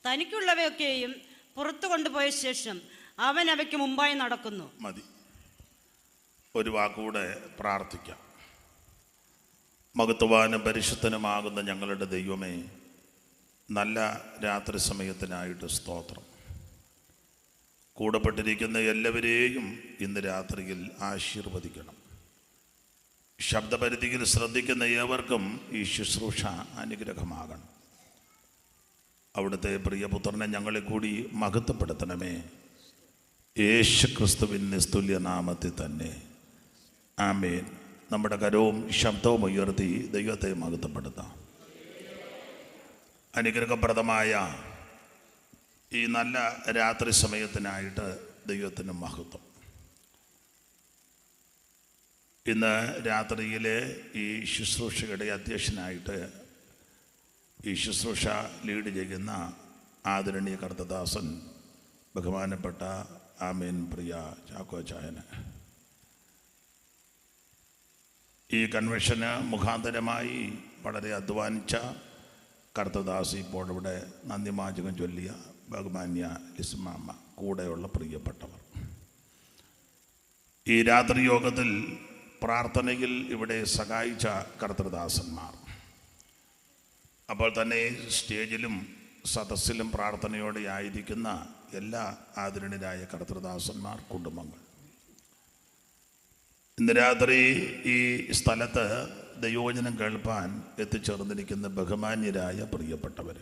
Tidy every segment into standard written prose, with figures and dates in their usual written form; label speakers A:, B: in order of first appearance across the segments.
A: തനിക്കുള്ളവയൊക്കെയും പുറത്തു കൊണ്ടുപോയ ശേഷം അവൻ അവയ്ക്ക് മുമ്പായി നടക്കുന്നു.
B: മതി, ഒരു വാക്കുകൂടെ പ്രാർത്ഥിക്കാം. മഹത്വവാനും പരിശുദ്ധനുമാകുന്ന ഞങ്ങളുടെ ദൈവമേ, നല്ല രാത്രി സമയത്തിനായിട്ട് സ്തോത്രം. കൂടപ്പെട്ടിരിക്കുന്ന എല്ലാവരെയും ഇന്ന് രാത്രിയിൽ ആശീർവദിക്കണം. ശബ്ദപരിധിയിൽ ശ്രദ്ധിക്കുന്ന ഏവർക്കും ഈ ശുശ്രൂഷ അനുഗ്രഹമാകണം. അവിടുത്തെ പ്രിയപുത്രനെ ഞങ്ങളെ കൂടി മഹത്വപ്പെടുത്തണമേ. യേശു ക്രിസ്തുവിൻ നിസ്തുല്യ നാമത്തിൽ തന്നെ ആമേൻ. നമ്മുടെ കരവും ശബ്ദവും ഉയർത്തി ദൈവത്തെ മഹത്വപ്പെടുത്താം. അനുഗ്രഹപ്രദമായ ഈ നല്ല രാത്രി സമയത്തിനായിട്ട് ദൈവത്തിന് മഹത്വം. ഇന്ന് രാത്രിയിലെ ഈ ശുശ്രൂഷയുടെ അധ്യക്ഷനായിട്ട് ഈ ശുശ്രൂഷ ലീഡ് ചെയ്യുന്ന ആദരണീയ കർത്തദാസൻ ബഹുമാനപ്പെട്ട ആമീൻ പ്രിയ ചാക്കോച്ചായന്, ഈ കൺവെൻഷന് മുഖാന്തരമായി വളരെ അധ്വാനിച്ച കർത്തദാസ്, ഇപ്പോൾ ഇവിടെ നന്ദിമാചകം ചൊല്ലിയ ബഹുമാന്യ ലിസ്മാമ്മ, കൂടെയുള്ള പ്രിയപ്പെട്ടവർ, ഈ രാത്രി യോഗത്തിൽ പ്രാർത്ഥനയിൽ ഇവിടെ സഹായിച്ച കർത്തദാസന്മാർ, അപ്പോൾ തന്നെ സ്റ്റേജിലും സദസ്സിലും പ്രാർത്ഥനയോടെ ആയിരിക്കുന്ന എല്ലാ ആദരണീയരായ കർത്തദാസന്മാർ, കുടുംബങ്ങൾ, ഇന്ന് രാത്രി ഈ സ്ഥലത്ത് ദൈവവചനം കേൾപ്പാൻ എത്തിച്ചേർന്നിരിക്കുന്ന ബഹുമാന്യരായ പ്രിയപ്പെട്ടവർ,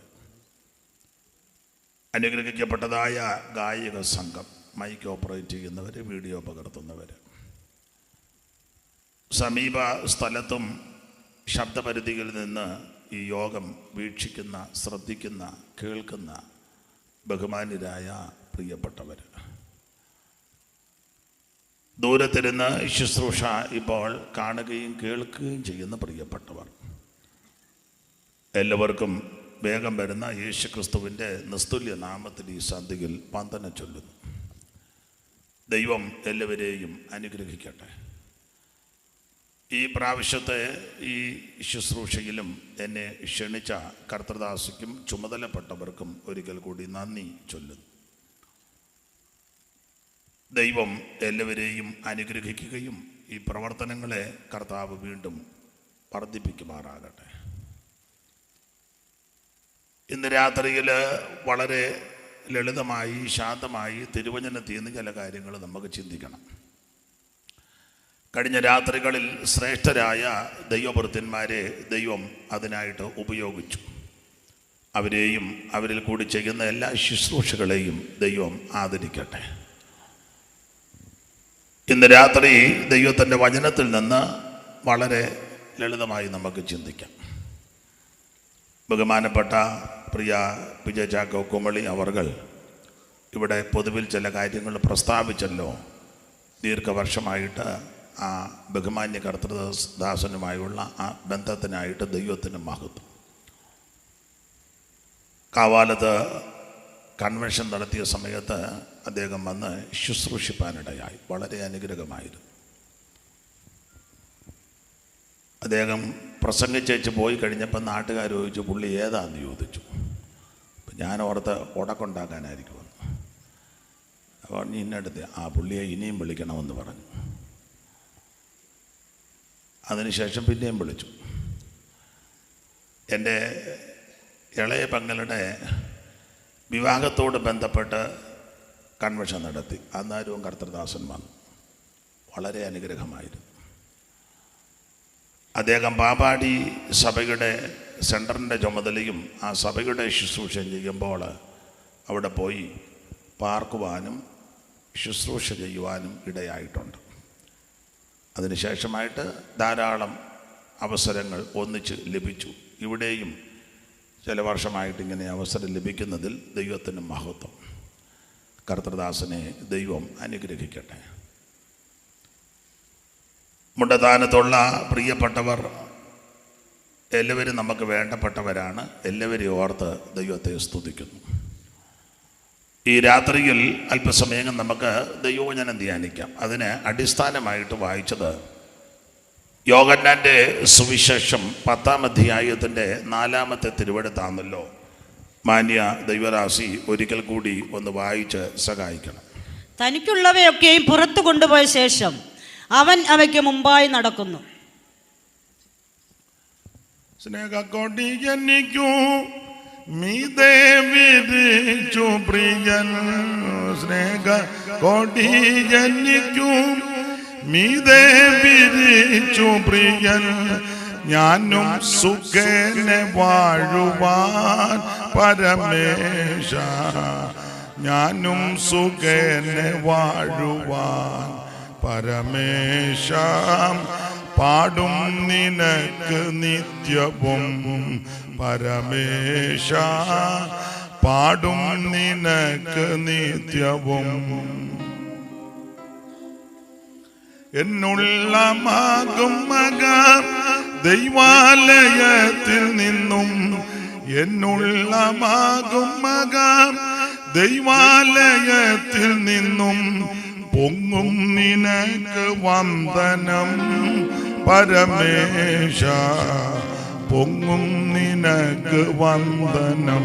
B: അനുഗ്രഹിക്കപ്പെട്ടതായ ഗായക സംഘം, മൈക്ക് ഓപ്പറേറ്റ് ചെയ്യുന്നവർ, വീഡിയോ പകർത്തുന്നവർ, സമീപ സ്ഥലത്തും ശബ്ദപരിധിയിൽ നിന്ന് ഈ യോഗം വീക്ഷിക്കുന്ന, ശ്രദ്ധിക്കുന്ന, കേൾക്കുന്ന ബഹുമാന്യരായ പ്രിയപ്പെട്ടവർ, ദൂരത്തിരുന്ന് ശുശ്രൂഷ ഇപ്പോൾ കാണുകയും കേൾക്കുകയും ചെയ്യുന്ന പ്രിയപ്പെട്ടവർ, എല്ലാവർക്കും വേഗം വരുന്ന യേശു ക്രിസ്തുവിൻ്റെ നിസ്തുല്യ നാമത്തിൽ ഈ സന്ധിയിൽ വന്ദനം ചൊല്ലുന്നു. ദൈവം എല്ലാവരെയും അനുഗ്രഹിക്കട്ടെ. ഈ പ്രാവശ്യത്തെ ഈ ശുശ്രൂഷയിലും എന്നെ ക്ഷണിച്ച കർത്തദാസിക്കും ചുമതലപ്പെട്ടവർക്കും ഒരിക്കൽ കൂടി നന്ദി ചൊല്ലുന്നു. ദൈവം എല്ലാവരെയും അനുഗ്രഹിക്കുകയും ഈ പ്രവർത്തനങ്ങളെ കർത്താവ് വീണ്ടും വർദ്ധിപ്പിക്കുമാറാകട്ടെ. ഇന്ന് രാത്രിയിൽ വളരെ ലളിതമായി ശാന്തമായി തിരുവചനത്തിൽ നിന്ന് ചില കാര്യങ്ങൾ നമുക്ക് ചിന്തിക്കണം. കഴിഞ്ഞ രാത്രികളിൽ ശ്രേഷ്ഠരായ ദൈവഭൃത്യന്മാരെ ദൈവം അതിനായിട്ട് ഉപയോഗിച്ചു. അവരെയും അവരിൽ കൂടി ചെയ്യുന്ന എല്ലാ ശുശ്രൂഷകളെയും ദൈവം ആദരിക്കട്ടെ. ഇന്ന് രാത്രി ദൈവത്തിൻ്റെ വചനത്തിൽ നിന്ന് വളരെ ലളിതമായി നമുക്ക് ചിന്തിക്കാം. ബഹുമാനപ്പെട്ട പ്രിയ വിജയ ചാക്കോ കുമളി അവർകൾ ഇവിടെ പൊതുവിൽ ചില കാര്യങ്ങൾ പ്രസ്താവിച്ചല്ലോ. ദീർഘവർഷമായിട്ട് ആ ബഹുമാന്യ കർത്തദാസനുമായുള്ള ആ ബന്ധത്തിനായിട്ട് ദൈവത്തിന് മഹത്വം. കാവാലത്ത് കൺവെൻഷൻ നടത്തിയ സമയത്ത് അദ്ദേഹം വന്ന് ശുശ്രൂഷിപ്പാനിടയായി. വളരെ അനുഗ്രഹമായിരുന്നു. അദ്ദേഹം പ്രസംഗിച്ചേച്ച് പോയി കഴിഞ്ഞപ്പോൾ നാട്ടുകാർ ചോദിച്ചു, പുള്ളി ഏതാന്ന് ചോദിച്ചു. അപ്പം ഞാൻ ഓർത്ത് ഉടക്കുണ്ടാക്കാനായിരിക്കും വന്നു. അപ്പോൾ ഇന്നടുത്ത് ആ പുള്ളിയെ ഇനിയും വിളിക്കണമെന്ന് പറഞ്ഞു. അതിനുശേഷം പിന്നെയും വിളിച്ചു. എൻ്റെ ഇളയ പെങ്ങളുടെ വിവാഹത്തോട് ബന്ധപ്പെട്ട് കൺവെൻഷൻ നടത്തി. അന്നേരവും കർത്തദാസൻ വന്നു. വളരെ അനുഗ്രഹമായിരുന്നു. അദ്ദേഹം പാപ്പാടി സഭയുടെ സെൻറ്ററിൻ്റെ ചുമതലയും ആ സഭയുടെ ശുശ്രൂഷയും ചെയ്യുമ്പോൾ അവിടെ പോയി പാർക്കുവാനും ശുശ്രൂഷ ചെയ്യുവാനും ഇടയായിട്ടുണ്ട്. അതിനുശേഷമായിട്ട് ധാരാളം അവസരങ്ങൾ ഒന്നിച്ച് ലഭിച്ചു. ഇവിടെയും ചില വർഷമായിട്ട് ഇങ്ങനെ അവസരം ലഭിക്കുന്നതിൽ ദൈവത്തിന് മഹത്വം. കർത്തദാസനെ ദൈവം അനുഗ്രഹിക്കട്ടെ. മുണ്ടത്താനത്തുള്ള പ്രിയപ്പെട്ടവർ എല്ലാവരും നമുക്ക് വേണ്ടപ്പെട്ടവരാണ്. എല്ലാവരെയും ഓർത്ത് ദൈവത്തെ സ്തുതിക്കുന്നു. ഈ രാത്രിയിൽ അല്പസമയം നമുക്ക് ദൈവവചനം ധ്യാനിക്കാം. അതിന് അടിസ്ഥാനമായിട്ട് വായിച്ചത് യോഹന്നാൻ്റെ സുവിശേഷം 10-ാം അധ്യായത്തിൻ്റെ 4-ാമത്തെ തിരുവെഴുത്താണല്ലോ. മാന്യ ദൈവദാസി ഒരിക്കൽ കൂടി ഒന്ന് വായിച്ച് സഹായിക്കണം.
A: തനിക്കുള്ളവയൊക്കെയും പുറത്തു കൊണ്ടുപോയ ശേഷം അവൻ അവയ്ക്ക് മുമ്പായി നടക്കുന്നു.
B: സ്നേഹക്കൊടിയനിക്കൂ മീതെ വിരിച്ചു പ്രിയൻ, സ്നേഹക്കൊടിയനിക്കൂ മീതെ വിരിച്ചു പ്രിയൻ, ഞാനും സുഖേനെ വാഴുവാൻ പരമേശ, ഞാനും സുഖേനെ വാഴുവാൻ പരമേശ, പാടും നിനക്ക് നിത്യവും പരമേശ, പാടും നിനക്ക് നിത്യവും. എന്നുള്ളമാകും മകൻ ദൈവാലയത്തിൽ നിന്നും, എന്നുള്ളമാകും മകൻ ദൈവാലയത്തിൽ നിന്നും, പൊങ്ങും നിനക്ക് വന്ദനം പരമേശ, പൊങ്ങും നിനക്ക് വന്ദനം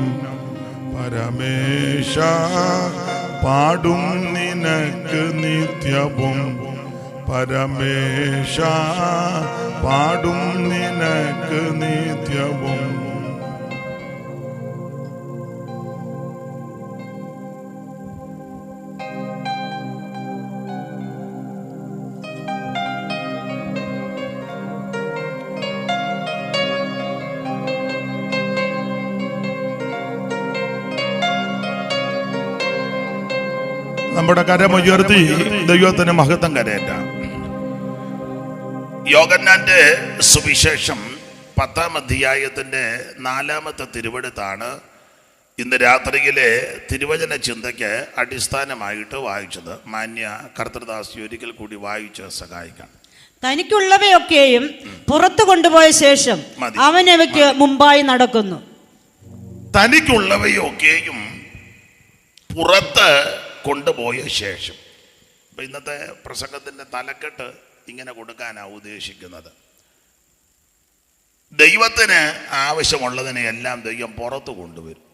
B: പരമേശ, പാടും നിനക്ക് നിത്യവും പരമേശ, പാടും നിനക്ക് നിത്യവും. നമ്മുടെ കരമുയർത്തി ദൈവത്തിന് മഹത്വം കരയേറ്റാം. യോഹന്നാന്റെ സുവിശേഷം 10-ാം അധ്യായത്തിന്റെ 4-ാമത്തെ തിരുവെടുത്താണ് ഇന്ന് രാത്രിയിലെ തിരുവചന ചിന്തയ്ക്ക് അടിസ്ഥാനമായിട്ട് വായിച്ചത്. മാന്യ കർത്തൃദാസി ഒരിക്കൽ കൂടി വായിച്ച് സഹായിക്കാം.
A: തനിക്കുള്ളവയൊക്കെയും പുറത്തു കൊണ്ടുപോയ ശേഷം അവൻ അവയ്ക്ക് മുമ്പായി നടക്കുന്നു.
B: തനിക്കുള്ളവയൊക്കെയും പുറത്ത് കൊണ്ടുപോയ ശേഷം. അപ്പം ഇന്നത്തെ പ്രസംഗത്തിൻ്റെ തലക്കെട്ട് ഇങ്ങനെ കൊടുക്കാനാണ് ഉദ്ദേശിക്കുന്നത്. ദൈവത്തിന് ആവശ്യമുള്ളതിനെ എല്ലാം ദൈവം പുറത്തു കൊണ്ടുവരും.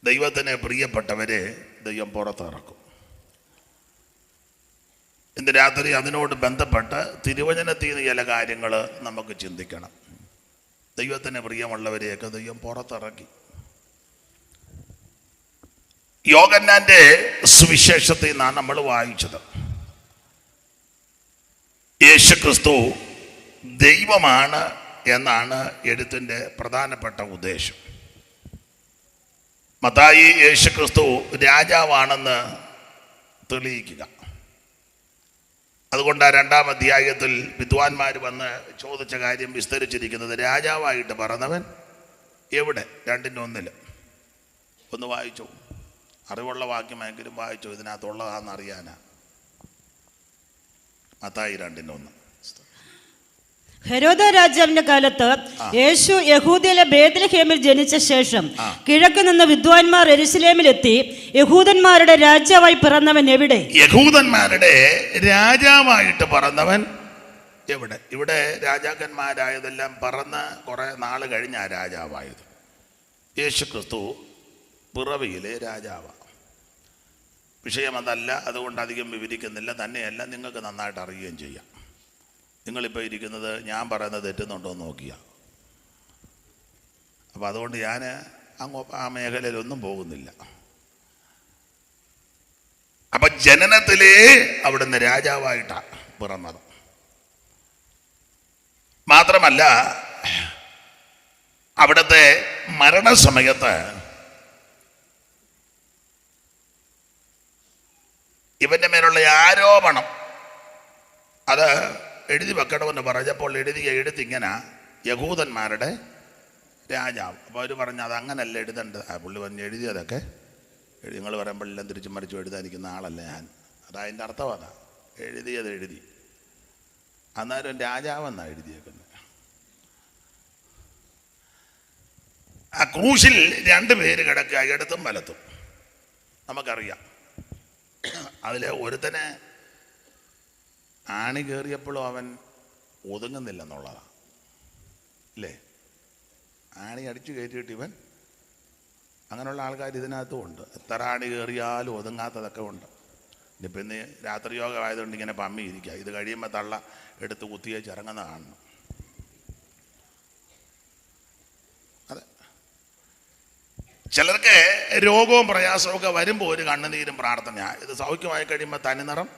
B: ദൈവത്തിന് പ്രിയപ്പെട്ടവരെ ദൈവം പുറത്തിറക്കും. ഇന്ന് രാത്രി അതിനോട് ബന്ധപ്പെട്ട് തിരുവചനത്തിൽ നിന്ന് ചില കാര്യങ്ങൾ നമുക്ക് ചിന്തിക്കണം. ദൈവത്തിന് പ്രിയമുള്ളവരെയൊക്കെ ദൈവം പുറത്തിറക്കി. യോഹന്നാന്റെ സുവിശേഷത്തിൽ നിന്നാണ് നമ്മൾ വായിച്ചത്. യേശുക്രിസ്തു ദൈവമാണ് എന്നാണ് എഴുത്തിൻ്റെ പ്രധാനപ്പെട്ട ഉദ്ദേശം. മത്തായി യേശുക്രിസ്തു രാജാവാണെന്ന് തെളിയിക്കുക. അതുകൊണ്ട് 2-ാം അധ്യായത്തിൽ വിദ്വാൻമാർ വന്ന് ചോദിച്ച കാര്യം വിസ്തരിച്ചിരിക്കുന്നത്, രാജാവായിട്ട് പറഞ്ഞവൻ എവിടെ? 2-1 ഒന്ന് വായിച്ചു. അറിവുള്ള വാക്യമെങ്കിലും വായിച്ചു, ഇതിനകത്തുള്ളതാണെന്ന് അറിയാനാ. മത്തായി 2:1.
A: ഹെരോദ രാജാവിന്റെ കാലത്ത് യേശു യഹൂദയിലെ ബേത്ലഹേമിൽ ജനിച്ച ശേഷം കിഴക്ക് നിന്ന് വിദ്വാൻമാർ യെരൂശലേമിലെത്തി, യഹൂദന്മാരുടെ രാജാവായി പിറന്നവൻ എവിടെ?
B: യഹൂദന്മാരുടെ രാജാവായിട്ട് പിറന്നവൻ എവിടെ? ഇവിടെ രാജാക്കന്മാരായതെല്ലാം പറന്ന് കുറെ നാൾ കഴിഞ്ഞാ രാജാവായത്. യേശുക്രിസ്തു പിറവിയിലെ രാജാവാണ്. വിഷയം അതല്ല, അതുകൊണ്ട് അധികം വിവരിക്കുന്നില്ല. തന്നെയല്ല, നിങ്ങൾക്ക് നന്നായിട്ട് അറിയുകയും ചെയ്യാം. നിങ്ങളിപ്പോൾ ഇരിക്കുന്നത് ഞാൻ പറയുന്നത് തെറ്റുന്നുണ്ടോ എന്ന് നോക്കിയാൽ. അപ്പം അതുകൊണ്ട് ഞാൻ ആ മേഖലയിലൊന്നും പോകുന്നില്ല. അപ്പം ജനനത്തിലേ അവിടുന്ന് രാജാവായിട്ടാണ് പിറന്നത്. മാത്രമല്ല, അവിടുത്തെ മരണസമയത്ത് ഇവൻ്റെ മേലുള്ള ആരോപണം അത് എഴുതി വെക്കണമെന്ന് പറഞ്ഞപ്പോൾ എഴുതിയ എഴുത്തിങ്ങനെ, യഹൂദന്മാരുടെ രാജാവ്. അപ്പോൾ അവർ പറഞ്ഞു അത് അങ്ങനല്ല എഴുതേണ്ടത്. പുള്ളി പറഞ്ഞ് എഴുതിയതൊക്കെ നിങ്ങൾ പറയുമ്പോഴെല്ലാം തിരിച്ചും മറിച്ചും എഴുതാനിരിക്കുന്ന ആളല്ല ഞാൻ. അതതിൻ്റെ അർത്ഥം അതാ. എഴുതിയത് എഴുതി. അന്നേരം രാജാവെന്നാണ് എഴുതിയേക്കുന്നത്. ആ ക്രൂശിൽ 2 പേര് കിടക്കുക, ഇടത്തും വലത്തും. നമുക്കറിയാം. അതിൽ ഒരുത്തനെ ആണി കയറിയപ്പോഴും അവൻ ഒതുങ്ങുന്നില്ലെന്നുള്ളതാണ്, അല്ലേ? ആണി അടിച്ചു കയറ്റിയിട്ട് ഇവൻ, അങ്ങനെയുള്ള ആൾക്കാർ ഇതിനകത്തും ഉണ്ട്. എത്ര ആണി കയറിയാലും ഒതുങ്ങാത്തതൊക്കെ ഉണ്ട്. ഇനിയിപ്പോൾ ഇന്ന് രാത്രി യോഗം ആയതുകൊണ്ട് ഇങ്ങനെ പമ്മിയിരിക്കുക. ഇത് കഴിയുമ്പോൾ തള്ള എടുത്ത് കുത്തിയേച്ച് ഇറങ്ങുന്ന കാണണം. അതെ, ചിലർക്ക് രോഗവും പ്രയാസവും ഒക്കെ വരുമ്പോൾ ഒരു കണ്ണുനീരും പ്രാർത്ഥനയാണ്. ഇത് സൗഖ്യമായി കഴിയുമ്പോൾ തനിനിറം.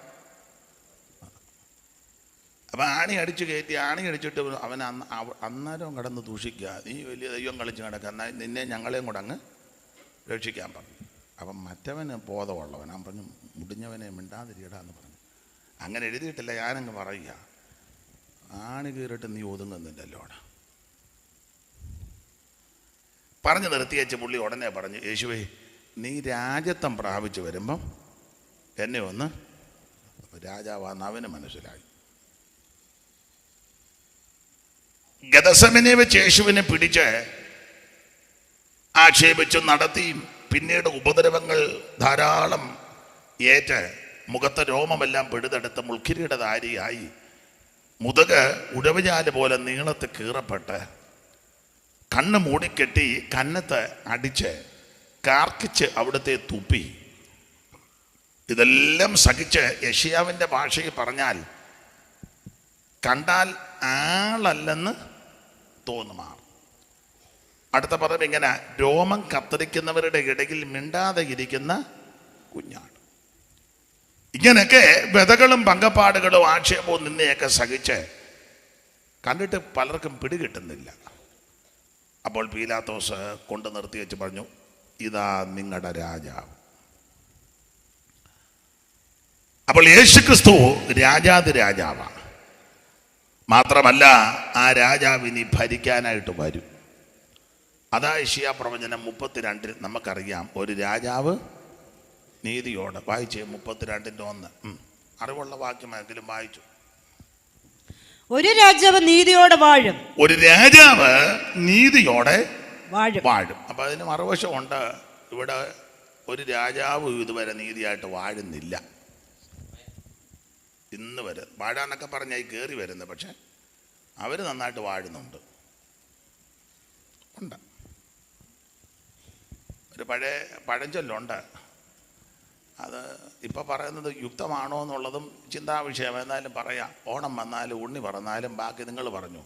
B: അപ്പം ആണി അടിച്ചു കയറ്റി, ആണി അടിച്ചിട്ട് അവൻ അന്നേരം കിടന്ന് ദൂഷിക്കുക, നീ വലിയ ദൈവം കളിച്ച് കിടക്കുക, എന്നാൽ നിന്നെ ഞങ്ങളെയും കൂടെ അങ്ങ് രക്ഷിക്കാൻ പറഞ്ഞു. അപ്പം മറ്റവന് ബോധമുള്ളവൻ അവൻ പറഞ്ഞു, മുടിഞ്ഞവനെ മിണ്ടാതിരിയടാന്ന് പറഞ്ഞു. അങ്ങനെ എഴുതിയിട്ടില്ല, ഞാനങ്ങ് പറയുക, ആണി കീറിട്ട് നീ ഒതുങ്ങുന്നില്ലല്ലോ അവിടെ. പറഞ്ഞു നിർത്തിയേച്ച് പുള്ളി ഉടനെ പറഞ്ഞു, യേശുവേ നീ രാജ്യത്വം പ്രാപിച്ചു വരുമ്പം എന്നെ ഒന്ന് രാജാവാന്ന് അവന് മനസ്സിലായി. ഗദസമനെ വെച്ച് യേശുവിനെ പിടിച്ച് ആക്ഷേപിച്ചു നടത്തിയും പിന്നീട് ഉപദ്രവങ്ങൾ ധാരാളം ഏറ്റ് മുഖത്തെ രോമമെല്ലാം പിഴുതെടുത്ത് മുൾക്കിരീടധാരിയായി മുതുക് ഉഴവുചാല് പോലെ നീളത്ത് കീറപ്പെട്ട് കണ്ണ് മൂടിക്കെട്ടി കന്നത്ത് അടിച്ച് കാർക്കിച്ച് അവിടുത്തെ തുപ്പി ഇതെല്ലാം സഹിച്ച് യെശയ്യാവിൻ്റെ ഭാഷയിൽ പറഞ്ഞാൽ കണ്ടാൽ ആളല്ലെന്ന് തോന്നുമാ. അടുത്ത പദം ഇങ്ങനെ, രോമം കത്തിരിക്കുന്നവരുടെ ഇടയിൽ മിണ്ടാതെ ഇരിക്കുന്ന കുഞ്ഞാട്. ഇങ്ങനെയൊക്കെ വ്യതകളും പങ്കപ്പാടുകളും ആക്ഷേപവും നിന്നെയൊക്കെ സഹിച്ച് കണ്ടിട്ട് പലർക്കും പിടികിട്ടുന്നില്ല. അപ്പോൾ പീലാത്തോസ് കൊണ്ട് നിർത്തി വെച്ച് പറഞ്ഞു, ഇതാ നിങ്ങളുടെ രാജാവ്. അപ്പോൾ യേശുക്രിസ്തു രാജാതിരാജാവാണ്. മാത്രമല്ല ആ രാജാവ് ഇനി ഭരിക്കാനായിട്ട് വരും. അതാ യെശയ്യാ പ്രവചനം 32 നമുക്കറിയാം. ഒരു രാജാവ് നീതിയോടെ, വായിച്ചേ 32:1. അറിവുള്ള വാക്യമെങ്കിലും വായിച്ചു.
A: ഒരു രാജാവ് നീതിയോടെ വാഴും.
B: ഒരു രാജാവ് നീതിയോടെ
A: വാഴും.
B: അപ്പൊ അതിന് മറുവശമുണ്ട്. ഇവിടെ ഒരു രാജാവ് ഇതുവരെ നീതിയായിട്ട് വാഴുന്നില്ല. ഇന്ന് വരെ വാഴാന്നൊക്കെ പറഞ്ഞാൽ കയറി വരുന്നത്, പക്ഷെ അവർ നന്നായിട്ട് വാഴുന്നുണ്ട്. ഉണ്ട് ഒരു പഴഞ്ചൊല്ലുണ്ട്. അത് ഇപ്പം പറയുന്നത് യുക്തമാണോ എന്നുള്ളതും ചിന്താവിഷയം. എന്നാലും പറയാം. ഓണം വന്നാലും ഉണ്ണി പറഞ്ഞാലും ബാക്കി നിങ്ങൾ പറഞ്ഞു.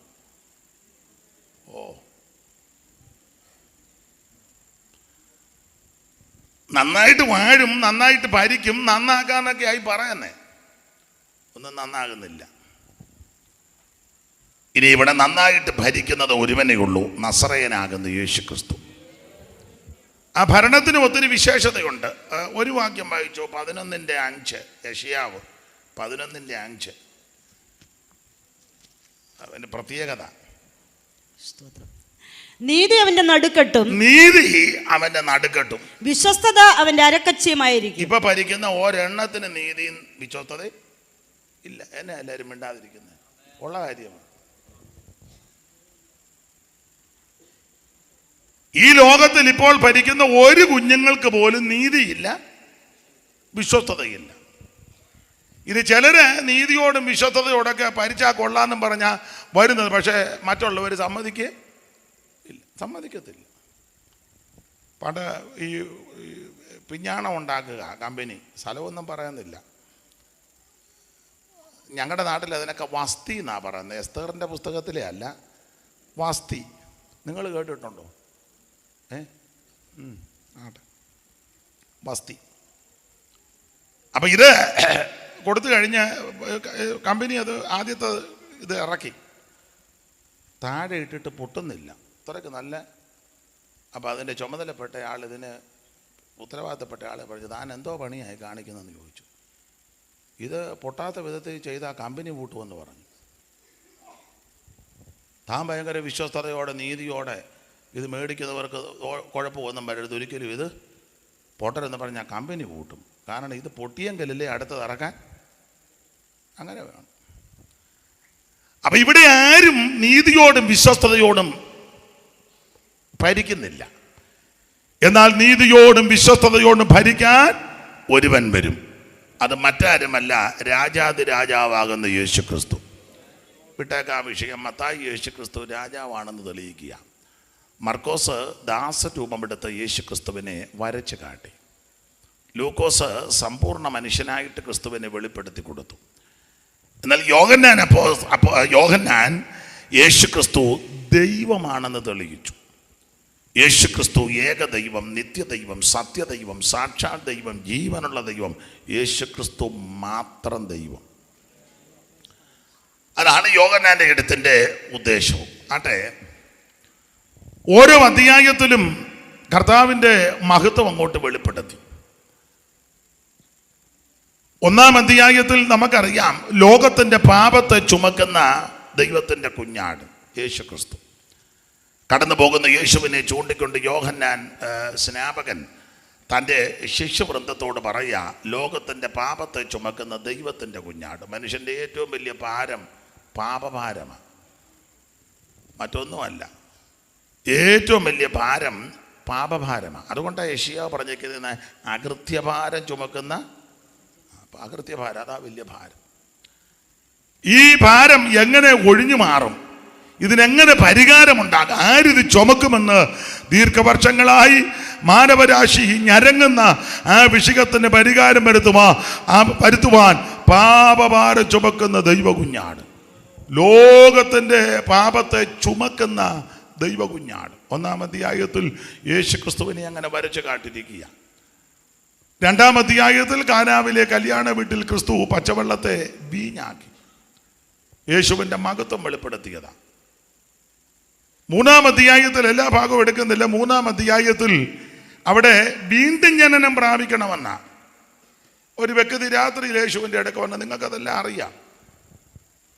B: നന്നായിട്ട് വാഴും, നന്നായിട്ട് ഭരിക്കും, നന്നാക്കാന്നൊക്കെ ആയി പറയുന്നേ, ഒന്നും നന്നാകുന്നില്ല. ഇനി ഇവിടെ നന്നായിട്ട് ഭരിക്കുന്നത് ഒരുവനേ ഉള്ളൂ, നസറയനാകുന്ന യേശുക്രിസ്തു. ആ ഭരണത്തിന് ഒത്തിരി വിശേഷതയുണ്ട്. ഒരു വാക്യം വായിച്ചോ, 11:5. യെശയ്യാവ് 11:5. അവന്റെ പ്രത്യേകത,
A: നീതി അവന്റെ നടുക്കെട്ടും വിശ്വസ്തത അവന്റെ അരക്കച്ചയുമായിരിക്കും.
B: ഇപ്പൊ ഭരിക്കുന്ന ഒരെണ്ണത്തിന് നീതിയും വിശ്വസ്തതയും ഇല്ല. എന്നെ എല്ലാവരും മിണ്ടാതിരിക്കുന്നത് ഉള്ള കാര്യമാണ്. ഈ ലോകത്തിൽ ഇപ്പോൾ ഭരിക്കുന്ന ഒരു കുഞ്ഞുങ്ങൾക്ക് പോലും നീതിയില്ല, വിശ്വസ്തതയില്ല. ഇത് ചിലര് നീതിയോടും വിശ്വസ്തതയോടൊക്കെ ഭരിച്ചാൽ കൊള്ളാമെന്നും പറഞ്ഞാൽ വരുന്നത്, പക്ഷേ മറ്റുള്ളവർ സമ്മതിക്കത്തില്ല. പണ്ട് ഈ പിഞ്ഞാണം ഉണ്ടാക്കുക കമ്പനി, സ്ഥലമൊന്നും പറയുന്നില്ല, ഞങ്ങളുടെ നാട്ടിൽ അതിനൊക്കെ വസ്തി എന്നാണ് പറയുന്നത്. എസ്തറിൻ്റെ പുസ്തകത്തിലെ അല്ല, വസ്തി. നിങ്ങൾ കേട്ടിട്ടുണ്ടോ? വസ്തി. അപ്പം ഇത് കൊടുത്തു കഴിഞ്ഞ് കമ്പനി അത് ആദ്യത്തെ ഇത് ഇറക്കി താഴെ ഇട്ടിട്ട് പൊട്ടുന്നില്ല, അത്രയ്ക്ക് നല്ല. അപ്പം അതിൻ്റെ ചുമതലപ്പെട്ട ആൾ, ഇതിന് ഉത്തരവാദിത്തപ്പെട്ട ആളെ പറഞ്ഞു, താൻ എന്തോ പണിയായി കാണിക്കുന്നതെന്ന് ചോദിച്ചു. ഇത് പൊട്ടാത്ത വിധത്തിൽ ചെയ്താൽ കമ്പനി പൂട്ടുമെന്ന് പറഞ്ഞു. താൻ ഭയങ്കര വിശ്വസ്തതയോടെ നീതിയോടെ ഇത് മേടിക്കുന്നവർക്ക് കുഴപ്പമൊന്നും വരരുത്, ഒരിക്കലും ഇത് പൊട്ടരെന്ന് പറഞ്ഞാൽ കമ്പനി പൂട്ടും. കാരണം ഇത് പൊട്ടിയെങ്കിലല്ലേ അടുത്തത് ഇറക്കാൻ. അങ്ങനെ വേണം. അപ്പം ഇവിടെ ആരും നീതിയോടും വിശ്വസ്തതയോടും ഭരിക്കുന്നില്ല. എന്നാൽ നീതിയോടും വിശ്വസ്തതയോടും ഭരിക്കാൻ ഒരുവൻ വരും. അത് മറ്റാരുമല്ല, രാജാതിരാജാവാകുന്ന യേശുക്രിസ്തു. വിട്ടേക്കാ വിഷയം. മത്തായി യേശുക്രിസ്തു രാജാവാണെന്ന് തെളിയിക്കുക. മർക്കോസ് ദാസരൂപമെടുത്ത് യേശു ക്രിസ്തുവിനെ വരച്ച് കാട്ടി. ലൂക്കോസ് സമ്പൂർണ്ണ മനുഷ്യനായിട്ട് ക്രിസ്തുവിനെ വെളിപ്പെടുത്തി കൊടുത്തു. എന്നാൽ യോഹന്നാൻ യേശു ക്രിസ്തു ദൈവമാണെന്ന് തെളിയിച്ചു. യേശു ക്രിസ്തു ഏകദൈവം, നിത്യദൈവം, സത്യദൈവം, സാക്ഷാൽ ദൈവം, ജീവനുള്ള ദൈവം, യേശു ക്രിസ്തു മാത്രം ദൈവം. അതാണ് യോഹന്നാൻ്റെ എഴുത്തിൻ്റെ ഉദ്ദേശവും. ആട്ടെ, ഓരോ അധ്യായത്തിലും കർത്താവിൻ്റെ മഹത്വം അങ്ങോട്ട് വെളിപ്പെടുത്തി. ഒന്നാം അധ്യായത്തിൽ നമുക്കറിയാം, ലോകത്തിൻ്റെ പാപത്തെ ചുമക്കുന്ന ദൈവത്തിൻ്റെ കുഞ്ഞാട് യേശു ക്രിസ്തു. കടന്നു പോകുന്ന യേശുവിനെ ചൂണ്ടിക്കൊണ്ട് യോഹന്നാൻ സ്നാപകൻ തൻ്റെ ശിഷ്യവൃന്ദത്തോട് പറയുക, ലോകത്തിൻ്റെ പാപത്തെ ചുമക്കുന്ന ദൈവത്തിൻ്റെ കുഞ്ഞാട്. മനുഷ്യൻ്റെ ഏറ്റവും വലിയ ഭാരം പാപഭാരമാണ്, മറ്റൊന്നുമല്ല. ഏറ്റവും വലിയ ഭാരം പാപഭാരമാണ്. അതുകൊണ്ടാണ് യെശയ്യാവ് പറഞ്ഞിരിക്കുന്നത്, അകൃത്യഭാരം ചുമക്കുന്ന അകൃത്യഭാരം, അതാ വലിയ ഭാരം. ഈ ഭാരം എങ്ങനെ ഒഴിഞ്ഞു മാറും? ഇതിനെങ്ങനെ പരിഹാരമുണ്ടാകും? ആരിത് ചുമക്കുമെന്ന് ദീർഘവർഷങ്ങളായി മാനവരാശി ഞരങ്ങുന്ന ആ വിഷയത്തിന് പരിഹാരം വരുത്തുവാൻ പാപഭാരം ചുമക്കുന്ന ദൈവകുഞ്ഞാട്, ലോകത്തിൻ്റെ പാപത്തെ ചുമക്കുന്ന ദൈവകുഞ്ഞാട്. ഒന്നാം അധ്യായത്തിൽ യേശു ക്രിസ്തുവിനെ അങ്ങനെ വരച്ച് കാട്ടിരിക്കുക. രണ്ടാം അധ്യായത്തിൽ കാനാവിലെ കല്യാണ വീട്ടിൽ ക്രിസ്തു പച്ചവെള്ളത്തെ വീഞ്ഞാക്കി യേശുവിൻ്റെ മഹത്വം വെളിപ്പെടുത്തിയതാണ്. മൂന്നാം അധ്യായത്തിൽ, എല്ലാ ഭാഗവും എടുക്കുന്നില്ല, മൂന്നാം അധ്യായത്തിൽ അവിടെ വീണ്ടും ജനനം പ്രാപിക്കണമെന്ന ഒരു വ്യക്തി രാത്രിയിൽ യേശുവിൻ്റെ അടുക്ക വന്ന്, നിങ്ങൾക്കതെല്ലാം അറിയാം.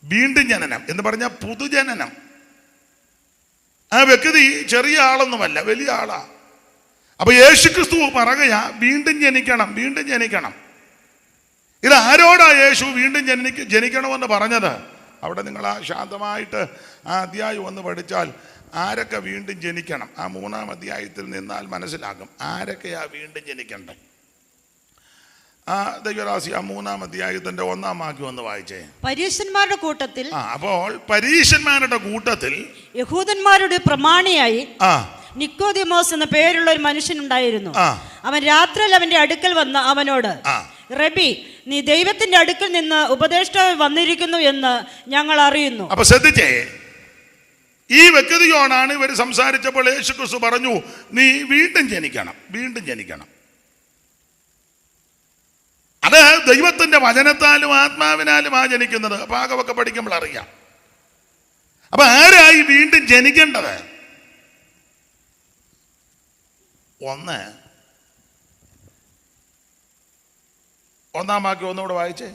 B: വീണ്ടും ജനനം എന്ന് പറഞ്ഞാൽ പുതുജനനം. ആ വ്യക്തി ചെറിയ ആളൊന്നുമല്ല, വലിയ ആളാ. അപ്പൊ യേശു ക്രിസ്തു പറയുക, വീണ്ടും ജനിക്കണം, വീണ്ടും ജനിക്കണം. ഇത് ആരോടാ യേശു വീണ്ടും ജനിക്കണമെന്ന് പറഞ്ഞത്? അവിടെ നിങ്ങൾ ആ ശാന്തമായിട്ട് ആ അധ്യായം ഒന്ന് പഠിച്ചാൽ ആരൊക്കെ വീണ്ടും ജനിക്കണം, ആ മൂന്നാം അധ്യായത്തിൽ നിന്നാൽ മനസ്സിലാകും ആരൊക്കെയാ വീണ്ടും ജനിക്കണ്ടേ. ആ ദൈവരാശി ആ മൂന്നാം അധ്യായത്തിന്റെ 1-ാം വാക്യം ഒന്ന് വായിച്ചേ.
A: പരീശന്മാരുടെ കൂട്ടത്തിൽ,
B: അപ്പോൾ പരീശന്മാരുടെ കൂട്ടത്തിൽ
A: യഹൂദന്മാരുടെ പ്രമാണിയായി നിക്കോദിമോസ് എന്ന പേരുള്ള ഒരു മനുഷ്യനുണ്ടായിരുന്നു. അവൻ രാത്രിയിൽ അവന്റെ അടുക്കൽ വന്ന് അവനോട്, റബി, നീ ദൈവത്തിന്റെ അടുക്കൽ നിന്ന് ഉപദേഷ്ടാവ് വന്നിരിക്കുന്നു എന്ന് ഞങ്ങൾ അറിയുന്നു.
B: അപ്പൊ ശ്രദ്ധിച്ചേ, ഈ വ്യക്തിയോടാണ് ഇവർ സംസാരിച്ചപ്പോൾ യേശു ക്രിസ്തു പറഞ്ഞു, നീ വീണ്ടും ജനിക്കണം, വീണ്ടും ജനിക്കണം. അത് ദൈവത്തിന്റെ വചനത്താലും ആത്മാവിനാലും ആ ജനിക്കുന്നത്. ഭാഗമൊക്കെ പഠിക്കുമ്പോൾ അറിയാം. അപ്പൊ ആരായി വീണ്ടും ജനിക്കേണ്ടത്? ഒന്ന്, 1-ാം വാക്യം ഒന്നുകൂടെ വായിച്ചേ.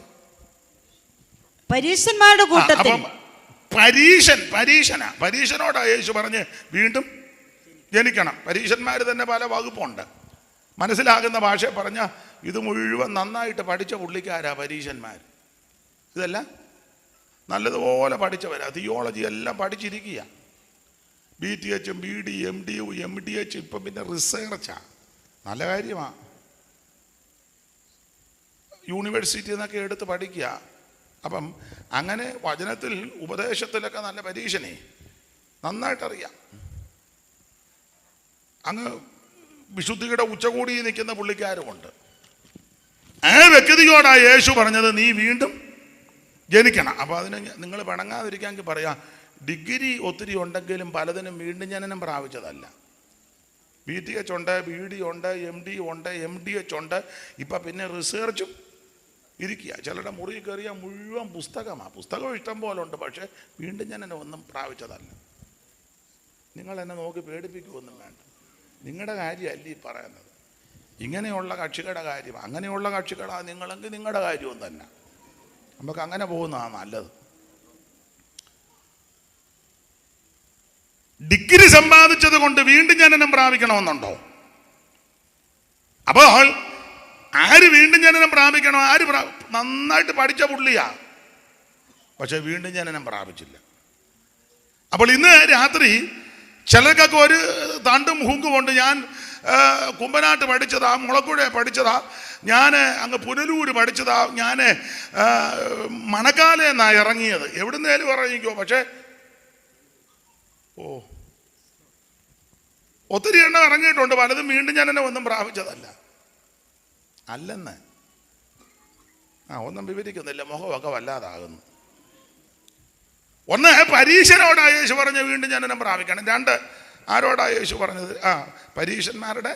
A: പരീശന്മാരുടെ കൂട്ടത്തിൽ,
B: പരീശനോടാ യേശു പറഞ്ഞ് വീണ്ടും ജനിക്കണം. പരീശന്മാർ തന്നെ പല വകുപ്പുണ്ട്. മനസ്സിലാകുന്ന ഭാഷ പറഞ്ഞ ഇത് മുഴുവൻ നന്നായിട്ട് പഠിച്ച പുള്ളിക്കാരാ പരീശന്മാർ. ഇതല്ല നല്ലതുപോലെ പഠിച്ചവരാ, തിയോളജി എല്ലാം പഠിച്ചിരിക്കുക. BTH, BD, MDU, MDH, ഇപ്പം പിന്നെ റിസർച്ചാ. നല്ല കാര്യമാണ്. യൂണിവേഴ്സിറ്റിയിൽ നിന്നൊക്കെ എടുത്ത് പഠിക്കുക. അപ്പം അങ്ങനെ വചനത്തിൽ ഉപദേശത്തിലൊക്കെ നല്ല പരീക്ഷനെ നന്നായിട്ടറിയാം. അങ്ങ് വിശുദ്ധിയുടെ ഉച്ചകൂടി നിൽക്കുന്ന പുള്ളിക്കാരുമുണ്ട്. ആ വ്യക്തിയോടാ യേശു പറഞ്ഞത്, നീ വീണ്ടും ജനിക്കണം. അപ്പോൾ അതിന് നിങ്ങൾ പിണങ്ങാതിരിക്കാമെങ്കിൽ പറയാം, ഡിഗ്രി ഒത്തിരി ഉണ്ടെങ്കിലും പലതിനും വീണ്ടും ജനനം പ്രാപിച്ചതല്ല. BTH ഉണ്ട്, BD ഉണ്ട്, MD ഉണ്ട്, MDH ഉണ്ട്. ഇപ്പം പിന്നെ റിസർച്ചും ഇരിക്കുക. ചിലരുടെ മുറി കയറിയാൽ മുഴുവൻ പുസ്തകമാണ്. പുസ്തകം ഇഷ്ടം പോലെ ഉണ്ട്, പക്ഷേ വീണ്ടും ജനനം ഒന്നും പ്രാപിച്ചതല്ല. നിങ്ങൾ എന്നെ നോക്കി പേടിപ്പിക്കുമൊന്നും വേണ്ട. നിങ്ങളുടെ കാര്യമല്ല ഈ പറയുന്നത്, ഇങ്ങനെയുള്ള കക്ഷികളുടെ കാര്യം. അങ്ങനെയുള്ള കക്ഷികളാണ് നിങ്ങളെങ്കിൽ നിങ്ങളുടെ കാര്യവും തന്നെ. നമുക്ക് അങ്ങനെ പോകുന്നതാണ് നല്ലത്. ഡിഗ്രി സമ്പാദിച്ചത് കൊണ്ട് വീണ്ടും ജനനം പ്രാപിക്കണമെന്നുണ്ടോ? അപ്പോൾ ആര് വീണ്ടും ജനനം പ്രാപിക്കണം? നന്നായിട്ട് പഠിച്ച പുള്ളിയാ, പക്ഷെ വീണ്ടും ജനനം പ്രാപിച്ചില്ല. അപ്പോൾ ഇന്ന് രാത്രി ചിലർക്കൊക്കെ ഒരു തണ്ടും ഹുങ്കുമുണ്ട്. ഞാൻ കുമ്പനാട്ട് പഠിച്ചതാ, മുളക്കുഴ പഠിച്ചതാ, ഞാൻ അങ്ങ് പുനലൂര് പഠിച്ചതാ, ഞാൻ മണക്കാലെന്നാണ് ഇറങ്ങിയത്. എവിടുന്നേലും ഇറങ്ങിക്കോ, പക്ഷേ ഒത്തിരി എണ്ണം ഇറങ്ങിയിട്ടുണ്ട്, പലതും വീണ്ടും ജനനം ഒന്നും പ്രാപിച്ചതല്ല. അല്ലെന്ന് ഒന്നും വിവരിക്കുന്നില്ല, മുഖമൊക്കെ വല്ലാതാകുന്നു. ഒന്ന്, പരീശനോടാ യേശു പറഞ്ഞ വീണ്ടും ജനനം പ്രാപിക്കണം. രണ്ട്, ആരോടാ യേശു പറഞ്ഞത്? പരീശന്മാരുടെ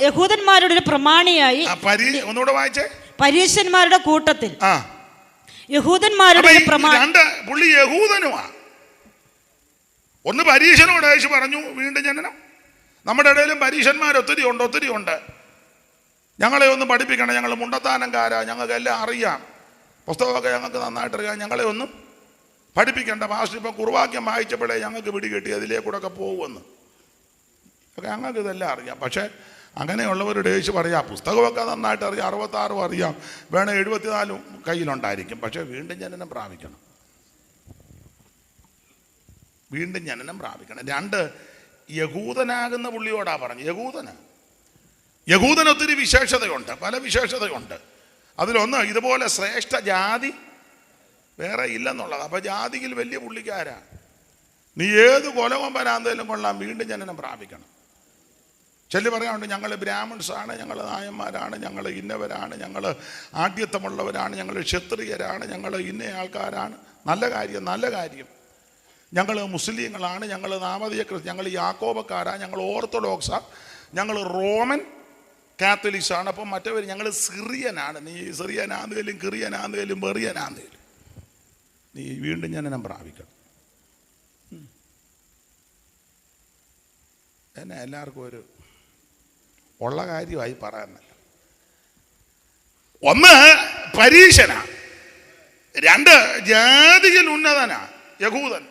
A: യഹൂദന്മാരുടെ ഒരു പ്രമാണിയായി.
B: ഒന്നുകൂടെ വായിച്ചേ.
A: പരീശന്മാരുടെ കൂട്ടത്തിൽ യഹൂദന്മാരുടെ
B: രണ്ട്, പുള്ളി യഹൂദനുമാ. ഒന്ന്, പരീശനോട് യേശു പറഞ്ഞു വീണ്ടും ജനനം. നമ്മുടെ ഇടയിലും പരീശന്മാർ ഒത്തിരി ഉണ്ട്. ഞങ്ങളെ ഒന്ന് പഠിപ്പിക്കണം, ഞങ്ങൾ മുണ്ടത്താനംകാരാ, ഞങ്ങൾക്ക് എല്ലാം അറിയാം, പുസ്തകമൊക്കെ ഞങ്ങൾക്ക് നന്നായിട്ട് അറിയാം, ഞങ്ങളെ ഒന്നും പഠിപ്പിക്കേണ്ട. പാസ്റ്റർ ഇപ്പം കുറുവാക്യം വായിച്ചപ്പോഴേ ഞങ്ങൾക്ക് പിടികിട്ടി അതിലേക്കൂടെ ഒക്കെ പോകുമെന്ന്. ഒക്കെ ഞങ്ങൾക്ക് ഇതെല്ലാം അറിയാം. പക്ഷേ അങ്ങനെയുള്ളവരുടെ യേശു പറയാം, പുസ്തകമൊക്കെ നന്നായിട്ട് അറിയാം, 66 അറിയാം, വേണം 74 കയ്യിലുണ്ടായിരിക്കും, പക്ഷേ വീണ്ടും ജനനം പ്രാപിക്കണം. വീണ്ടും ജനനം പ്രാപിക്കണം. രണ്ട്, യഹൂദനാകുന്ന പുള്ളിയോടാ പറഞ്ഞു. യഹൂദന് ഒത്തിരി വിശേഷതയുണ്ട്, പല വിശേഷതയുണ്ട്. അതിലൊന്ന്, ഇതുപോലെ ശ്രേഷ്ഠ ജാതി വേറെ ഇല്ലെന്നുള്ളത്. അപ്പം ജാതിയിൽ വലിയ പുള്ളിക്കാരാ. നീ ഏത് കൊലകൊമ്പനാന്തേലും കൊള്ളാം, വീണ്ടും ജനനം പ്രാപിക്കണം. ചെല്ലി പറയാറുണ്ട്, ഞങ്ങൾ ബ്രാഹ്മൺസാണ്, ഞങ്ങൾ നായന്മാരാണ്, ഞങ്ങൾ ഇന്നവരാണ്, ഞങ്ങൾ ആഢ്യത്വമുള്ളവരാണ്, ഞങ്ങൾ ക്ഷത്രിയരാണ്, ഞങ്ങൾ ഇന്ന ആൾക്കാരാണ്. നല്ല കാര്യം. ഞങ്ങൾ മുസ്ലിങ്ങളാണ്, ഞങ്ങൾ നാമധേയ ക്രിസ്ത്യൻ, ഞങ്ങൾ യാക്കോബക്കാരാ, ഞങ്ങൾ ഓർത്തഡോക്സാ, ഞങ്ങൾ റോമൻ കാത്തലിക്സാണ്. അപ്പം മറ്റവർ ഞങ്ങൾ സിറിയനാണ്. നീ സിറിയനാന്തേലും കിറിയനാന്തേലും ബെറിയനാന്തേലും നീ വീണ്ടും ജനനം പ്രാപിക്കണം. എന്നെ എല്ലാവർക്കും ഒരു ഉള്ള കാര്യമായി പറയാനല്ല. ഒന്ന്, പരീശനാ. രണ്ട്, ജാതിയിൽ ഉന്നതനാ, യഹൂദൻ.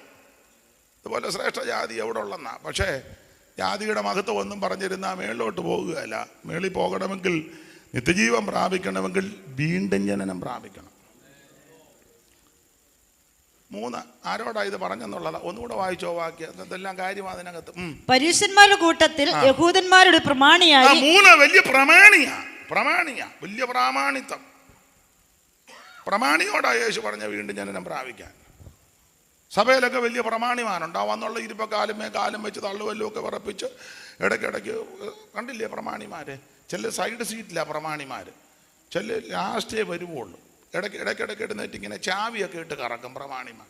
B: ഇതുപോലെ ശ്രേഷ്ഠ ജാതി എവിടെ ഉള്ളെന്നാ. പക്ഷേ ജാതിയുടെ മഹത്വം ഒന്നും പറഞ്ഞിരുന്നാൽ മേളിലോട്ട് പോകുകയല്ല. മേളിൽ പോകണമെങ്കിൽ, നിത്യജീവൻ പ്രാപിക്കണമെങ്കിൽ വീണ്ടും ജനനം പ്രാപിക്കണം. മൂന്ന്, ആരോടാ ഇത് പറഞ്ഞെന്നുള്ളതാ. ഒന്നുകൂടെ വായിച്ചോ വാക്യം, ഇതെല്ലാം കാര്യം അതിനകത്ത്.
A: പരീശന്മാരുടെ കൂട്ടത്തിൽ യഹൂദന്മാരുടെ പ്രമാണിയായി. മൂന്ന്,
B: വലിയ പ്രമാണിയാ, വലിയ പ്രാമാണിത്വം. പ്രമാണിയോടാ യേശു പറഞ്ഞ വീണ്ടും ജനനം പ്രാപിക്കാൻ. സഭയിലൊക്കെ വലിയ പ്രമാണിമാരുണ്ട്. വന്നുള്ള കാലും വെച്ച് തള്ളുവല്ലോ ഒക്കെ വിറപ്പിച്ച് ഇടയ്ക്കിടയ്ക്ക് കണ്ടില്ലേ പ്രമാണിമാരെ? ചില സൈഡ് സീറ്റിലാണ് പ്രമാണിമാർ, ചില ലാസ്റ്റേ വരുവുള്ളൂ. ഇടയ്ക്കിടയ്ക്ക് എഴുന്നേറ്റ് ഇങ്ങനെ ചാവിയൊക്കെ ഇട്ട് കറക്കും പ്രമാണിമാർ.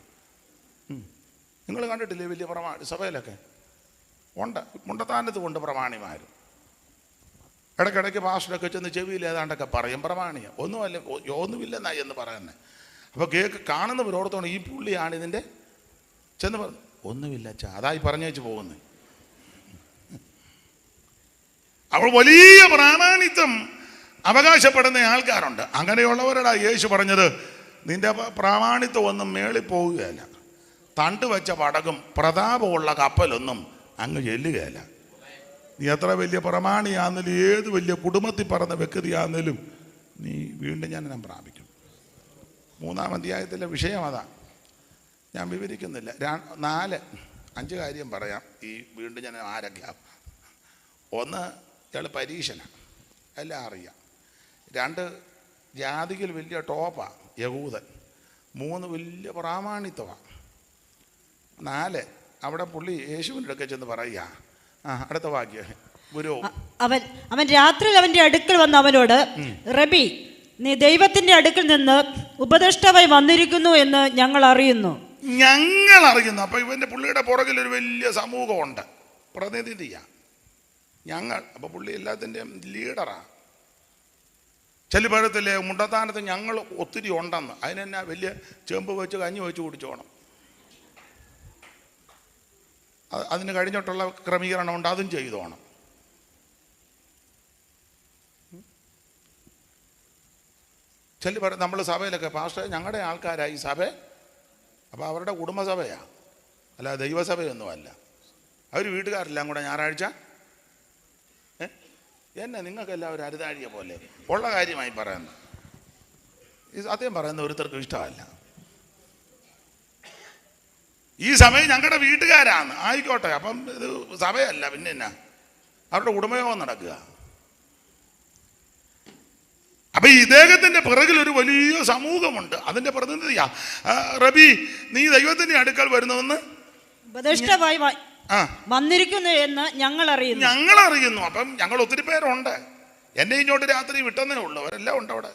B: നിങ്ങൾ കണ്ടിട്ടില്ലേ വലിയ പ്രമാണി? സഭയിലൊക്കെ ഉണ്ട്, മുണ്ടത്താനത്ത് കൊണ്ട് പ്രമാണിമാർ. ഇടയ്ക്കിടയ്ക്ക് പാസ്റ്ററൊക്കെ ചെന്ന് ചെവിയിൽ ഏതാണ്ടൊക്കെ പറയും. പ്രമാണിയ ഒന്നുമില്ലെന്നായി എന്ന് പറയുന്നത്. അപ്പോൾ കാണുന്നവരോടത്തോണം ഈ പുള്ളിയാണ് ഇതിൻ്റെ ചെന്ന് പറഞ്ഞു, ഒന്നുമില്ല അച്ഛാ, അതായി പറഞ്ഞേച്ച് പോകുന്നത്. അവൾ വലിയ പ്രാമാണിത്വം അവകാശപ്പെടുന്ന ആൾക്കാരുണ്ട്. അങ്ങനെയുള്ളവരോടാ യേശു പറഞ്ഞത്, നിന്റെ പ്രാമാണിത്വം ഒന്നും മേളിൽ പോവുകയല്ല, തണ്ട് വെച്ച പടകും പ്രതാപമുള്ള കപ്പലൊന്നും അങ്ങ് ചെല്ലുകയല്ല. നീ എത്ര വലിയ പ്രമാണിയാണെങ്കിലും, ഏത് വലിയ കുടുംബത്തിൽ പറഞ്ഞ വ്യക്തിയാണെങ്കിലും നീ വീണ്ടും ജനനം പ്രാപിക്കും. 3-ാം അധ്യായത്തിലെ വിഷയം അതാ, ഞാൻ വിവരിക്കുന്നില്ല. 4-5 കാര്യം പറയാം. ഈ വീണ്ടും ജനനം ആരൊക്കെയാണ്? ഒന്ന്, ഇയാൾ പരീശനാണ്, എല്ലാം അറിയാം. 2, ജാതികൾ വലിയ ടോപ്പാണ്, യഹൂദൻ. 3, വലിയ പ്രാമാണിത്വമാണ്. 4, അവിടെ പുള്ളി യേശുവിൻ്റെ അടുക്കൽ ചെന്ന് പറയുക. അടുത്ത വാക്യം, ഗുരു.
A: അവൻ രാത്രിയിൽ അവൻ്റെ അടുക്കൽ വന്ന് അവനോട്, റബി, നീ ദൈവത്തിൻ്റെ അടുക്കൽ നിന്ന് ഉപദേഷ്ടാവായി വന്നിരിക്കുന്നു എന്ന് ഞങ്ങൾ അറിയുന്നു.
B: അപ്പൊ ഇവന്റെ പുള്ളിയുടെ പുറകിൽ ഒരു വലിയ സമൂഹമുണ്ട്, പ്രതിനിധിയാ ഞങ്ങൾ. അപ്പൊ പുള്ളി എല്ലാത്തിൻ്റെയും ലീഡറാ. ചെല്ലുപഴത്തിലെ മുണ്ടത്താനത്ത് ഞങ്ങൾ ഒത്തിരി ഉണ്ടെന്ന്. അതിനെന്നാ വലിയ ചെമ്പ് വെച്ച് കഞ്ഞി വെച്ച് കുടിച്ചോണം. അതിന് കഴിഞ്ഞിട്ടുള്ള ക്രമീകരണം ഉണ്ട്, അതും ചെയ്തോണം. നമ്മൾ സഭയിലൊക്കെ പാസ്റ്റർ ഞങ്ങളുടെ ആൾക്കാരായി സഭ. അപ്പോൾ അവരുടെ കുടുംബസഭയാണ്, അല്ല ദൈവസഭയൊന്നുമല്ല. അവർ വീട്ടുകാരെല്ലാം കൂടെ ഞായറാഴ്ച എന്നെ നിങ്ങൾക്കെല്ലാവരും അരുതാഴിയ പോലെ ഉള്ള കാര്യമായി പറയുന്നു. ഇത് സത്യം പറയുന്ന ഒരുത്തർക്കും ഇഷ്ടമല്ല. ഈ സഭയിൽ ഞങ്ങളുടെ വീട്ടുകാരാണ്, ആയിക്കോട്ടെ. അപ്പം ഇത് സഭയല്ല, പിന്നെ എന്നാ അവരുടെ കുടുംബയോഗം നടക്കുക. അപ്പൊ ഇദ്ദേഹത്തിന്റെ പിറകിൽ ഒരു വലിയ സമൂഹമുണ്ട്, അതിന്റെ പ്രതിനിധിയാ. റബി, നീ ദൈവത്തിന്റെ അടുക്കൽ വരുന്നുവെന്ന്
A: വന്നിരിക്കുന്നു എന്ന് ഞങ്ങൾ
B: അറിയുന്നു. അപ്പം ഞങ്ങൾ ഒത്തിരി പേരുണ്ട്. എന്നെ ഇങ്ങോട്ട് രാത്രി വിട്ടെന്നേ ഉള്ളൂ, അവരെല്ലാം ഉണ്ട് അവിടെ.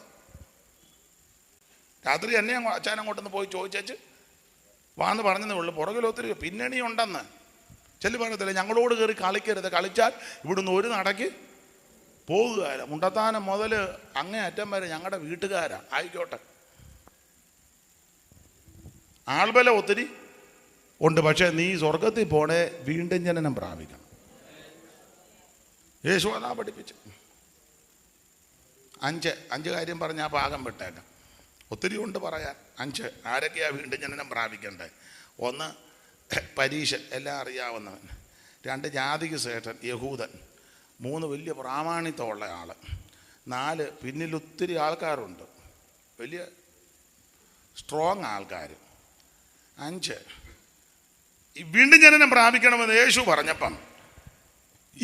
B: രാത്രി എന്നെ അച്ഛനങ്ങോട്ടൊന്ന് പോയി ചോദിച്ചു വാന്ന് പറഞ്ഞതേ ഉള്ളൂ. പുറകിൽ ഒത്തിരി പിന്നണി ഉണ്ടെന്ന് ചെല്ലി പറയത്തില്ല. ഞങ്ങളോട് കയറി കളിക്കരുത്, കളിച്ചാൽ ഇവിടുന്ന് ഒരു നടക്ക് പോകുകയല്ല. മുണ്ടത്താനം മുതൽ അങ്ങേ അറ്റം വരെ ഞങ്ങളുടെ വീട്ടുകാരാ. ആയിക്കോട്ടെ, ആൾബലം ഒത്തിരി ഉണ്ട്. പക്ഷേ നീ സ്വർഗത്തിൽ പോണേ വീണ്ടും ജനനം പ്രാപിക്കണം. യേശു അതാ പഠിപ്പിച്ചു. 5 കാര്യം പറഞ്ഞ ആ ഭാഗം വിട്ടേക്കാം. ഒത്തിരി ഉണ്ട് പറയാൻ. 5 ആരൊക്കെയാണ് വീണ്ടും ജനനം പ്രാപിക്കേണ്ടത്? 1 പരീശൻ, എല്ലാം അറിയാവുന്നവൻ. 2 ജാതിക്ക് ശ്രേഷ്ഠൻ യഹൂദൻ. 3 വലിയ പ്രാമാണിത്വമുള്ള ആൾ. 4 പിന്നിൽ ഒത്തിരി ആൾക്കാരുണ്ട്, വലിയ സ്ട്രോങ് ആൾക്കാർ. 5 വീണ്ടും ജനനം പ്രാപിക്കണമെന്ന് യേശു പറഞ്ഞപ്പം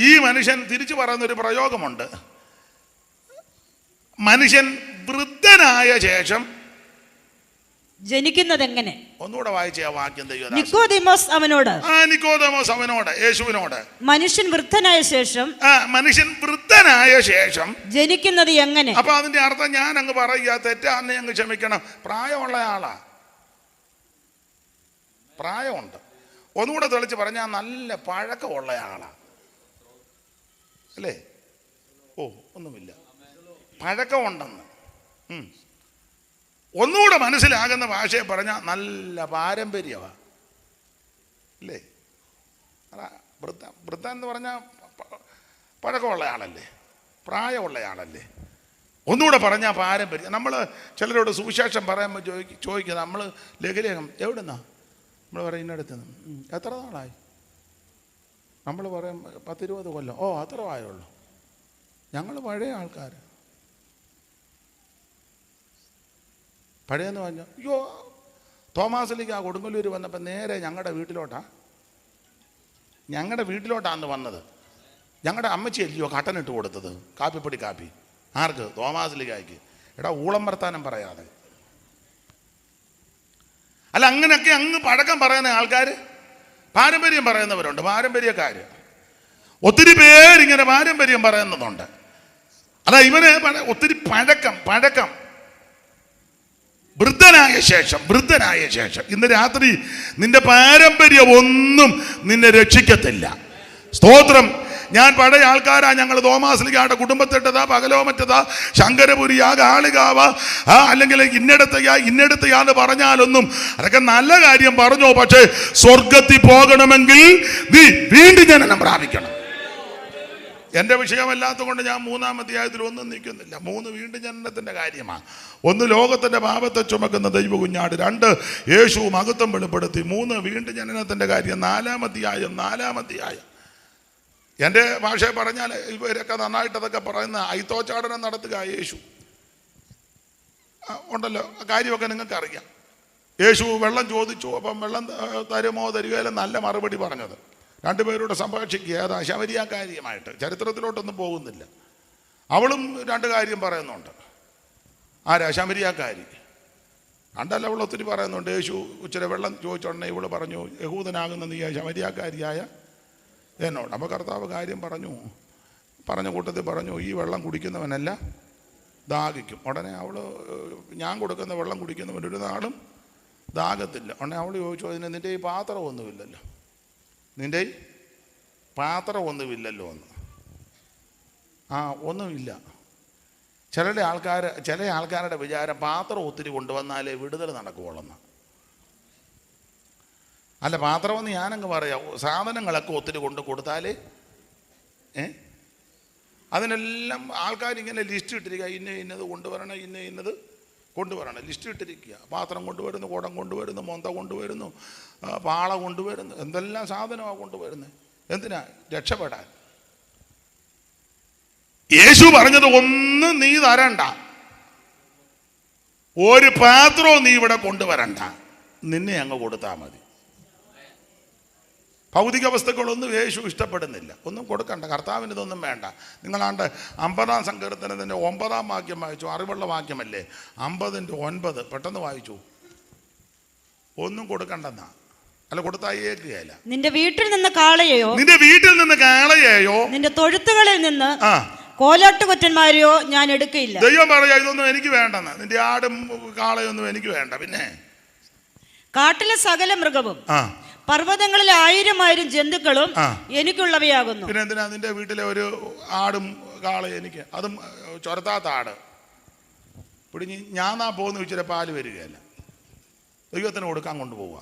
B: ഈ മനുഷ്യൻ തിരിച്ചു പറയുന്നൊരു പ്രയോഗമുണ്ട്. മനുഷ്യൻ വൃദ്ധനായ ശേഷം
A: ജനിക്കുന്നത് എങ്ങനെ?
B: ഒന്നുകൂടെ വായിച്ച ആ വാക്യം.
A: നിക്കോദിമോസ് അവനോട്
B: യേശുവിനോട്
A: മനുഷ്യൻ വൃദ്ധനായ ശേഷം ജനിക്കുന്നത് എങ്ങനെ?
B: അപ്പൊ അതിന്റെ അർത്ഥം ഞാൻ അങ്ങ് പറയുക, തെറ്റാന്ന് അങ്ങ് ക്ഷമിക്കണം. പ്രായമുള്ള ആളാ, പ്രായമുണ്ട്. ഒന്നുകൂടെ തെളിച്ച് പറഞ്ഞാൽ നല്ല പഴക്കമുള്ള ആളാ അല്ലേ? ഒന്നുമില്ല, പഴക്കമുണ്ടെന്ന്. ഒന്നുകൂടെ മനസ്സിലാകുന്ന ഭാഷയെ പറഞ്ഞാൽ നല്ല പാരമ്പര്യമാണ് അല്ലേ? വൃദ്ധ എന്ന് പറഞ്ഞാൽ പഴക്കമുള്ള ആളല്ലേ, പ്രായമുള്ള ആളല്ലേ. ഒന്നുകൂടെ പറഞ്ഞാൽ പാരമ്പര്യം. നമ്മൾ ചിലരോട് സുവിശേഷം പറയുമ്പോൾ ചോദിക്കുക, നമ്മൾ ലഘുലേഖം എവിടുന്നാ? നമ്മൾ പറയും ഇന്നടുത്ത്. എത്ര നാളായി? നമ്മൾ പറയും 10-20 കൊല്ലം. അത്ര ആയുള്ളൂ. ഞങ്ങൾ പഴയ ആൾക്കാർ. പഴയെന്ന് പറഞ്ഞാൽ തോമാസിലേക്ക് ആ കൊടുങ്ങല്ലൂർ വന്നപ്പോൾ നേരെ ഞങ്ങളുടെ വീട്ടിലോട്ടാണ് വന്നത്. ഞങ്ങളുടെ അമ്മച്ചി അല്ലയോ കട്ടനിട്ട് കൊടുത്തത്, കാപ്പിപ്പൊടി കാപ്പി. ആർക്ക്? തോമാസിലേക്കായിക്ക്. എടാ ഊളം വർത്താനം പറയാതെ. അല്ല, അങ്ങനെയൊക്കെ അങ്ങ് പഴക്കം പറയുന്ന ആൾക്കാർ, പാരമ്പര്യം പറയുന്നവരുണ്ട്, പാരമ്പര്യക്കാർ. ഒത്തിരി പേരിങ്ങനെ പാരമ്പര്യം പറയുന്നതുണ്ട്. അതാ ഇവന് ഒത്തിരി പഴക്കം. വൃദ്ധനായ ശേഷം ഇന്ന് രാത്രി നിന്റെ പാരമ്പര്യം ഒന്നും നിന്നെ രക്ഷിക്കത്തില്ല. സ്തോത്രം. ഞാൻ പഴയ ആൾക്കാരാ. ഞങ്ങൾ തോമാസ്ലിഗായുടെ കുടുംബത്തിട്ടതാ, പകലോ മറ്റതാ, ശങ്കരപുരിയാ, കാളികാവാ, അല്ലെങ്കിൽ ഇന്നടത്തയാന്ന് പറഞ്ഞാലൊന്നും അതൊക്കെ നല്ല കാര്യം പറഞ്ഞോ. പക്ഷേ സ്വർഗത്തിൽ പോകണമെങ്കിൽ നീ വീണ്ടും ജനനം പ്രാപിക്കണം. എൻ്റെ വിഷയമല്ലാത്ത കൊണ്ട് ഞാൻ 3-ാം അധ്യായത്തിൽ ഒന്നും നിൽക്കുന്നില്ല. 3 വീണ്ടും ജനനത്തിൻ്റെ കാര്യമാണ്. 1 ലോകത്തിൻ്റെ പാപത്തെ ചുമക്കുന്ന ദൈവകുഞ്ഞാട്. 2 യേശു മഹത്വം വെളിപ്പെടുത്തി. 3 വീണ്ടും ജനനത്തിൻ്റെ കാര്യം. 4-ാം അധ്യായം. എൻ്റെ ഭാഷയെ പറഞ്ഞാൽ ഇവരൊക്കെ നന്നായിട്ട് അതൊക്കെ പറയുന്ന ഐത്തോച്ചാടനം നടത്തുക യേശു ഉണ്ടല്ലോ. കാര്യമൊക്കെ നിങ്ങൾക്ക് അറിയാം. യേശു വെള്ളം ചോദിച്ചു. അപ്പം വെള്ളം തരുകയില്ല. നല്ല മറുപടി പറഞ്ഞത്. 2 പേരോട് സംഭാഷിക്കുക. അത് ശമരിയാക്കാര്യമായിട്ട് ചരിത്രത്തിലോട്ടൊന്നും പോകുന്നില്ല. അവളും 2 കാര്യം പറയുന്നുണ്ട്. ആരാ? ശമരിയാക്കാരി. 2 അവൾ ഒത്തിരി പറയുന്നുണ്ട്. യേശു ഇച്ചിരി വെള്ളം ചോദിച്ചോണ്ടേ ഇവള് പറഞ്ഞു, യഹൂദനാകുന്ന നീ ശമരിയാക്കാരിയായ എന്നോട്. അപ്പോൾ കർത്താവ് കാര്യം പറഞ്ഞ കൂട്ടത്തിൽ പറഞ്ഞു, ഈ വെള്ളം കുടിക്കുന്നവനല്ല ദാഹിക്കും. ഉടനെ അവൾ, ഞാൻ കൊടുക്കുന്ന വെള്ളം കുടിക്കുന്നവൻ ഒരു നാളും ദാഹത്തില്ല. ഉടനെ അവൾ ചോദിച്ചു, അതിന് നിൻ്റെ ഈ പാത്രമൊന്നുമില്ലല്ലോ എന്ന്. ഒന്നുമില്ല. ചില ആൾക്കാരുടെ വിചാരം പാത്രം ഒത്തിരി കൊണ്ടുവന്നാലേ വിടുതൽ നടക്കുവുള്ളെന്ന്. അല്ല, പാത്രമെന്ന് ഞാനങ്ങ് പറയാം. സാധനങ്ങളൊക്കെ ഒത്തിരി കൊടുത്താലേ അതിനെല്ലാം ആൾക്കാരിങ്ങനെ ലിസ്റ്റ് ഇട്ടിരിക്കുക. ഇന്നത് കൊണ്ടുവരണം, ഇന്നത് കൊണ്ടുവരണം, ലിസ്റ്റ് ഇട്ടിരിക്കുക. പാത്രം കൊണ്ടുവരുന്നു, കുടം കൊണ്ടുവരുന്നു, മൊന്ത കൊണ്ടുവരുന്നു, പാള കൊണ്ടുവരുന്നു, എന്തെല്ലാം സാധനമാണ് കൊണ്ടുവരുന്നത്. എന്തിനാ? രക്ഷപ്പെടാൻ. യേശു പറഞ്ഞത് ഒന്നും നീ തരണ്ട, ഒരു പാത്രവും നീ ഇവിടെ കൊണ്ടുവരണ്ട, നിന്നെ അങ്ങ് കൊടുത്താൽ മതി. ഭൗതിക വസ്തുക്കളൊന്നും യേശു ഇഷ്ടപ്പെടുന്നില്ല. ഒന്നും കൊടുക്കണ്ട. കർത്താവിന് ഇതൊന്നും വേണ്ട. നിങ്ങളാണ്ട് 50-ാം സങ്കീർത്തനത്തിൻ്റെ 9-ാം വാക്യം വായിച്ചു. അറിവുള്ള വാക്യമല്ലേ? 50-9 പെട്ടെന്ന് വായിച്ചു. ഒന്നും കൊടുക്കണ്ടെന്നാ. അല്ല, കൊടുത്തയക്കുകയല്ല.
A: നിന്റെ വീട്ടിൽ നിന്ന് കാളയെയോ
B: നിന്റെ
A: തൊഴുത്തുകളിൽ നിന്ന് കോലാട്ടുകൊറ്റന്മാരെയോ ഞാൻ എടുക്കയില്ല.
B: ദൈവം പറയാ, ഇതൊന്നും എനിക്ക് വേണ്ടെന്ന്. നിന്റെ ആടും കാളയൊന്നും എനിക്ക് വേണ്ട. പിന്നെ
A: കാട്ടിലെ സകല മൃഗവും പർവ്വതങ്ങളിലെ 1000 ജന്തുക്കളും എനിക്കുള്ളവയാകുന്നു.
B: പിന്നെ എന്തിനാ നിന്റെ വീട്ടിലെ ഒരു ആടും കാളയും എനിക്ക്? അതും ചൊരത്താത്ത ആട് പിടിഞ്ഞ് ഞാൻ പോകുന്ന വെച്ചിട്ട് പാല് വരികയല്ല. ദൈവത്തിന് കൊടുക്കാൻ കൊണ്ടുപോവുക.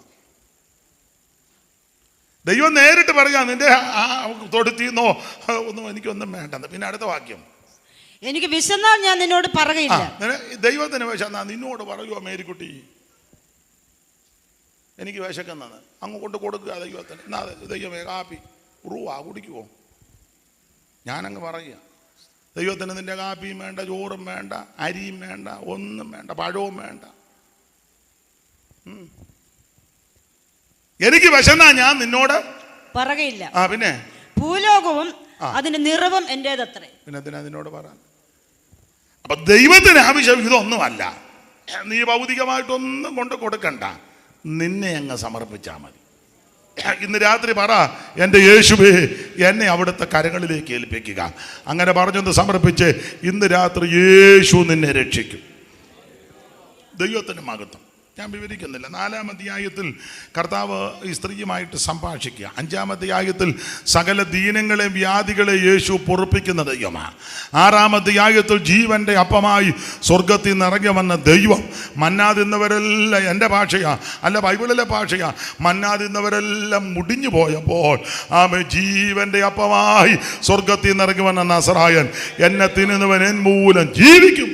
B: ദൈവം നേരിട്ട് പറയാ, നിന്റെ തൊടുത്തിന്നോ ഒന്നും എനിക്കൊന്നും വേണ്ടെന്ന്. പിന്നെ അടുത്ത വാക്യം,
A: എനിക്ക് വിശന്നാൽ ഞാൻ നിന്നോട് പറയില്ല.
B: ദൈവത്തിന് വിശന്നാ നിന്നോട് പറയുമോ? മേരിക്കുട്ടി എനിക്ക് വിശക്കുന്നത് അങ്ങ് കൊണ്ട് കൊടുക്കുക ദൈവത്തിന്. എന്നാ ദൈവമേ കാപ്പി ഉറുവാ കുടിക്കുവോ? ഞാനങ്ങ് പറയുക, ദൈവത്തിന് നിന്റെ കാപ്പിയും വേണ്ട, ചോറും വേണ്ട, അരിയും വേണ്ട, ഒന്നും വേണ്ട, പഴവും വേണ്ട. എനിക്ക് വിശന്നാ ഞാൻ നിന്നോട്
A: പറയില്ല.
B: പിന്നെ
A: ഭൂലോകവും അതിന്റെ നിറവും എന്റേതത്രേ. പിന്നെ
B: എന്തിനാ നിന്നോട് പറയാൻ? അപ്പൊ ദൈവത്തിന് ആവശ്യം ഇതൊന്നുമല്ല. നീ ഭൗതികമായിട്ടൊന്നും കൊണ്ട് കൊടുക്കണ്ട, നിന്നെ അങ്ങ് സമർപ്പിച്ചാൽ മതി. ഇന്ന് രാത്രി പറ, എൻ്റെ യേശുവേ എന്നെ അവിടുത്തെ കരങ്ങളിലേക്ക് ഏൽപ്പിക്കുക. അങ്ങനെ പറഞ്ഞൊന്ന് സമർപ്പിച്ച് ഇന്ന് രാത്രി യേശു നിന്നെ രക്ഷിക്കും. ദൈവത്തിന് മഹത്വം. ഞാൻ വിവരിക്കുന്നില്ല. 4-ാം അധ്യായത്തിൽ കർത്താവ് ഈ സ്ത്രീയുമായിട്ട് സംഭാഷിക്കുക. 5-ാം അധ്യായത്തിൽ സകല ദീനങ്ങളെ വ്യാധികളെ യേശു പൊറുപ്പിക്കുന്ന ദൈവമാണ്. 6-ാം അധ്യായത്തിൽ ജീവന്റെ അപ്പമായി സ്വർഗത്തിൽ നിന്ന് ഇറങ്ങി വന്ന ദൈവം. മന്നാതിന്നവരെല്ലാം, എൻ്റെ ഭാഷയാ അല്ല ബൈബിളിലെ ഭാഷയാ, മന്നാതിന്നവരെല്ലാം മുടിഞ്ഞു പോയപ്പോൾ ജീവന്റെ അപ്പമായി സ്വർഗത്തിൽ നിന്ന് ഇറങ്ങി വന്ന നസറായൻ എന്നെ തിന്നുന്നവൻ എൻ മൂലം ജീവിക്കും.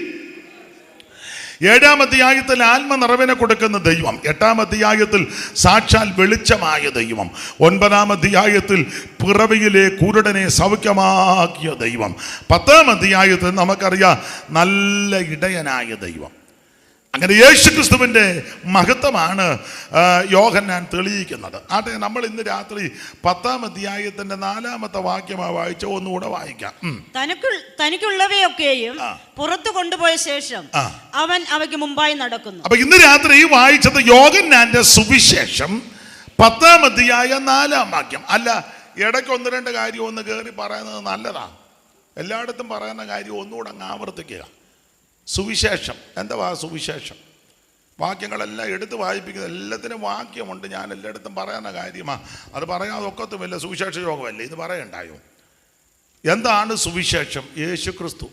B: 7-ാം അധ്യായത്തിൽ ആത്മനിറവിനെ കൊടുക്കുന്ന ദൈവം. 8-ാം അധ്യായത്തിൽ സാക്ഷാൽ വെളിച്ചമായ ദൈവം. 9-ാം അധ്യായത്തിൽ പിറവിയിലെ കുരുടനെ സൗഖ്യമാക്കിയ ദൈവം. 10-ാം അധ്യായത്തിൽ നമുക്കറിയാം നല്ല ഇടയനായ ദൈവം. അങ്ങനെ യേശുക്രിസ്തുവിൻ്റെ മഹത്വമാണ് യോഹന്നാൻ തെളിയിക്കുന്നത്. ആട്ടെ, നമ്മൾ ഇന്ന് രാത്രി 10-ാം അധ്യായത്തിന്റെ 4-ാമത്തെ വാക്യമാണ് വായിച്ച. ഒന്നുകൂടെ വായിക്കാം.
A: തനിക്കുള്ളവയൊക്കെയും പുറത്തു കൊണ്ടുപോയ ശേഷം അവൻ അവയ്ക്ക് മുമ്പായി നടക്കുന്നു.
B: അപ്പൊ ഇന്ന് രാത്രി വായിച്ചത് യോഹന്നാന്റെ സുവിശേഷം 10-ാം അധ്യായം 4-ാം വാക്യം. അല്ല, ഇടയ്ക്ക് 1-2 കാര്യം ഒന്ന് കയറി പറയുന്നത് നല്ലതാണ്. എല്ലായിടത്തും പറയുന്ന കാര്യം ഒന്നുകൂടെ അങ്ങ് ആവർത്തിക്കുക. സുവിശേഷം എന്തുവാ? സുവിശേഷം വാക്യങ്ങളെല്ലാം എടുത്ത് വായിപ്പിക്കുന്നത്. എല്ലാത്തിനും വാക്യമുണ്ട്. ഞാൻ എല്ലായിടത്തും പറയുന്ന കാര്യമാണ്. അത് പറയാതെ ഒക്കത്തുമില്ല. സുവിശേഷ യോഗമല്ലേ ഇത് പറയണ്ടായോ? എന്താണ് സുവിശേഷം? യേശു ക്രിസ്തു.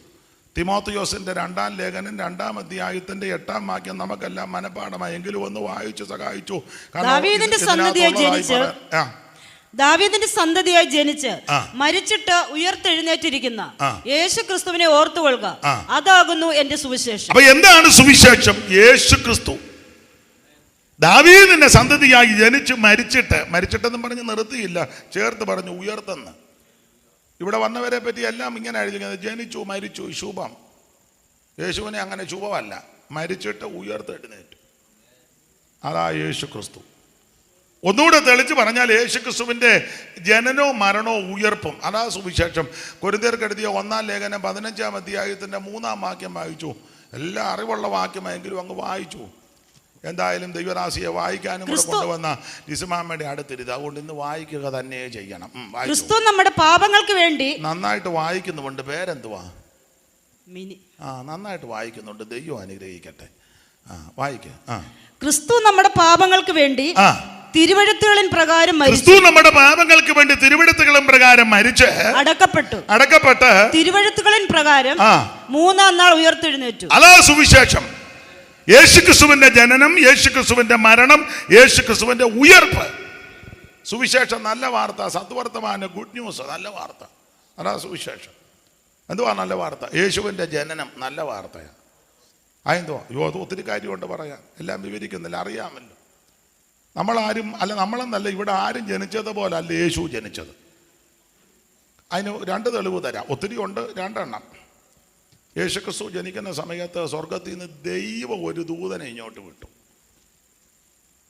B: തിമോത്തിയോസിൻ്റെ 2-ാം ലേഖനം 2-ാം അധ്യായത്തിൻ്റെ 8-ാം വാക്യം നമുക്കെല്ലാം മനഃപാഠമായി. എങ്കിലും ഒന്ന് വായിച്ചു സഹായിച്ചു.
A: ദാവീദിന്റെ സന്തതിയായി ജനിച്ച് മരിച്ചിട്ട് ഉയർത്തെഴുന്നേറ്റിരിക്കുന്ന യേശു ക്രിസ്തുവിനെ ഓർത്തുകൊള്ളുക. അതാകുന്നു എന്റെ സുവിശേഷം.
B: അപ്പൊ എന്താണ് സുവിശേഷം? യേശു ക്രിസ്തു ദാവീദിന്റെ സന്തതിയായി ജനിച്ച് മരിച്ചിട്ടെന്നും പറഞ്ഞ് നിർത്തിയില്ല, ചേർത്ത് പറഞ്ഞു ഉയർത്തെന്ന്. ഇവിടെ വന്നവരെ പറ്റി എല്ലാം ഇങ്ങനെ എഴുതിക്കുന്നത് ജനിച്ചു മരിച്ചു ശുഭം. യേശുവിനെ അങ്ങനെ ശുഭമല്ല, മരിച്ചിട്ട് ഉയർത്തെഴുന്നേറ്റു. അതാ യേശു ക്രിസ്തു. ഒന്നുകൂടെ തെളിച്ച് പറഞ്ഞാൽ യേശു ക്രിസ്തുവിൻ്റെ ജനനവും മരണവും ഉയർപ്പും അതാ സുവിശേഷം. കൊരിന്ത്യർക്കെഴുതിയ 1-ാം ലേഖനം 15-ാം അധ്യായത്തിൻ്റെ 3-ാം വാക്യം വായിച്ചു. എല്ലാം അറിവുള്ള വാക്യമെങ്കിലും അങ്ങ് വായിച്ചു. എന്തായാലും ദൈവരാശിയെ വായിക്കാനും കൂടെ കൊണ്ടുവന്ന ലിസുമാമ്മയുടെ അടുത്തിരുത്. അതുകൊണ്ട് ഇന്ന് വായിക്കുക തന്നെ ചെയ്യണം.
A: ക്രിസ്തു നമ്മുടെ പാപങ്ങൾക്ക് വേണ്ടി
B: നന്നായിട്ട് വായിക്കുന്നുണ്ട്. പേരെന്തുവാ? നന്നായിട്ട് വായിക്കുന്നുണ്ട്. ദൈവം അനുഗ്രഹിക്കട്ടെ. വായിക്ക.
A: ക്രിസ്തു നമ്മുടെ പാപങ്ങൾക്ക് വേണ്ടി തിരുവെഴുത്തുകളിൻ പ്രകാരം
B: ക്രിസ്തു നമ്മുടെ പാപങ്ങൾക്ക് വേണ്ടി തിരുവെഴുത്തുകളിൻ പ്രകാരം മരിച്ച് അടക്കപ്പെട്ട്
A: തിരുവെഴുത്തുകളിൻ പ്രകാരം 3-ാം നാൾ ഉയർത്തെഴുന്നേറ്റു.
B: അതാ സുവിശേഷം. യേശുക്രിസ്തുവിന്റെ ജനനം, യേശുക്രിസ്തുവിന്റെ മരണം, യേശുക്രിസ്തുവിന്റെ ഉയർപ്പ്. സുവിശേഷം നല്ല വാർത്ത, സദ്വർത്തമാന, ഗുഡ് ന്യൂസ്, നല്ല വാർത്ത. അതാ സുവിശേഷം. എന്തുവാ നല്ല വാർത്ത? യേശുവിന്റെ ജനനം നല്ല വാർത്തയാണ്. അതെന്തുവാ? അത് ഒത്തിരി കാര്യമുണ്ട് പറയാൻ, എല്ലാം വിവരിക്കുന്നില്ല, അറിയാമല്ലോ. നമ്മളാരും അല്ല, നമ്മളെന്നല്ല, ഇവിടെ ആരും ജനിച്ചതുപോലെ അല്ല യേശു ജനിച്ചത്. അതിന് 2 തെളിവ് തരാം. ഒത്തിരി ഉണ്ട്, 2 എണ്ണം. യേശുക്രിസ്തു ജനിക്കുന്ന സമയത്ത് സ്വർഗത്തിൽ നിന്ന് ദൈവം ഒരു ദൂതനെ ഇങ്ങോട്ട് വിട്ടു.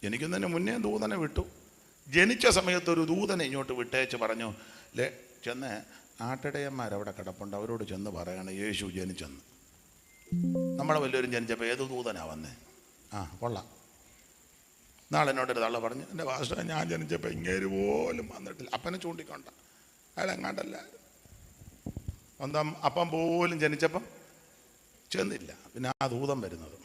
B: ജനിക്കുന്നതിന് മുന്നേ ദൂതനെ വിട്ടു. ജനിച്ച സമയത്ത് ഒരു ദൂതനെ ഇങ്ങോട്ട് വിട്ടേച്ച് പറഞ്ഞു, ചെന്ന് ആട്ടിടയന്മാരവിടെ കിടപ്പുണ്ട്, അവരോട് ചെന്ന് പറയണം യേശു ജനിച്ചെന്ന്. നമ്മളെ വല്ലവരും ജനിച്ചപ്പോൾ ഏത് ദൂതനാ വന്നേ? കൊള്ളാം. നാളെ എന്നോടൊരു തള്ള പറഞ്ഞു, എൻ്റെ പാസ്റ്റർ ഞാൻ ജനിച്ചപ്പോൾ ഇങ്ങേര് പോലും വന്നിട്ടില്ല. അപ്പനെ ചൂണ്ടിക്കൊണ്ട, അയാൾ എങ്ങാണ്ടല്ല സ്വന്തം അപ്പം പോലും ജനിച്ചപ്പം ചെന്നില്ല. പിന്നെ ആ ദൂതം വരുന്നത്.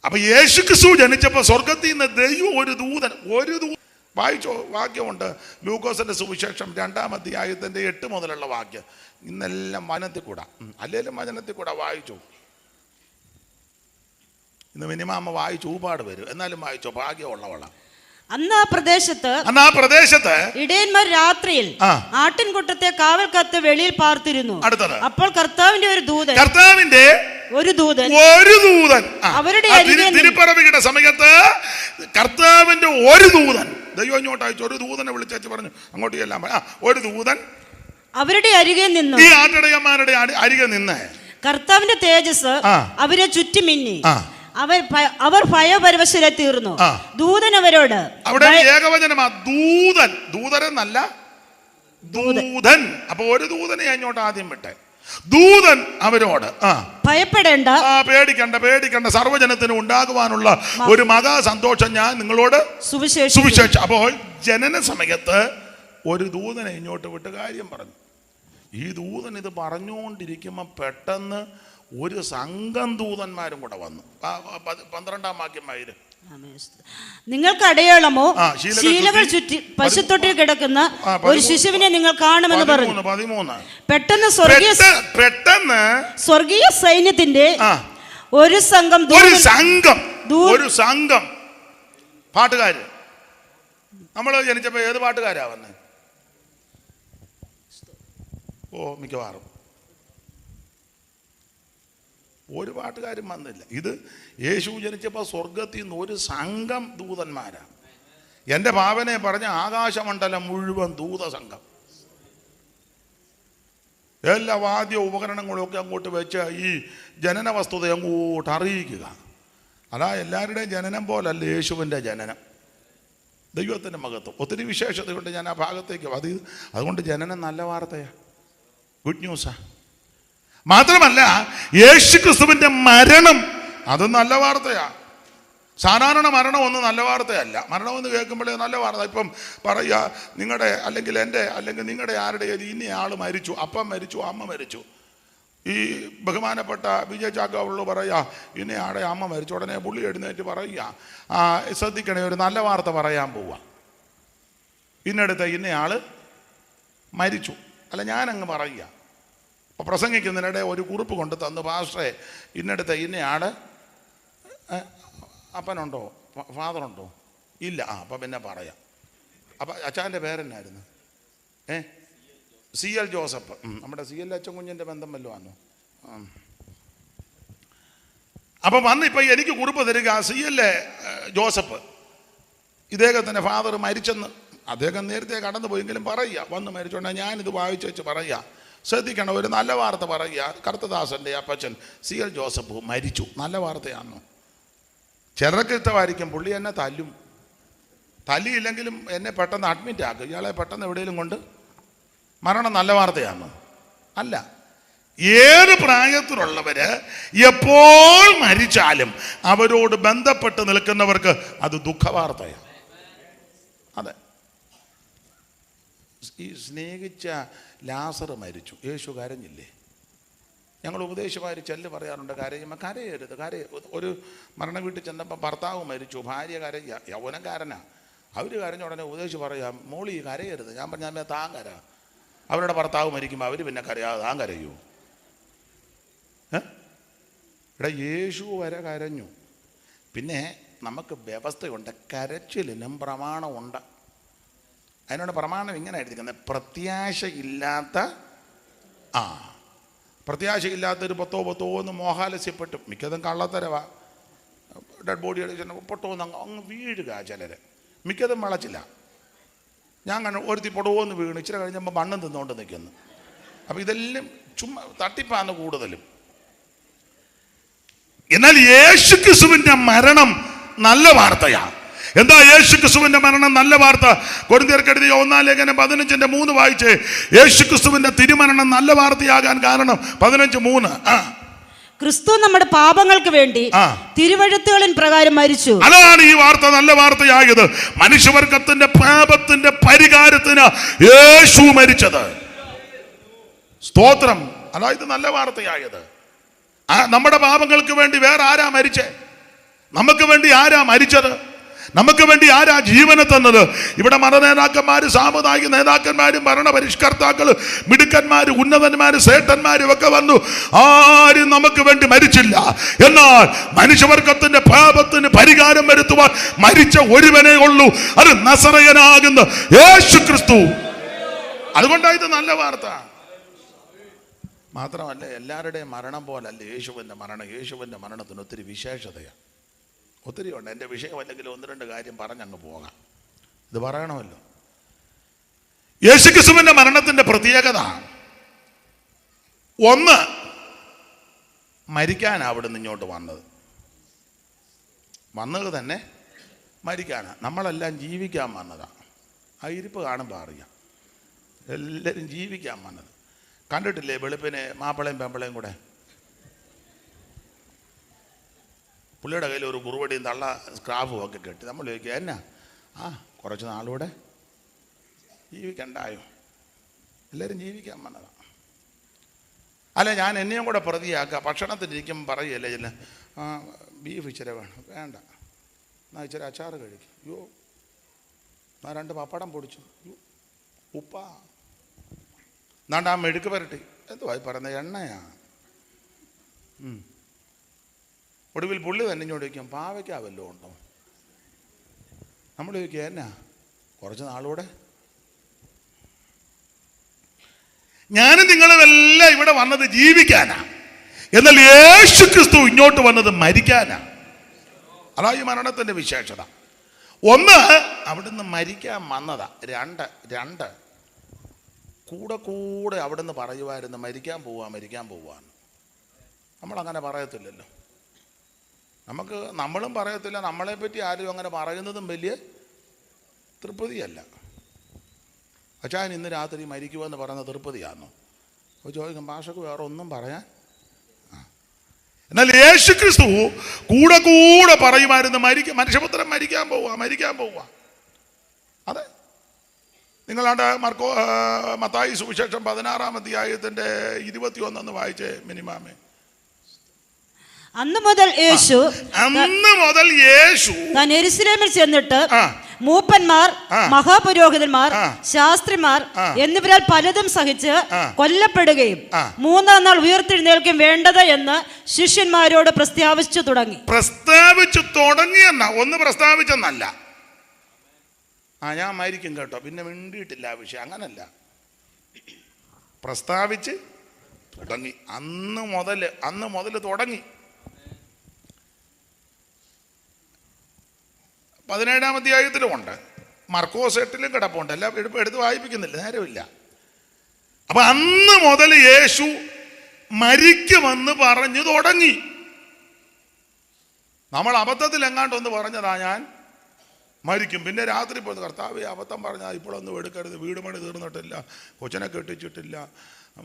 B: അപ്പൊ യേശു ക്രിസ്തു ജനിച്ചപ്പോൾ സ്വർഗത്തിൽ നിന്ന് ദൈവം ഒരു ദൂതൻ വായിച്ചോ, വാക്യമുണ്ട് ലൂക്കോസിന്റെ സുവിശേഷം 2-ാം അധ്യായത്തിന്റെ 8 മുതലുള്ള വാക്യം. ഇന്നെല്ലാം വചനത്തിൽ കൂടാ, അല്ലെങ്കിലും വചനത്തിൽ കൂടാ വായിച്ചു. ഇന്ന് മിനിമം അമ്മ വായിച്ചു ഊപാട് വരും, എന്നാലും വായിച്ചോ, ഭാഗ്യമുള്ളവള.
A: അന്ന് ആ പ്രദേശത്ത് ഇടയന്മാർ രാത്രിയിൽ ആട്ടിൻകൂട്ടത്തെ കാവൽ കാത്ത് വെളിയിൽ പാർത്തിരുന്നു. അപ്പോൾ കർത്താവിന്റെ ഒരു ദൂതൻ അവരുടെ
B: തിരുപ്പിറവിയുടെ സമയത്ത് കർത്താവിന്റെ ഒരു ദൂതൻ ദൈവം ഇങ്ങോട്ട് അയച്ചു. ഒരു ദൂതനെ വിളിച്ചു പറഞ്ഞു അങ്ങോട്ട് ചെല്ലാൻ. ഒരു ദൂതൻ
A: അവരുടെ അരികെ നിന്നു,
B: ഈ ആട്ടിടയന്മാരുടെ അരികെ നിന്ന്
A: കർത്താവിന്റെ തേജസ് അവരെ ചുറ്റി മിന്നി. അവർ ഭയപരവശരായി തീർന്നു. ദൂതൻ അവരോട്,
B: അവിടെ ഏകവചനമാ ദൂതൻ, ദൂതരെന്നല്ല ദൂതൻ. അപ്പൊ ഒരു ദൂതനെ അങ്ങോട്ട് ആദ്യം വിട്ടെ. ദൂതൻ അവരോട്
A: ഭയപ്പെടേണ്ട,
B: പേടിക്കണ്ട, സർവ്വജനത്തിന് ഉണ്ടാകുവാനുള്ള ഒരു മഹാ സന്തോഷം ഞാൻ നിങ്ങളോട് സുവിശേഷം. അപ്പോൾ ജനന സമയത്ത് ഒരു ദൂതനെ ഇങ്ങോട്ട് വിട്ട് കാര്യം പറഞ്ഞു. ഈ ദൂതൻ ഇത് പറഞ്ഞുകൊണ്ടിരിക്കുമ്പോൾ പെട്ടെന്ന് ഒരു സംഘം ദൂതന്മാരും കൂടെ വന്നു. 12-ാം വാക്യം.
A: നിങ്ങൾക്ക് അടയാളമോ ശീലകൾ ചുറ്റി പശുത്തൊട്ടിൽ കിടക്കുന്ന ഒരു ശിശുവിനെ നിങ്ങൾ കാണുമെന്ന് പറഞ്ഞു.
B: 13.
A: പെട്ടെന്ന് സ്വർഗീയ സൈന്യത്തിന്റെ ഒരു സംഘം
B: പാട്ടുകാര്. നമ്മൾ ജനിച്ചപ്പോ ഏത് പാട്ടുകാരാ വന്നേ? മിക്കവാറും ഒരു പാട്ടുകാരും വന്നില്ല. ഇത് യേശു ജനിച്ചപ്പോൾ സ്വർഗത്തിൽ നിന്ന് ഒരു സംഘം ദൂതന്മാരാണ്. എൻ്റെ ഭാവനെ പറഞ്ഞ ആകാശമണ്ഡലം മുഴുവൻ ദൂതസംഘം. എല്ലാ വാദ്യ ഉപകരണങ്ങളും ഒക്കെ അങ്ങോട്ട് വെച്ച് ഈ ജനന വസ്തുത അങ്ങോട്ട് അറിയിക്കുക. അതാ എല്ലാവരുടെയും ജനനം പോലല്ല യേശുവിൻ്റെ ജനനം. ദൈവത്തിൻ്റെ മഹത്വം ഒത്തിരി വിശേഷതയുണ്ട്. ഞാൻ ആ ഭാഗത്തേക്ക് അതുകൊണ്ട് ജനനം നല്ല വാർത്തയാണ്, ഗുഡ് ന്യൂസാ. മാത്രമല്ല യേശു ക്രിസ്തുവിന്റെ മരണം അത് നല്ല വാർത്തയാ. സാധാരണ മരണം ഒന്നും നല്ല വാർത്തയല്ല. മരണമെന്ന് കേൾക്കുമ്പോഴേ നല്ല വാർത്ത. ഇപ്പം പറയുക നിങ്ങളുടെ അല്ലെങ്കിൽ എൻ്റെ അല്ലെങ്കിൽ നിങ്ങളുടെ ആരുടെയും ഇന്ന ആൾ മരിച്ചു, അപ്പം മരിച്ചു, അമ്മ മരിച്ചു. ഈ ബഹുമാനപ്പെട്ട വിജയ ചാക്കോളു പറയുക ഇന്ന ആടെ അമ്മ മരിച്ചു. ഉടനെ പുള്ളി എഴുന്നേറ്റ് പറയുക ശ്രദ്ധിക്കണേ, ഒരു നല്ല വാർത്ത പറയാൻ പോവുക. ഇന്നടുത്ത് ഇന്നയാൾ മരിച്ചു. അല്ല, ഞാനങ്ങ് പറയുക. അപ്പോൾ പ്രസംഗിക്കുന്നതിനിടെ ഒരു കുറിപ്പ് കൊണ്ട് തന്നു, പാസ്റ്ററെ ഇന്നടുത്ത് ഇന്നയാൾ അപ്പനുണ്ടോ ഫാദറുണ്ടോ? ഇല്ല. അപ്പം പിന്നെ പറയാം. അപ്പം അച്ഛൻ്റെ പേരെന്നായിരുന്നു? CL Joseph. നമ്മുടെ CL അച്ഛൻ കുഞ്ഞിൻ്റെ ബന്ധം വല്ലതും ആണോ? അപ്പം വന്ന് ഇപ്പം എനിക്ക് കുറിപ്പ് തരിക, CL ജോസഫ് ഇദ്ദേഹത്തിൻ്റെ ഫാദർ മരിച്ചെന്ന്. അദ്ദേഹം നേരത്തെ കടന്നു പോയെങ്കിലും പറയുക, വന്ന് മരിച്ചോണ്ടെങ്കിൽ ഞാനിത് വായിച്ചു വെച്ച് പറയുക. ശ്രദ്ധിക്കണം, ഒരു നല്ല വാർത്ത പറയുക. കർത്തദാസൻ്റെ അപ്പച്ചൻ CL ജോസഫ് മരിച്ചു. നല്ല വാർത്തയാണോ? ചിലർക്ക് ഇഷ്ടമായിരിക്കും. പുള്ളി എന്നെ തല്ലും, തല്ലിയില്ലെങ്കിലും എന്നെ പെട്ടെന്ന് അഡ്മിറ്റ് ആക്കും. ഇയാളെ പെട്ടെന്ന് എവിടെയെങ്കിലും കൊണ്ട് മരണം നല്ല വാർത്തയാണോ? അല്ല. ഏത് പ്രായത്തിലുള്ളവര് എപ്പോൾ മരിച്ചാലും അവരോട് ബന്ധപ്പെട്ട് നിൽക്കുന്നവർക്ക് അത് ദുഃഖവാർത്തയാണ്. അതെ. ഈ സ്നേഹിച്ച ലാസർ മരിച്ചു, യേശു കരഞ്ഞില്ലേ? ഞങ്ങൾ ഉപദേശമാര് ചെല്ല് പറയാറുണ്ട്, കരയരുത്. ഒരു മരണ വീട്ടിൽ ചെന്നപ്പോൾ ഭർത്താവ് മരിച്ചു, ഭാര്യ കരയുക, യൗവനക്കാരനാ. അവർ കരഞ്ഞ ഉടനെ ഉപദേശിച്ച് പറയാം, മോളി കരയരുത്. ഞാൻ പറഞ്ഞാൽ താൻ കര. അവരുടെ ഭർത്താവ് മരിക്കുമ്പോൾ അവർ പിന്നെ കരയാതെ താൻ കരയൂ? ഇവിടെ യേശു വരെ കരഞ്ഞു. പിന്നെ നമുക്ക് വ്യവസ്ഥയുണ്ട്, കരച്ചിലിനും പ്രമാണമുണ്ട്. അതിനോട് പ്രമാണം ഇങ്ങനെ എഴുതിക്കുന്നത്, പ്രത്യാശയില്ലാത്തൊരു പൊത്തോ എന്ന് മോഹാലസ്യപ്പെട്ടു. മിക്കതും കള്ളത്തരവാ. ഡെഡ് ബോഡി പൊട്ടോ അങ്ങ് വീഴുക. ചിലർ മിക്കതും വളച്ചില്ല. ഞാൻ ഒരുത്തി പൊടവോന്ന് വീണ് ഇച്ചിരി കഴിഞ്ഞപ്പോൾ മണ്ണും തിന്നുകൊണ്ട് നിൽക്കുന്നു. അപ്പം ഇതെല്ലാം ചുമ്മാ തട്ടിപ്പാണ് കൂടുതലും. എന്നാൽ യേശു ക്രിസ്തുവിന്റെ മരണം നല്ല വാർത്തയാണ്. എന്താ യേശു ക്രിസ്തുവിന്റെ മരണം നല്ല വാർത്ത? കൊരിന്ത്യർക്ക് എഴുതിയ 1-ാം ലേഖനം 15:3 വായിച്ച്. യേശു ക്രിസ്തുവിന്റെ തിരുമരണം നല്ല വാർത്തയാകാൻ കാരണം 15:3.
A: ക്രിസ്തു നമ്മുടെ പാപങ്ങൾക്ക് വേണ്ടി തിരുവഴുത്തുകളിൻ പ്രകാരം മരിച്ചു.
B: അതാണ് ഈ വാർത്ത നല്ല വാർത്തയായത്. മനുഷ്യവർഗത്തിന്റെ പാപത്തിന്റെ പരിഹാരത്തിന് യേശു മരിച്ചത്. സ്തോത്രം. അതായത് നല്ല വാർത്തയായത്. നമ്മുടെ പാപങ്ങൾക്ക് വേണ്ടി വേറെ ആരാ മരിച്ചേ? നമുക്ക് വേണ്ടി ആരാ മരിച്ചത്? നമുക്ക് വേണ്ടി ആരാ ജീവനെ തന്നത്? ഇവിടെ മതനേതാക്കന്മാര്, സാമുദായിക നേതാക്കന്മാരും ഭരണപരിഷ്കർത്താക്കള്, മിടുക്കന്മാര്, ഉന്നതന്മാര്, സേട്ടന്മാരും ഒക്കെ വന്നു. ആരും നമുക്ക് വേണ്ടി മരിച്ചില്ല. എന്നാൽ മനുഷ്യവർഗത്തിന്റെ പാപത്തിന് പരിഹാരം വരുത്തുവാൻ മരിച്ച ഒരുവനേ ഉള്ളൂ. അത് നസറയനാകുന്ന യേശു ക്രിസ്തു. അതുകൊണ്ടായത് നല്ല വാർത്ത. മാത്രമല്ല, എല്ലാവരുടെയും മരണം പോലല്ല യേശുവിൻ്റെ മരണം. യേശുവിൻ്റെ മരണത്തിന് ഒത്തിരി വിശേഷതയാണ്, ഒത്തിരി ഉണ്ട്. എൻ്റെ വിഷയമല്ലെങ്കിൽ ഒന്ന് രണ്ട് കാര്യം പറഞ്ഞങ്ങ് പോകാം. ഇത് പറയണമല്ലോ. യേശുക്രിസ്തുവിൻ്റെ മരണത്തിൻ്റെ പ്രത്യേകത ഒന്ന്, മരിക്കാനാണ് അവിടുന്ന് ഇങ്ങോട്ട് വന്നത് തന്നെ മരിക്കാനാണ്. നമ്മളെല്ലാം ജീവിക്കാൻ വന്നതാണ്. ആ ഇരിപ്പ് കാണുമ്പോൾ അറിയാം, എല്ലാവരും ജീവിക്കാൻ വന്നത്. കണ്ടിട്ടില്ലേ വെളുപ്പിന് മാപ്പിളയും പെമ്പിളയും കൂടെ? പുള്ളിയുടെ കയ്യിൽ ഒരു കുറുവടിയും തള്ള സ്ക്രാഫും ഒക്കെ കെട്ടി. നമ്മൾ ചോദിക്കുക, എന്നാ? കുറച്ച് നാളൂടെ ജീവിക്കണ്ടായോ? എല്ലാവരും ജീവിക്കാൻ വന്നതാണ്. അല്ല, ഞാൻ എന്നെയും കൂടെ പ്രതിയാക്കുക. ഭക്ഷണത്തിനിരിക്കുമ്പോൾ പറയുകയല്ലേ, ചെല്ല ബീഫ് ഇച്ചിരി വേണം. വേണ്ട, എന്നാൽ ഇച്ചിരി അച്ചാറ് കഴിക്കും. അയ്യോ, എന്നാൽ 2 പപ്പടം പൊടിച്ചു. അയ്യോ, ഉപ്പാ. എന്നാണ്ട് ആ മെഴുക്ക് പുരട്ടി. എന്തുവാ പറയുന്നത്? എണ്ണയാ. ഒടുവിൽ പുള്ളി തന്നെ ഇങ്ങോട്ട് ചോദിക്കും, പാവയ്ക്കാവല്ലോ ഉണ്ടോ? നമ്മൾ ചോദിക്കുക, എന്നാ? കുറച്ച് നാളൂടെ. ഞാനും നിങ്ങളും എല്ലാം ഇവിടെ വന്നത് ജീവിക്കാനാ. എന്നാൽ യേശു ക്രിസ്തു ഇങ്ങോട്ട് വന്നത് മരിക്കാനാ. അതാ ഈ മരണത്തിന്റെ വിശേഷത. ഒന്ന്, അവിടുന്ന് മരിക്കാൻ വന്നതാ. രണ്ട് കൂടെ അവിടുന്ന് പറയുമായിരുന്നു, മരിക്കാൻ പോവാന്ന്. നമ്മളങ്ങനെ പറയത്തില്ലല്ലോ. നമ്മളും പറയത്തില്ല. നമ്മളെപ്പറ്റി ആരും അങ്ങനെ പറയുന്നതും വലിയ തൃപ്തിയല്ല. അച്ഛൻ ഇന്ന് രാത്രി മരിക്കുമെന്ന് പറയുന്ന തൃപ്തിയാണോ? അപ്പോൾ ചോദിക്കും, ഭാഷക്ക് വേറെ ഒന്നും പറയാൻ. എന്നാൽ യേശു ക്രിസ്തു കൂടെ പറയുമായിരുന്നു, മനുഷ്യപുത്രൻ മരിക്കാൻ പോവുക. അതെ, നിങ്ങളാണ്ട് മത്തായി സുവിശേഷം 16-ാം അധ്യായത്തിന്റെ 21 വായിച്ചേ മിനിമാമേ.
A: അന്ന് മുതൽ യേശു താൻ യെരൂശലേമിൽ ചെന്നിട്ട് മൂപ്പന്മാർ, മഹാപുരോഹിതന്മാർ, ശാസ്ത്രിമാർ എന്നിവരാൽ പലതും സഹിച്ച് കൊല്ലപ്പെടുകയും 3-ാം നാൾ ഉയർത്തെഴുന്നേൽക്കും വേണ്ടത് എന്ന് ശിഷ്യന്മാരോട് പ്രസ്താവിച്ചു തുടങ്ങിയെന്ന ഒന്ന് പ്രസ്താവിച്ചെന്നല്ല. ഞാൻ മരിക്കും കേട്ടോ, പിന്നെ മിണ്ടിയിട്ടില്ല ആ വിഷയം. അങ്ങനല്ല, പ്രസ്താവിച്ച് തുടങ്ങി. അന്ന് മുതൽ തുടങ്ങി. 17-ാം അധ്യായത്തിലും ഉണ്ട്, മർക്കോസ് 8-ലും കിടപ്പുണ്ട്. എല്ലാം എടുത്ത് വായിപ്പിക്കുന്നില്ല, നേരമില്ല. അപ്പൊ അന്ന് മുതൽ യേശു മരിക്കുമെന്ന് പറഞ്ഞു തുടങ്ങി. നമ്മൾ അബദ്ധത്തിൽ എങ്ങാണ്ടൊന്ന് പറഞ്ഞതാ, ഞാൻ മരിക്കും. പിന്നെ രാത്രി പോയി, കർത്താവേ അബദ്ധം പറഞ്ഞാൽ ഇപ്പോഴൊന്നും എടുക്കരുത്, വീട് പണി തീർന്നിട്ടില്ല, കൊച്ചിനെ കെട്ടിച്ചിട്ടില്ല,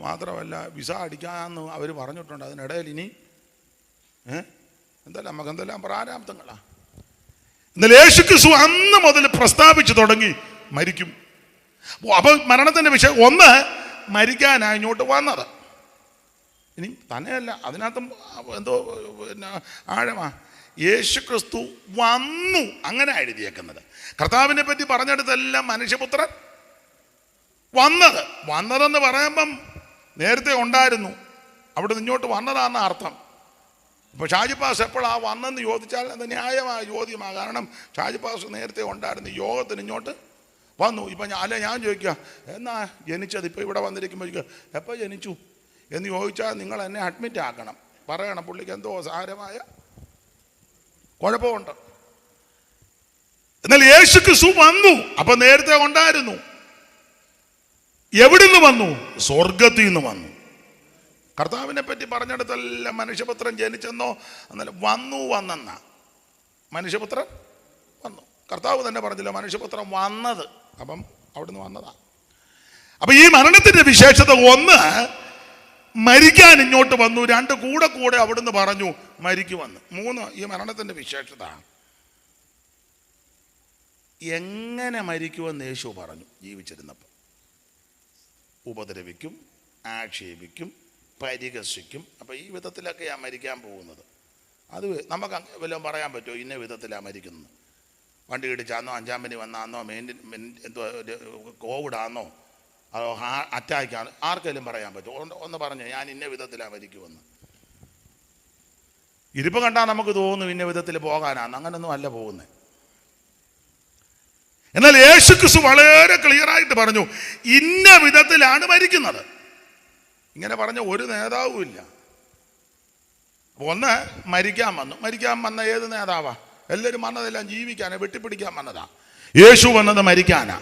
A: മാത്രമല്ല വിസ അടിക്കാമെന്ന് അവർ പറഞ്ഞിട്ടുണ്ട്. അതിനിടയിൽ ഇനി നമുക്ക് എന്തെല്ലാം പ്രാരാബ്ദങ്ങളാ. എന്നാൽ യേശു ക്രിസ്തു അന്ന് മുതൽ പ്രസ്താവിച്ചു തുടങ്ങി, മരിക്കും. അപ്പോൾ മരണത്തിൻ്റെ വിഷയം ഒന്ന്, മരിക്കാനാണ് ഇങ്ങോട്ട് വന്നത്. ഇനി തന്നെയല്ല, അതിനകത്തും എന്തോ പിന്നെ ആഴമാ. യേശു ക്രിസ്തു വന്നു, അങ്ങനെ എഴുതിയേക്കുന്നത്. കർത്താവിനെ പറ്റി പറഞ്ഞെടുത്തെല്ലാം മനുഷ്യപുത്രൻ വന്നതെന്ന് പറയുമ്പം നേരത്തെ ഉണ്ടായിരുന്നു, അവിടെ ഇങ്ങോട്ട് വന്നതാണെന്ന അർത്ഥം. ഇപ്പോൾ ഷാജി പാസ് എപ്പോഴാ വന്നെന്ന് ചോദിച്ചാൽ അത് ന്യായമായ ചോദ്യമാണ്. കാരണം ഷാജി പാസ് നേരത്തെ ഉണ്ടായിരുന്നു, യോഗത്തിന് ഇങ്ങോട്ട് വന്നു. ഇപ്പം ഞാൻ ചോദിക്കുക, എന്നാ ജനിച്ചത്? ഇപ്പോൾ ഇവിടെ വന്നിരിക്കുമ്പോൾ ചോദിക്കുക, എപ്പോൾ ജനിച്ചു എന്ന് ചോദിച്ചാൽ നിങ്ങൾ എന്നെ അഡ്മിറ്റ് ആക്കണം, പറയണം പുള്ളിക്ക് എന്തോ സാരമായ കുഴപ്പമുണ്ട്. എന്നാൽ യേശു ക്രിസ്തു വന്നു. അപ്പം നേരത്തെ ഉണ്ടായിരുന്നു. എവിടുന്ന് വന്നു? സ്വർഗത്തിൽ നിന്ന് വന്നു. കർത്താവിനെ പറ്റി പറഞ്ഞെടുത്തെല്ലാം മനുഷ്യപുത്രൻ ജനിച്ചെന്നോ എന്നല്ല, വന്നെന്ന. മനുഷ്യപുത്രൻ വന്നു. കർത്താവ് തന്നെ പറഞ്ഞില്ല മനുഷ്യപുത്രൻ വന്നത്. അപ്പം അവിടുന്ന് വന്നതാ. അപ്പം ഈ മരണത്തിൻ്റെ വിശേഷത ഒന്ന്,
B: മരിക്കാൻ ഇങ്ങോട്ട് വന്നു. 2 കൂടെ അവിടുന്ന് പറഞ്ഞു മരിക്കുമെന്ന്. 3 ഈ മരണത്തിൻ്റെ വിശേഷത. എങ്ങനെ മരിക്കുമെന്ന് യേശു പറഞ്ഞു. ജീവിച്ചിരുന്നപ്പോൾ ഉപദ്രവിക്കും, ആക്ഷേപിക്കും, പരിഹസിക്കും. അപ്പം ഈ വിധത്തിലൊക്കെയാണ് മരിക്കാൻ പോകുന്നത്. അത് നമുക്ക് വല്ലതും പറയാൻ പറ്റുമോ ഇന്ന വിധത്തിലാണ് മരിക്കുന്നത്? വണ്ടി ഇടിച്ചാന്നോ, 5-ാം പനി വന്നാന്നോ, എന്തോ കോവിഡാന്നോ, അതോ അറ്റാക്കാണ്, ആർക്കെങ്കിലും പറയാൻ പറ്റുമോ? ഒന്ന് പറഞ്ഞു ഞാൻ ഇന്ന വിധത്തിലാണ് മരിക്കുമെന്ന്. ഇരിപ്പ് കണ്ടാൽ നമുക്ക് തോന്നും ഇന്ന വിധത്തിൽ പോകാനാണ്. അങ്ങനൊന്നും അല്ല പോകുന്നത്. എന്നാൽ യേശുക്രിസ്തു വളരെ ക്ലിയറായിട്ട് പറഞ്ഞു ഇന്ന വിധത്തിലാണ് മരിക്കുന്നത്. ഇങ്ങനെ പറഞ്ഞ ഒരു നേതാവും ഇല്ല. ഒന്ന് മരിക്കാൻ വന്ന ഏത് നേതാവാ? എല്ലാവരും വന്നതെല്ലാം ജീവിക്കാനാ, വെട്ടിപ്പിടിക്കാൻ വന്നതാ. യേശു വന്നത് മരിക്കാനാ.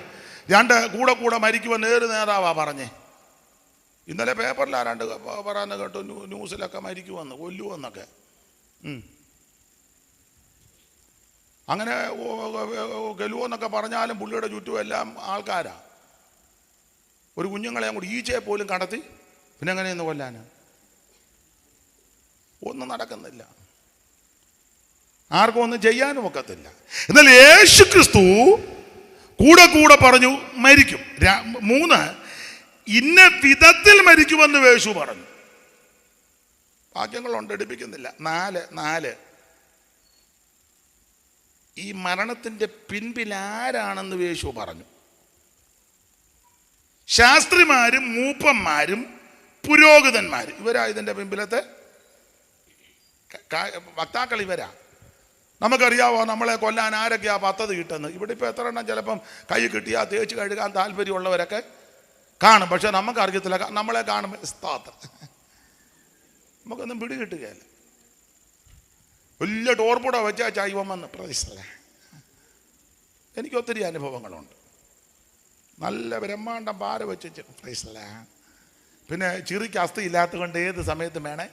B: 2 കൂടെ മരിക്കുമെന്ന് ഏത് നേതാവാ പറഞ്ഞേ? ഇന്നലെ പേപ്പറിൽ ആരാണ്ട് പറയാൻ കേട്ടു, ന്യൂസിലൊക്കെ മരിക്കുമെന്ന്, കൊല്ലുമെന്നൊക്കെ. അങ്ങനെ കൊല്ലുമെന്നൊക്കെ പറഞ്ഞാലും പുള്ളിയുടെ ചുറ്റും എല്ലാം ആൾക്കാരാ. ഒരു കുഞ്ഞുങ്ങളെയും കൂടി ഈച്ചയെ പോലും കടത്തി പിന്നെ എങ്ങനെയൊന്ന് കൊല്ലാന്? ഒന്നും നടക്കുന്നില്ല. ആർക്കും ഒന്നും ചെയ്യാനും ഒക്കത്തില്ല. എന്നാൽ യേശുക്രിസ്തു കൂടെ പറഞ്ഞു മരിക്കും. 3 ഇന്ന വിധത്തിൽ മരിക്കുമെന്ന് യേശു പറഞ്ഞു. വാക്യങ്ങളുണ്ട്, എടുപ്പിക്കുന്നില്ല. 4 ഈ മരണത്തിൻ്റെ പിൻപിൽ ആരാണെന്ന് യേശു പറഞ്ഞു. ശാസ്ത്രിമാരും മൂപ്പന്മാരും പുരോഹിതന്മാരും ഇവരാ ഇതിൻ്റെ പിൻപിലത്തെ വക്താക്കൾ. ഇവരാ. നമുക്കറിയാവോ നമ്മളെ കൊല്ലാൻ ആരൊക്കെയാ പദ്ധതി കിട്ടുന്നത്? ഇവിടെ ഇപ്പോൾ എത്ര എണ്ണം ചിലപ്പം കൈ കിട്ടിയാൽ തേച്ച് കഴുകാൻ താല്പര്യമുള്ളവരൊക്കെ കാണും. പക്ഷെ നമുക്കറിയത്തില്ല. നമ്മളെ കാണുമ്പോൾ സ്തോത്രം, നമുക്കൊന്നും പിടി കിട്ടുകയല്ല. വലിയ ടോർപ്പൂട വെച്ചാൽ ചൈവം വന്ന് പ്രതീക്ഷ. എനിക്ക് ഒത്തിരി അനുഭവങ്ങളുണ്ട്. നല്ല ബ്രഹ്മാണ്ടം പാര വെച്ച് പ്രതീക്ഷ. പിന്നെ ചിറിക്ക് അസ്ഥി ഇല്ലാത്തത് കൊണ്ട് ഏത് സമയത്തും വേണേ.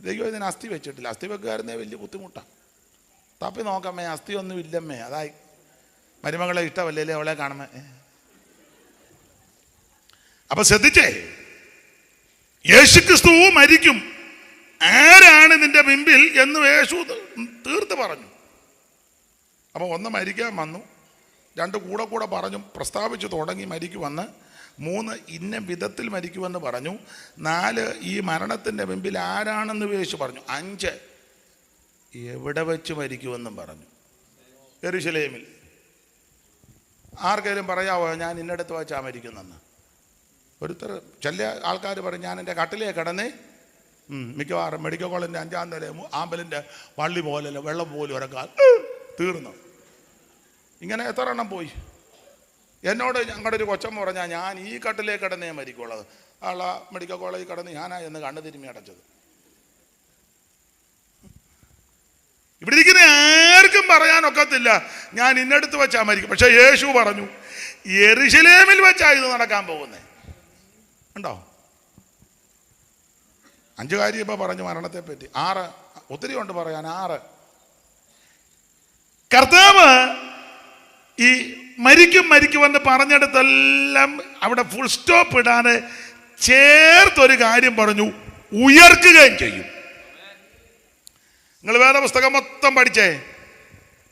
B: ദൈവം ഇതിന് അസ്ഥി വെച്ചിട്ടില്ല. അസ്ഥി വെക്കുകാരനെ വലിയ ബുദ്ധിമുട്ടാണ്. തപ്പി നോക്കാമേ, അസ്ഥി ഒന്നും ഇല്ലമ്മേ. അതായി മരുമകളെ ഇഷ്ടമല്ലേ അവളെ കാണുമേ. അപ്പൊ ശ്രദ്ധിച്ചേ, യേശുക്രിസ്തു മരിക്കും. ആരാണ് നിന്റെ മുമ്പിൽ എന്ന് യേശു തീർത്ത് പറഞ്ഞു. അപ്പോൾ 1 മരിക്കാൻ വന്നു, 2 കൂടെ പറഞ്ഞു, പ്രസ്താവിച്ചു തുടങ്ങി മരിക്കുമെന്ന്. 3 ഇന്ന വിധത്തിൽ മരിക്കുമെന്ന് പറഞ്ഞു. 4 ഈ മരണത്തിൻ്റെ മുമ്പിൽ ആരാണെന്ന് യേശു പറഞ്ഞു. 5 എവിടെ വെച്ച് മരിക്കുമെന്നും പറഞ്ഞു. യെരൂശലേമിൽ. ആർക്കെങ്കിലും പറയാവോ ഞാൻ ഇന്നടത്ത് വെച്ചാ മരിക്കുന്നെന്ന്? ഒരുത്തർ ചില ആൾക്കാർ പറയും ഞാൻ എൻ്റെ കട്ടിലേ കിടന്നേ. മിക്കവാറും മെഡിക്കൽ കോളേജിൻ്റെ 5-ാം നില ആമ്പലിൻ്റെ പള്ളി പോലല്ല, വെള്ളം പോലും ഒരക്കാൽ തീർന്നു. ഇങ്ങനെ എത്ര എണ്ണം പോയി. എന്നോട് ഞങ്ങളുടെ ഒരു കൊച്ചമ്മ പറഞ്ഞാൽ ഞാൻ ഈ കട്ടിലേ കിടന്നേ മരിക്കുള്ളത്. ആളാ മെഡിക്കൽ കോളേജിൽ കിടന്ന് ഞാനാ എന്ന് കണ്ണു തിരുമ്മി അടച്ചത്. ഇവിടെ ഇരിക്കുന്ന ആർക്കും പറയാനൊക്കത്തില്ല ഞാൻ ഇന്നടുത്ത് വെച്ചാ മരിക്കും. പക്ഷെ യേശു പറഞ്ഞു യെരൂശലേമിൽ വെച്ചാ ഇത് നടക്കാൻ പോകുന്നേ. ഉണ്ടോ? 5 കാര്യം ഇപ്പൊ പറഞ്ഞു മരണത്തെ പറ്റി. 6 ഒത്തിരി ഉണ്ട് പറയാൻ. 6 കർത്താവ് ഈ മരിക്കുമെന്ന് പറഞ്ഞിടത്തെല്ലാം അവിടെ ഫുൾ സ്റ്റോപ്പ് ഇടാതെ ചേർത്തൊരു കാര്യം പറഞ്ഞു, ഉയർക്കുകയും ചെയ്യും. നിങ്ങൾ വേദപുസ്തകം മൊത്തം പഠിച്ചേ.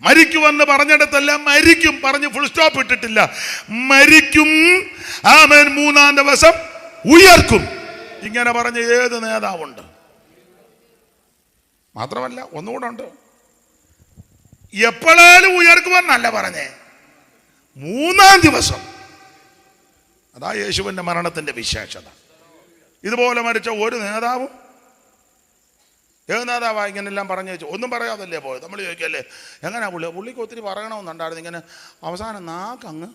B: മരിക്കുമെന്ന് പറഞ്ഞിടത്തെല്ലാം മരിക്കും പറഞ്ഞ് ഫുൾ സ്റ്റോപ്പ് ഇട്ടിട്ടില്ല. മരിക്കും, ആമേൻ, 3-ാം ദിവസം ഉയർക്കും. ഇങ്ങനെ പറഞ്ഞ ഏത് നേതാവുണ്ട്? മാത്രമല്ല ഒന്നുകൂടെ ഉണ്ട്, എപ്പോഴാലും ഉയർക്കുമെന്നല്ല പറഞ്ഞേ, 3-ാം ദിവസം. അതാ യേശുവിൻ്റെ മരണത്തിൻ്റെ വിശേഷത. ഇതുപോലെ മരിച്ച ഒരു നേതാവും, ഏത് നേതാവാ ഇങ്ങനെല്ലാം പറഞ്ഞു വെച്ചു? ഒന്നും പറയാതല്ലേ പോയത്. നമ്മൾ ചോദിക്കല്ലേ എങ്ങനെയാ പുള്ളിക്ക് ഒത്തിരി പറയണമെന്നുണ്ടായിരുന്നു. ഇങ്ങനെ അവസാനം നാക്കങ്ങ്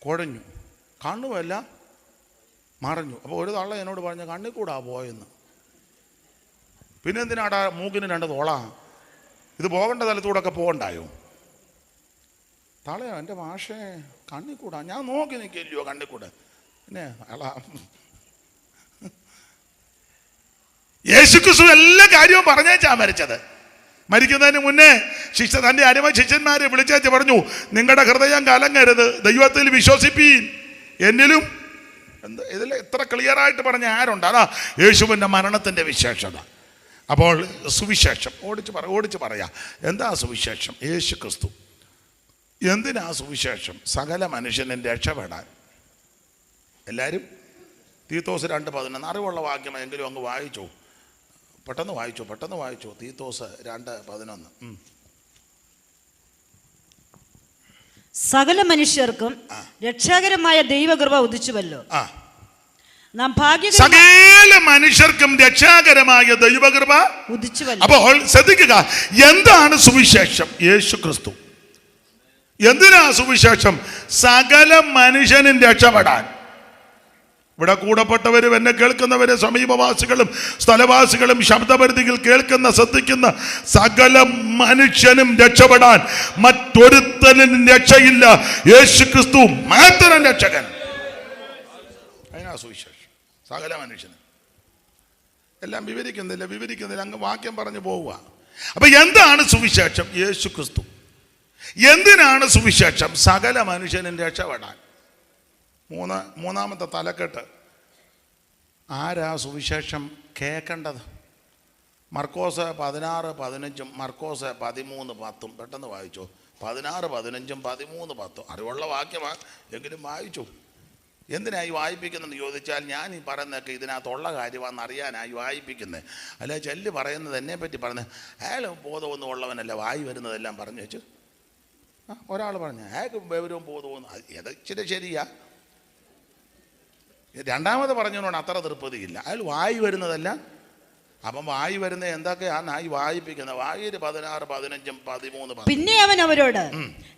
B: കുഴഞ്ഞു, കണ്ണുമെല്ലാം മറഞ്ഞു. അപ്പോൾ ഒരു തള്ള എന്നോട് പറഞ്ഞു കണ്ണിൽ കൂടാ പോയെന്ന്. പിന്നെ എന്തിനാടാ മൂക്കിന് 2 തോളാ? ഇത് പോകേണ്ട തലത്തൂടെ ഒക്കെ പോകണ്ടായോ? തളയോ എൻ്റെ മാഷേ കണ്ണിൽ കൂടാ. ഞാൻ നോക്കി നിൽക്കില്ലയോ കണ്ണിൽ കൂടെ. പിന്നെ അളാ യേശുക്രിസ്തു എല്ലാ കാര്യവും പറഞ്ഞേച്ചാ മരിച്ചത്. മരിക്കുന്നതിന് മുന്നേ തൻ്റെ അടിമ ശിഷ്യന്മാരെ വിളിച്ചേച്ച് പറഞ്ഞു നിങ്ങളുടെ ഹൃദയം കലങ്ങരുത്, ദൈവത്തിൽ വിശ്വസിപ്പീൻ, എന്നിലും ഇതിൽ എത്ര ക്ലിയറായിട്ട് പറഞ്ഞ ആരുണ്ട്? അതാ യേശുവിൻ്റെ മരണത്തിൻ്റെ വിശേഷത. അപ്പോൾ സുവിശേഷം ഓടിച്ച് പറയാം. എന്താ സുവിശേഷം? യേശു ക്രിസ്തു. എന്തിനാ സുവിശേഷം? സകല മനുഷ്യനും രക്ഷപ്പെടാൻ. എല്ലാവരും തീത്തോസ് 2:11 അറിവുള്ള വാക്യമെങ്കിലും അങ്ങ് വായിച്ചോ, പെട്ടെന്ന് വായിച്ചോ. തീത്തോസ് 2:11.
A: സകല മനുഷ്യർക്കും രക്ഷാകരമായ ദൈവകൃപ ഉദിച്ചുവല്ലോ. നാം
B: സകല മനുഷ്യർക്കും രക്ഷാകരമായ ദൈവകൃപ
A: ഉദിച്ചുവല്ലോ.
B: അപ്പോൾ ശ്രദ്ധിക്കുക, എന്താണ് സുവിശേഷം? യേശു ക്രിസ്തു. എന്തിനാ സുവിശേഷം? സകല മനുഷ്യനും രക്ഷപ്പെടാൻ. ഇവിടെ കൂടപ്പെട്ടവരും എന്നെ കേൾക്കുന്നവരും സമീപവാസികളും സ്ഥലവാസികളും ശബ്ദപരിധിയിൽ കേൾക്കുന്ന ശ്രദ്ധിക്കുന്ന സകല മനുഷ്യനും രക്ഷപ്പെടാൻ. മറ്റൊരുത്തനും രക്ഷയില്ല. യേശു ക്രിസ്തു മാത്രം രക്ഷകൻ. അതിനാ സുവിശേഷം. സകല മനുഷ്യനും. എല്ലാം വിവരിക്കുന്നില്ല, അങ്ങ് വാക്യം പറഞ്ഞു പോവുക. അപ്പൊ എന്താണ് സുവിശേഷം? യേശു ക്രിസ്തു. എന്തിനാണ് സുവിശേഷം? സകല മനുഷ്യനും രക്ഷപ്പെടാൻ. മൂന്നാമത്തെ തലക്കെട്ട്, ആരാ സുവിശേഷം കേൾക്കേണ്ടത്? മർക്കോസ് 16:15, മർക്കോസ് 13:10. പെട്ടെന്ന് വായിച്ചോ. 16, 15, 13, 10. അറിവുള്ള വാക്യമാണ്, എങ്കിലും വായിച്ചു. എന്തിനായി വായിപ്പിക്കുന്നതെന്ന് ചോദിച്ചാൽ, ഞാൻ ഈ പറയുന്നതൊക്കെ ഇതിനകത്തുള്ള കാര്യമാണെന്ന് അറിയാനായി വായിപ്പിക്കുന്നത്. അല്ലെ ചെല്ല് പറയുന്നത് എന്നെപ്പറ്റി പറഞ്ഞ് അയാൾ ബോധമൊന്നും ഉള്ളവനല്ല, വായി വരുന്നതെല്ലാം പറഞ്ഞു വെച്ച് ഒരാൾ പറഞ്ഞു അയാൾക്ക് വിവരവും ബോധവും. അത് ഇച്ചിരി ശരിയാ. രണ്ടാമത് പറഞ്ഞതിനോട് അത്ര തൃപ്തിയില്ല. അയാൾ വായി വരുന്നതല്ല. അപ്പം വായി വരുന്ന എന്തൊക്കെയാണ് ഈ വായിപ്പിക്കുന്നത്? വായിൽ 16, 15, 13.
A: പിന്നെ അവൻ അവരോട്,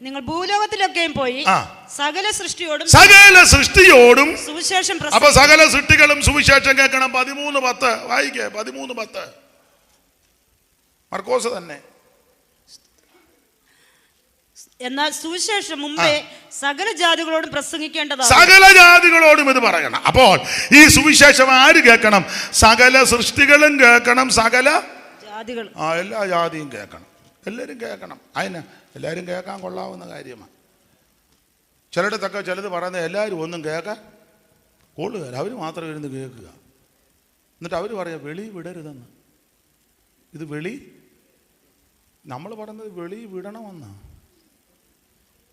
A: നിങ്ങൾ ഭൂലോകത്തിലൊക്കെയും പോയി സകല സൃഷ്ടിയോടും സുവിശേഷം.
B: അപ്പൊ സകല സൃഷ്ടികളും സുവിശേഷം കേൾക്കണം. 13:10 വായിക്കേ. 13:10 മർക്കോസ് തന്നെ.
A: എന്നാൽ സുവിശേഷം മുമ്പേ സകല ജാതികളോടും പ്രസംഗിക്കേണ്ടതാണ്.
B: സകല ജാതികളോടും ഇത് പറയണം. അപ്പോൾ ഈ സുവിശേഷം ആര് കേൾക്കണം? സകല സൃഷ്ടികളും കേൾക്കണം. സകല
A: ജാതികളും,
B: എല്ലാ ജാതിയും കേൾക്കണം. എല്ലാവരും കേൾക്കണം. അതിന് എല്ലാവരും കേൾക്കാൻ കൊള്ളാവുന്ന കാര്യമാണ്. ചിലയിടത്തൊക്കെ ചിലത് പറയുന്നത് എല്ലാവരും ഒന്നും കേൾക്കാൻ കൊള്ളുക, അവർ മാത്രം ഇരുന്ന് കേൾക്കുക. എന്നിട്ട് അവർ പറയാം വെളി വിടരുതെന്ന്. ഇത് വെളി, നമ്മൾ പറയുന്നത് വെളി വിടണമെന്നാണ്.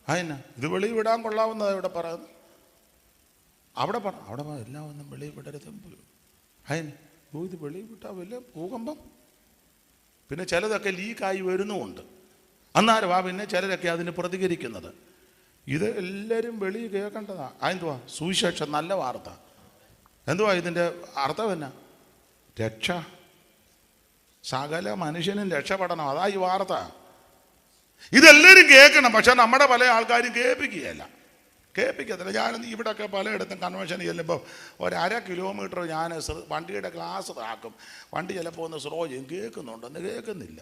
B: അതിനാ ഇത് വെളി വിടാൻ കൊള്ളാവുന്നതാണ് ഇവിടെ പറയുന്നത്. അവിടെ എല്ലാം ഒന്നും വെളി വിടരുത്. അതിന് ഇത് വെളി വിട്ടാൽ വലിയ ഭൂകമ്പം. പിന്നെ ചിലതൊക്കെ ലീക്കായി വരുന്നുമുണ്ട്. അന്നേരം പിന്നെ ചിലരൊക്കെ അതിന് പ്രതികരിക്കുന്നത്. ഇത് എല്ലാവരും വെളി കേൾക്കേണ്ടതാണ്. അതെന്തുവാ? സുവിശേഷം, നല്ല വാർത്ത. എന്തുവാ ഇതിൻ്റെ അർത്ഥം? എന്നാ? രക്ഷ. സകല മനുഷ്യനും രക്ഷപ്പെടണം. അതാ ഈ വാർത്ത. ഇതെല്ലാവരും കേൾക്കണം. പക്ഷെ നമ്മുടെ പല ആൾക്കാരും കേൾപ്പിക്കത്തില്ല. ഞാൻ ഇവിടെയൊക്കെ പലയിടത്തും കൺവെൻഷൻ ചെല്ലുമ്പോൾ 1.5 കിലോമീറ്റർ ഞാൻ വണ്ടിയുടെ ഗ്ലാസ് താക്കും. വണ്ടി ചിലപ്പോൾ ഒന്ന് സ്ലോ ചെയ്യും. കേൾക്കുന്നുണ്ടെന്ന് കേൾക്കുന്നില്ല.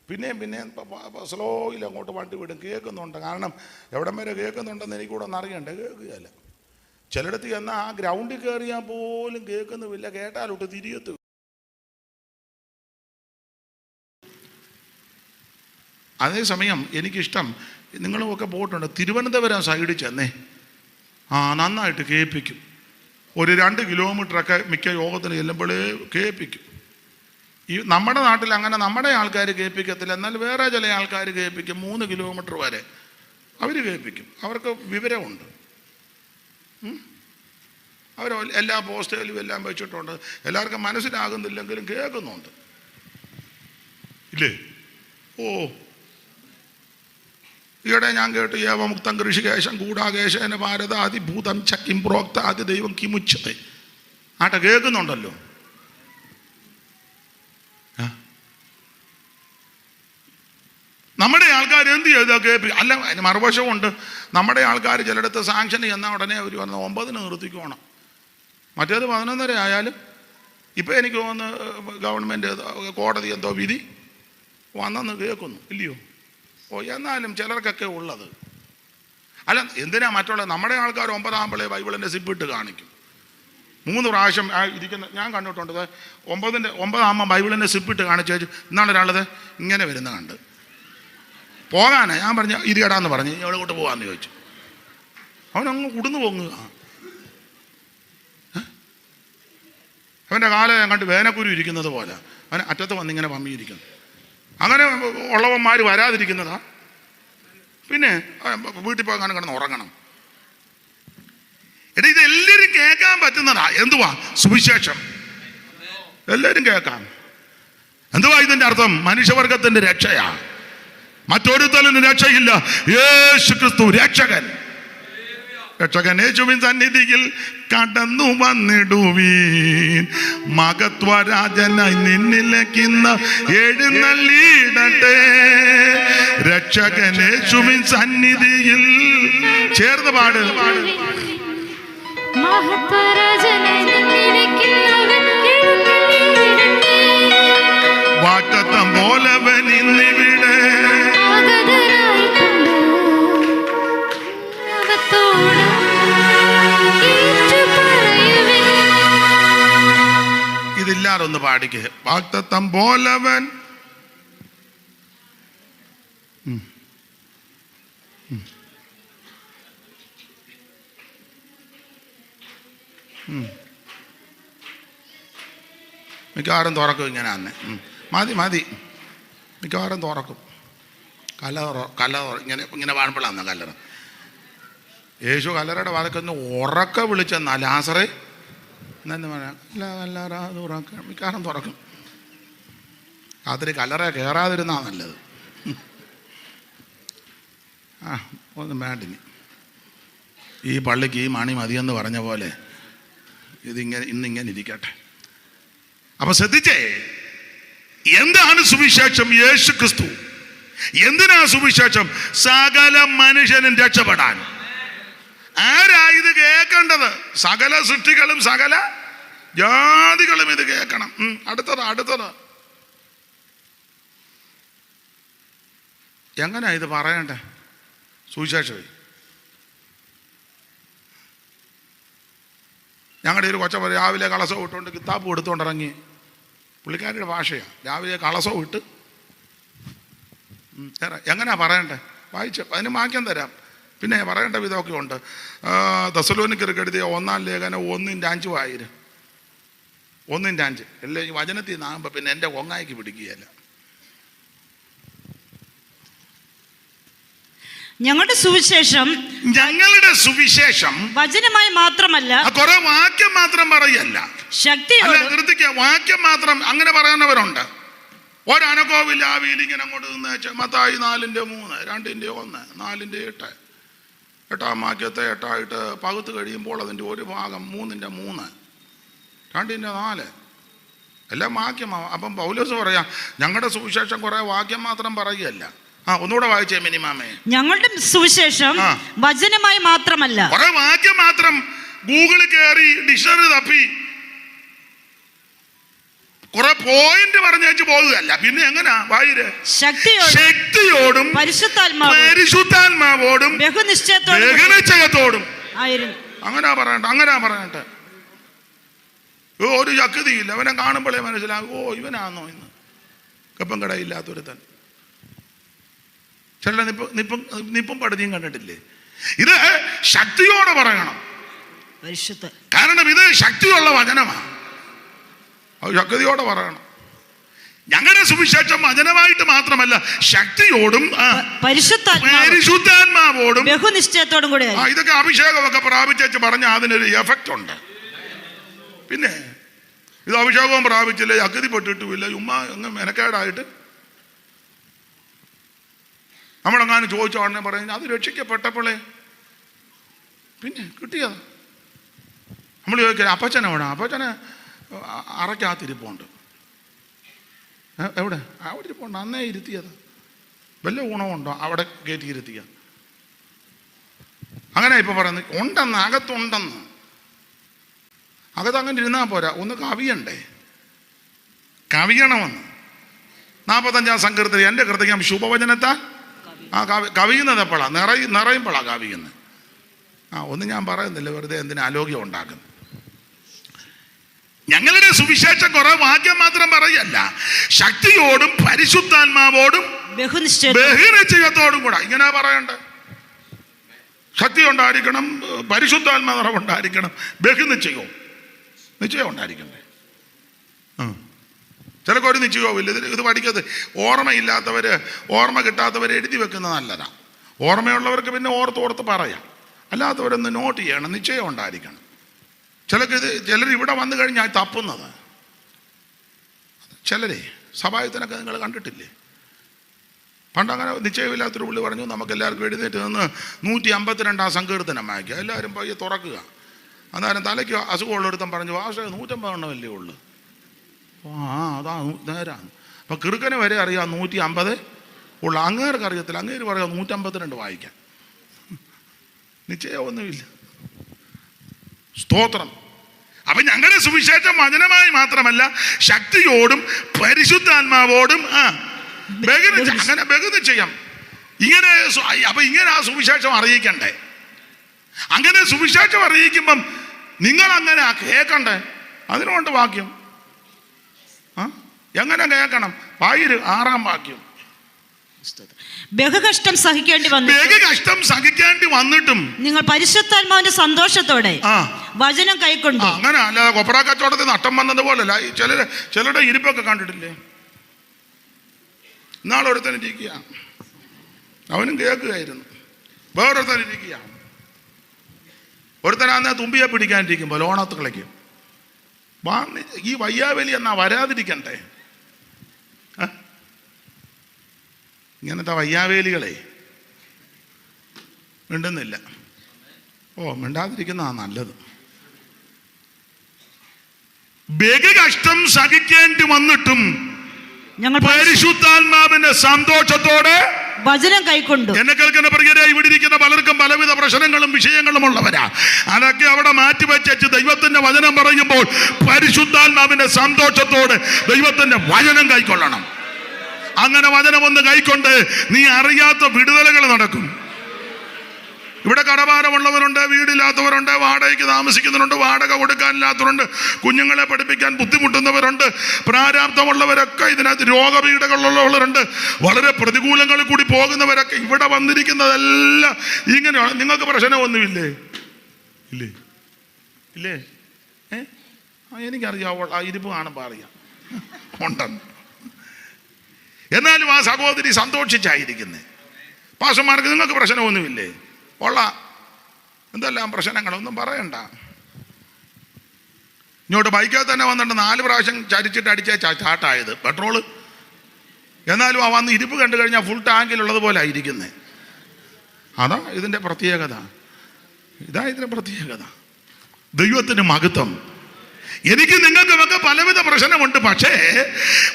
B: പിന്നെയും സ്ലോയിൽ അങ്ങോട്ട് വണ്ടി വിടും. കേൾക്കുന്നുണ്ട്. കാരണം എവിടം വരെ കേൾക്കുന്നുണ്ടെന്ന് എനിക്കൂടെ ഒന്ന് അറിയണ്ടേ. കേൾക്കുകയല്ല. ചിലയിടത്ത് എന്നാൽ ആ ഗ്രൗണ്ടിൽ കയറിയാൽ പോലും കേൾക്കുന്നുമില്ല. കേട്ടാലോട്ട് തിരിയത്ത്. അതേസമയം എനിക്കിഷ്ടം, നിങ്ങളുമൊക്കെ പോയിട്ടുണ്ട്, തിരുവനന്തപുരം സൈഡിൽ ചെന്നേ നന്നായിട്ട് കേൾപ്പിക്കും. ഒരു 2 കിലോമീറ്ററൊക്കെ മിക്ക യോഗത്തിന് ചെല്ലുമ്പോഴേ കേൾപ്പിക്കും. ഈ നമ്മുടെ നാട്ടിൽ അങ്ങനെ നമ്മുടെ ആൾക്കാർ കേൾപ്പിക്കത്തില്ല. എന്നാൽ വേറെ ചില ആൾക്കാർ കേൾപ്പിക്കും. 3 കിലോമീറ്റർ വരെ അവർ കേൾപ്പിക്കും. അവർക്ക് വിവരമുണ്ട്. അവർ എല്ലാ പോസ്റ്റേലും എല്ലാം വെച്ചിട്ടുണ്ട്. എല്ലാവർക്കും മനസ്സിലാകുന്നില്ലെങ്കിലും കേൾക്കുന്നുണ്ട്. ഇല്ലേ? ഈയിടെ ഞാൻ കേട്ടു, ഏവമുക്തം കൃഷികേശം കൂടാകേശേന ഭാരത അതിഭൂതം ചക്കിം പ്രോക്ത ആദ്യ ദൈവം കിമുച്ചത്. കേൾക്കുന്നുണ്ടല്ലോ. നമ്മുടെ ആൾക്കാർ എന്ത് ചെയ്താ കേൾപ്പി? അല്ല, അതിന് മറുവശമുണ്ട്. നമ്മുടെ ആൾക്കാർ ചിലയിടത്ത് സാങ്ഷൻ ചെന്നാൽ ഉടനെ അവർ വന്ന് 9-ന് നിർത്തിക്കോണം. മറ്റേത് 11:30 ആയാലും. ഇപ്പം എനിക്ക് തോന്നുന്നു ഗവൺമെൻറ് കോടതി എന്തോ വിധി വന്നെന്ന് കേൾക്കുന്നു. ഇല്ലയോ? എന്നാലും ചിലർക്കൊക്കെ ഉള്ളത്. അല്ല, എന്തിനാ മറ്റുള്ള നമ്മുടെ ആൾക്കാർ 9 ആകുമ്പോഴേ ബൈബിളിൻ്റെ സിപ്പിട്ട് കാണിക്കും. 3 പ്രാവശ്യം ഇരിക്കുന്ന ഞാൻ കണ്ടിട്ടുണ്ട്. 9 ആകുമ്പോൾ ബൈബിളിൻ്റെ സിപ്പിട്ട് കാണിച്ചു വെച്ചു. ഇന്നാണ് ഒരാളത് ഇങ്ങനെ വരുന്ന കണ്ട് പോകാനാ. ഞാൻ പറഞ്ഞു ഇരിയടാന്ന് പറഞ്ഞു. എവിടെ കൊണ്ട് പോകാമെന്ന് ചോദിച്ചു.
C: അവനങ്ങ് കുടുന്നു പൊങ്ങുക. അവൻ്റെ കാലം കണ്ട് വേനക്കുരു ഇരിക്കുന്നത് പോലെ അവൻ അറ്റത്ത് വന്നിങ്ങനെ പമ്മിയിരിക്കുന്നു. അങ്ങനെ ഉള്ളവന്മാർ വരാതിരിക്കുന്നതാ. പിന്നെ വീട്ടിൽ പോയി അങ്ങനെ കിടന്ന് ഉറങ്ങണം. എടാ, ഇതെല്ലാവരും കേൾക്കാൻ പറ്റുന്നതാ. എന്തുവാ സുവിശേഷം? എല്ലാവരും കേൾക്കാം. എന്തുവാ ഇതിൻ്റെ അർത്ഥം? മനുഷ്യവർഗത്തിൻ്റെ രക്ഷയാ. മറ്റൊരുത്തലിന് രക്ഷയില്ല. യേശു ക്രിസ്തു രക്ഷകൻ. രക്ഷകൻ യേശുവിൻ സന്നിധിയിൽ കടന്നു വന്നിടുവീൻ. മഹത്വരാജനായി നിന്നിലേക്കിന്ന് എഴുന്നള്ളിയിടട്ടെ. രക്ഷകൻ യേശുവിൻ സന്നിധിയിൽ. ചേർന്ന് പാട്. വാഗ്ദത്തം പോലവൻ ഇന്നിവിടെ. ഇതില്ലാറൊന്ന് പാടിക്കേ. വാഗ്ദത്തം പോലവൻ. മിക്കവാറും തുറക്കും ഇങ്ങനെ അന്ന്. മതി മിക്കവാറും തുറക്കും. കല ഇങ്ങനെ വാഴുമ്പോഴാണ് കല്ലറ. യേശു കല്ലറയുടെ വാതിൽക്കൊന്ന് ഉറക്കെ വിളിച്ചെന്നാ ലാസറേ എന്നു പറയാം. കല്ലറ തുറക്ക. മിക്കവാറും തുറക്കും. രാത്രി കല്ലറ കയറാതിരുന്നാ നല്ലത്. ഒന്നും വേണ്ടിനി. ഈ പള്ളിക്ക് ഈ മണി മതിയെന്ന് പറഞ്ഞ പോലെ ഇന്നിങ്ങനെ ഇരിക്കട്ടെ. അപ്പൊ ശ്രദ്ധിച്ചേ, എന്താണ് സുവിശേഷം? യേശു ക്രിസ്തു. എന്തിനാ സുവിശേഷം? സകല മനുഷ്യനും രക്ഷപ്പെടാൻ. ആരാ ഇത് കേൾക്കേണ്ടത്? സകല സൃഷ്ടികളും സകല ജാതികളും ഇത് കേൾക്കണം. അടുത്തത് എങ്ങനെയാ ഇത് പറയണ്ടേ? സുവിശേഷമേ. ഞങ്ങളുടെ ഒരു കൊച്ച രാവിലെ കളസവും ഇട്ടുകൊണ്ട് കിതാബ് എടുത്തുകൊണ്ടിറങ്ങി. പുള്ളിക്കാരുടെ ഭാഷയാണ്. രാവിലെ കളസവും ഇട്ട് എങ്ങനെയാ പറയണ്ടേ? വായിച്ച് അതിന് വാക്യം തരാം. പിന്നെ പറയേണ്ട വിധമൊക്കെ ഉണ്ട്. തെസ്സലോനിക്കർക്ക് എഴുതിയ 1-ാം ലേഖനം 1:5 ആയിരം. 1:5 എല്ലാം ഈ വചനത്തിൽ നിന്നാകുമ്പോൾ പിന്നെ എൻ്റെ കൊങ്ങായിക്ക് പിടിക്കുകയല്ല.
A: ഞങ്ങളുടെ സുവിശേഷം
C: വചനമായി മാത്രമല്ല, കുറെ വാക്യം മാത്രം പറയല്ല. വാക്യം മാത്രം അങ്ങനെ പറയുന്നവരുണ്ട്. ഒരനക്കോവില്ല. ആ വീലിങ്ങനെ അങ്ങോട്ട് നിന്ന് മത്തായി 4:3, 2:1, 4:8. 8-ാം വാക്യത്തെ 8ആയിട്ട് പകുത്ത് കഴിയുമ്പോൾ അതിൻ്റെ ഒരു ഭാഗം 3:3, 2:4 എല്ലാം വാക്യമാവും. അപ്പം പൗലോസ് പറയാം ഞങ്ങളുടെ സുവിശേഷം കുറെ വാക്യം മാത്രം പറയുകയല്ല. ഒന്നുകൂടെ വായിച്ചേ മിനിമാമേ.
A: ഞങ്ങളുടെ സുവിശേഷം വചനമായി മാത്രമല്ല.
C: കുറെ വാക്യം മാത്രം ഗൂഗിളിൽ കയറി ഡിക്ഷണറി തപ്പി കുറെ പോയിന്റ് പറഞ്ഞു പോകുകയല്ല. പിന്നെ എങ്ങനാ വായിര്? ശക്തിയോടും പരിശുദ്ധാത്മാവോടും ബഹുനിശ്ചയത്തോടും ആയിരുന്നു. അങ്ങനാ പറയട്ടെ. ഒരു ശക്തിയില്ല. അവനെ കാണുമ്പോഴേ മനസ്സിലാകും, ഓ ഇവനാണോ ഇന്ന് കപ്പം കടയില്ലാത്തൊരുത്തൻ. ചില നിപ്പും പടുതിയും കണ്ടിട്ടില്ലേ? ഇത് ശക്തിയോടെ പറയണം. കാരണം ഇത് ശക്തിയുള്ള വചനമാണ്. അത് ശക്തിയോടെ പറയണം. ഞങ്ങളുടെ സുവിശേഷം വചനമായിട്ട് മാത്രമല്ല, ശക്തിയോടും പരിശുദ്ധാത്മാവോടും
A: ബഹുനിശ്ചയത്തോടും കൂടെ.
C: ഇതൊക്കെ അഭിഷേകമൊക്കെ പ്രാപിച്ചു പറഞ്ഞ അതിനൊരു എഫക്റ്റ് ഉണ്ട്. പിന്നെ ഇത് അഭിഷേകവും പ്രാപിച്ചില്ല, അഗതി പെട്ടിട്ടുമില്ല, ഉമ്മ അങ്ങ് മെനക്കേടായിട്ട് നമ്മളെങ്ങാനും ചോദിച്ച ഉടനെ പറയുന്നത് അത് രക്ഷിക്കപ്പെട്ടപ്പോളേ പിന്നെ കിട്ടിയതാ. നമ്മൾ ചോദിക്കുക അപ്പച്ചനെവിടെ? അപ്പച്ചനെ അറയ്ക്കകത്തിരിപ്പുണ്ട്. എവിടെ? അവിടെ ഇരിപ്പുണ്ട്. അന്നേ ഇരുത്തിയതാ. വല്ല ഗുണമുണ്ടോ അവിടെ കയറ്റി ഇരുത്തിയ? അങ്ങനെ ഇപ്പൊ പറയുന്നത് ഉണ്ടെന്ന്, അകത്തുണ്ടെന്ന്. അകത്ത് അങ്ങനെ ഇരുന്നാൽ പോരാ, ഒന്ന് കവിയണ്ടേ? കവിയണമെന്ന്. 45-ാം സങ്കീർത്തനം എൻ്റെ കൃത്യം ശുഭവചനത്താൽ കവിയുന്നത് എപ്പോഴാണ്? നിറയുമ്പോഴാണ് കവിയുന്നത്. ഒന്നും ഞാൻ പറയുന്നില്ല, വെറുതെ എന്തിനാ ആലോക്യം ഉണ്ടാക്കുന്നത്. ഞങ്ങളുടെ സുവിശേഷം കുറെ വാക്യം മാത്രം പറയല്ല, ശക്തിയോടും പരിശുദ്ധാത്മാവോടും ബഹുനിശ്ചയത്തോടും കൂടെ. ഇങ്ങനെ പറയണ്ട. ശക്തി ഉണ്ടായിരിക്കണം, പരിശുദ്ധാത്മ നിറവുണ്ടായിരിക്കണം, നിശ്ചയം ഉണ്ടായിരിക്കണ്ടേ. ചിലർക്ക് ഒരു നിശ്ചയവുമില്ല. ഇത് പഠിക്കരുത്. ഓർമ്മ കിട്ടാത്തവർ എഴുതി വെക്കുന്നത് നല്ലതാണ്. ഓർമ്മയുള്ളവർക്ക് പിന്നെ ഓർത്ത് പറയാം. അല്ലാത്തവരൊന്ന് നോട്ട് ചെയ്യണം, നിശ്ചയം ഉണ്ടായിരിക്കണം. ചിലർ ഇവിടെ വന്നു കഴിഞ്ഞാൽ തപ്പുന്നത്. ചിലരെ സഭായത്തിനൊക്കെ നിങ്ങൾ കണ്ടിട്ടില്ലേ? പണ്ടങ്ങനെ നിശ്ചയമില്ലാത്തൊരു പുള്ളി പറഞ്ഞു, നമുക്ക് എല്ലാവർക്കും എഴുന്നേറ്റ് നിന്ന് 152 സങ്കീർത്തനം വായിക്കുക, എല്ലാവരും പയ്യെ തുറക്കുക. അന്നേരം തലയ്ക്ക് അസുഖമുള്ളൊരുത്തം പറഞ്ഞു, ഭാഷ 150 എണ്ണമല്ലേ ഉള്ളു. അതാ നേരാണ്. അപ്പം കിറുക്കനെ വരെ അറിയാം 150 ഉള്ളു. അങ്ങേർക്ക് അറിയത്തില്ല. അങ്ങേര് പറയാം 152 വായിക്കാൻ. നിശ്ചയമൊന്നുമില്ല. സ്തോത്രം. അപ്പം ഞങ്ങളുടെ സുവിശേഷം വചനമായി മാത്രമല്ല, ശക്തിയോടും പരിശുദ്ധാത്മാവോടും അങ്ങനെ ബഹുനിശ്ചയം. ഇങ്ങനെ ആ സുവിശേഷം അറിയിക്കണ്ടേ? അങ്ങനെ സുവിശേഷം അറിയിക്കുമ്പം നിങ്ങൾ അങ്ങനെ കേൾക്കണ്ടേ? അതിനുകൊണ്ട് വാക്യം എങ്ങനെ കേൾക്കണം? 6-ാം വാക്യം.
A: ബഹുകഷ്ടം സഹിക്കേണ്ടി വന്നിട്ടും നിങ്ങൾ പരിശുദ്ധാത്മാവിന്റെ സന്തോഷത്തോടെ വചനം കൈക്കൊണ്ടു.
C: അങ്ങനെ അല്ലാതെ കൊപ്ര കച്ചവടത്തിൽ നഷ്ടം വന്നതുപോലല്ല. ചിലരുടെ ഇരിപ്പൊക്കെ കണ്ടിട്ടില്ലേ? ഇരിക്കുക, അവനും കേൾക്കുകയായിരുന്നു. വേറൊരുത്തനിരിക്കുക, ഒരുത്തനാന്ന് തുമ്പിയെ പിടിക്കാനിരിക്കുമ്പോൾ ഓണത്ത് കളിക്കും. ഈ വയ്യാവലി എന്നാ വരാതിരിക്കണ്ടേ? ഇങ്ങനത്തെ വയ്യാവേലികളെ മിണ്ടുന്നില്ല. മിണ്ടാതിരിക്കുന്നതാ നല്ലത്. ബഹുകഷ്ടം സഹിക്കേണ്ടി വന്നിട്ടും ഞങ്ങൾ പരിശുദ്ധാത്മാവിന്റെ സന്തോഷത്തോടെ
A: വചനം കൈക്കൊണ്ടു.
C: എന്നെ കേൾക്കുന്ന പ്രിയരെ, ഇവിടെ ഇരിക്കുന്ന പലർക്കും പലവിധ പ്രശ്നങ്ങളും വിഷയങ്ങളും ഉള്ളവരാ. അതൊക്കെ അവിടെ മാറ്റിവെച്ച് ദൈവത്തിന്റെ വചനം പറയുമ്പോൾ പരിശുദ്ധാത്മാവിന്റെ സന്തോഷത്തോടെ ദൈവത്തിന്റെ വചനം കൈക്കൊള്ളണം. അങ്ങനെ വചനം ഒന്ന് കൈക്കൊണ്ട് നീ അറിയാത്ത വിടുതലുകൾ നടക്കും. ഇവിടെ കടഭാരമുള്ളവരുണ്ട്, വീടില്ലാത്തവരുണ്ട്, വാടകയ്ക്ക് താമസിക്കുന്നവരുണ്ട്, വാടക കൊടുക്കാനില്ലാത്തവരുണ്ട്, കുഞ്ഞുങ്ങളെ പഠിപ്പിക്കാൻ ബുദ്ധിമുട്ടുന്നവരുണ്ട്, പ്രാരാബ്ധമുള്ളവരൊക്കെ ഇതിനകത്ത് രോഗപീഠകളുള്ളവരുണ്ട്, വളരെ പ്രതികൂലങ്ങളിൽ കൂടി പോകുന്നവരൊക്കെ ഇവിടെ വന്നിരിക്കുന്നതെല്ലാം ഇങ്ങനെയാണ്. നിങ്ങൾക്ക് പ്രശ്നമൊന്നുമില്ലേ? ഇല്ലേ? ഇല്ലേ? എനിക്കറിയാം, ആ ഇരിപ്പ് കാണുമ്പോൾ അറിയാം ഉണ്ടെന്ന്. എന്നാലും ആ സഹോദരി സന്തോഷിച്ചായിരിക്കുന്നേ. പാസ്റ്റർമാർക്ക് നിങ്ങൾക്ക് പ്രശ്നമൊന്നുമില്ലേ? എന്തെല്ലാം പ്രശ്നങ്ങളൊന്നും പറയണ്ട. ഇങ്ങോട്ട് ബൈക്കിൽ തന്നെ വന്നിട്ട് 4 പ്രാവശ്യം ചരിച്ചിട്ട് അടിച്ച ചാട്ടായത് പെട്രോള്. എന്നാലും ആ വന്ന് ഇരിപ്പ് കണ്ടു കഴിഞ്ഞാൽ ഫുൾ ടാങ്കിലുള്ളത് പോലെ ആയിരിക്കുന്നേ. അതാ ഇതിൻ്റെ പ്രത്യേകത. ദൈവത്തിന് മഹത്വം. എനിക്ക് നിങ്ങൾക്കുമൊക്കെ പലവിധ പ്രശ്നമുണ്ട്. പക്ഷേ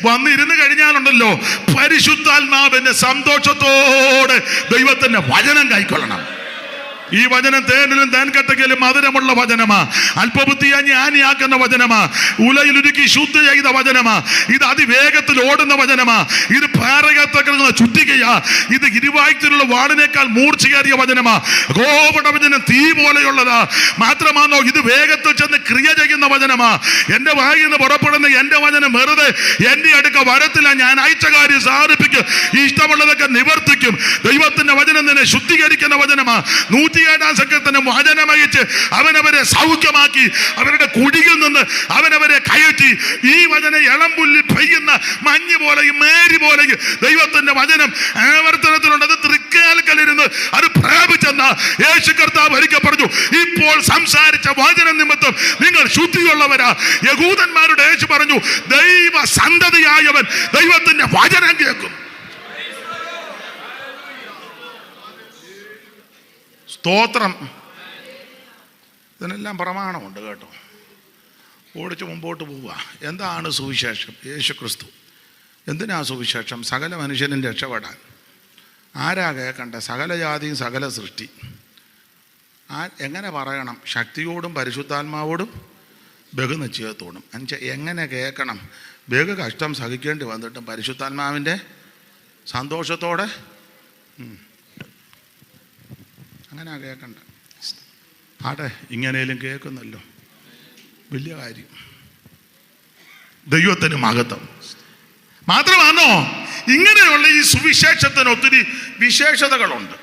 C: വന്നിരുന്ന് കഴിഞ്ഞാലുണ്ടല്ലോ, പരിശുദ്ധാത്മാവിന്റെ സന്തോഷത്തോടെ ദൈവത്തിന്റെ വചനം കൈക്കൊള്ളണം. ഈ വചനം തേനിലും തേൻകട്ടയിലും മധുരമുള്ള വചനമാ. അല്പബുദ്ധിയെ ജ്ഞാനിയാക്കുന്ന വചനമാ. ഉലയിലുരുക്കി ശുദ്ധ ചെയ്ത വചനമാ. ഇത് അതിവേഗത്തിൽ ഓടുന്ന വചനമാ. ഇത് പാറകത്തക്കുന്ന ചുറ്റികയാ. ഇത് ഇരുവായ്ത്തിലുള്ള വാളിനേക്കാൾ മൂർച്ചയേറിയ വചനമാ. വചനം തീ പോലെയുള്ളതാ. മാത്രമാണോ, ഇത് വേഗത്തിൽ ചെന്ന് ക്രിയ ചെയ്യുന്ന വചനമാ. എന്റെ വായിൽ നിന്ന് പുറപ്പെടുന്ന എന്റെ വചനം വെറുതെ എന്റെ അടുക്ക വരത്തില്ല. ഞാൻ അയച്ച കാര്യം സാധിപ്പിക്കും, ഇഷ്ടമുള്ളതൊക്കെ നിവർത്തിക്കും. ദൈവത്തിന്റെ വചനം തന്നെ ശുദ്ധീകരിക്കുന്ന വചനമാ. 107-ാം സങ്കീർത്തനം വചനമയച്ച് അവനവരെ സൗഖ്യമാക്കി, അവരുടെ കുടിയിൽ നിന്ന് അവനവരെ കയറ്റി. ഈ വചനം ഇളംപുല്ലി പെയ്യുന്ന മഞ്ഞ് പോലെയും മേരി പോലെയും ദൈവത്തിന്റെ വചനം ആവർത്തനത്തിലുണ്ട്. അത് തൃക്കാൽക്കലിരുന്ന് അത് പ്രാപിച്ചെന്ന യേശു കർത്താവ് ഒരിക്കൽ പറഞ്ഞു, ഇപ്പോൾ സംസാരിച്ച വചനം നിമിത്തം നിങ്ങൾ ശുദ്ധിയുള്ളവരാ. യഹൂദന്മാരുടെ യേശു പറഞ്ഞു, ദൈവ സന്തതിയായവൻ ദൈവത്തിന്റെ വചനം കേൾക്കും. സ്തോത്രം. ഇതിനെല്ലാം പ്രമാണമുണ്ട് കേട്ടോ. ഓടിച്ച് മുമ്പോട്ട് പോവുക. എന്താണ് സുവിശേഷം? യേശു ക്രിസ്തു. എന്തിനാ സുവിശേഷം? സകല മനുഷ്യനും രക്ഷപ്പെടാൻ. ആരാ കേൾക്കണ്ട? സകല ജാതിയും സകല സൃഷ്ടി. എങ്ങനെ പറയണം? ശക്തിയോടും പരിശുദ്ധാത്മാവോടും ബഹുനിശ്ചയത്തോടും. എങ്ങനെ കേൾക്കണം? ബഹു കഷ്ടം സഹിക്കേണ്ടി വന്നിട്ടും പരിശുദ്ധാത്മാവിൻ്റെ സന്തോഷത്തോടെ. അങ്ങനെ കേൾക്കണ്ട. ആട്ടെ, ഇങ്ങനെയും കേൾക്കുന്നല്ലോ, വലിയ കാര്യം. ദൈവത്തിന് മഹത്വം. മാത്രമാണോ, ഇങ്ങനെയുള്ള ഈ സുവിശേഷത്തിന് ഒത്തിരി വിശേഷതകളുണ്ട്.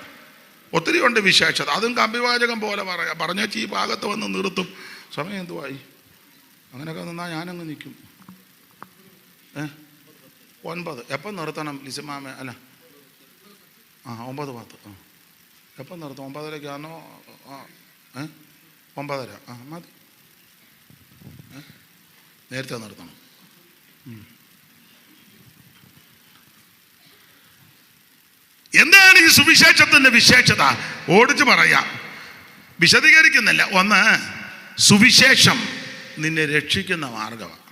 C: ഒത്തിരി ഉണ്ട് വിശേഷത. അതും കമ്പിവാചകം പോലെ പറഞ്ഞേച്ച് ഈ ഭാഗത്ത് വന്ന് നിർത്തും. സമയം എന്തുവായി? അങ്ങനെയൊക്കെ നിന്നാൽ ഞാനങ്ങ് നിൽക്കും. 9 എപ്പം നിർത്തണം ലിസിമാമ? അല്ല 9:10. എപ്പം നിർത്തും? 9:30 9:30 മതി. നേരത്തെ നിർത്തണം. എന്താണ് ഈ സുവിശേഷത്തിന്റെ വിശേഷത? ഓടിച്ചു പറയാം, വിശദീകരിക്കുന്നില്ല. ഒന്ന്, സുവിശേഷം നിന്നെ രക്ഷിക്കുന്ന മാർഗമാണ്.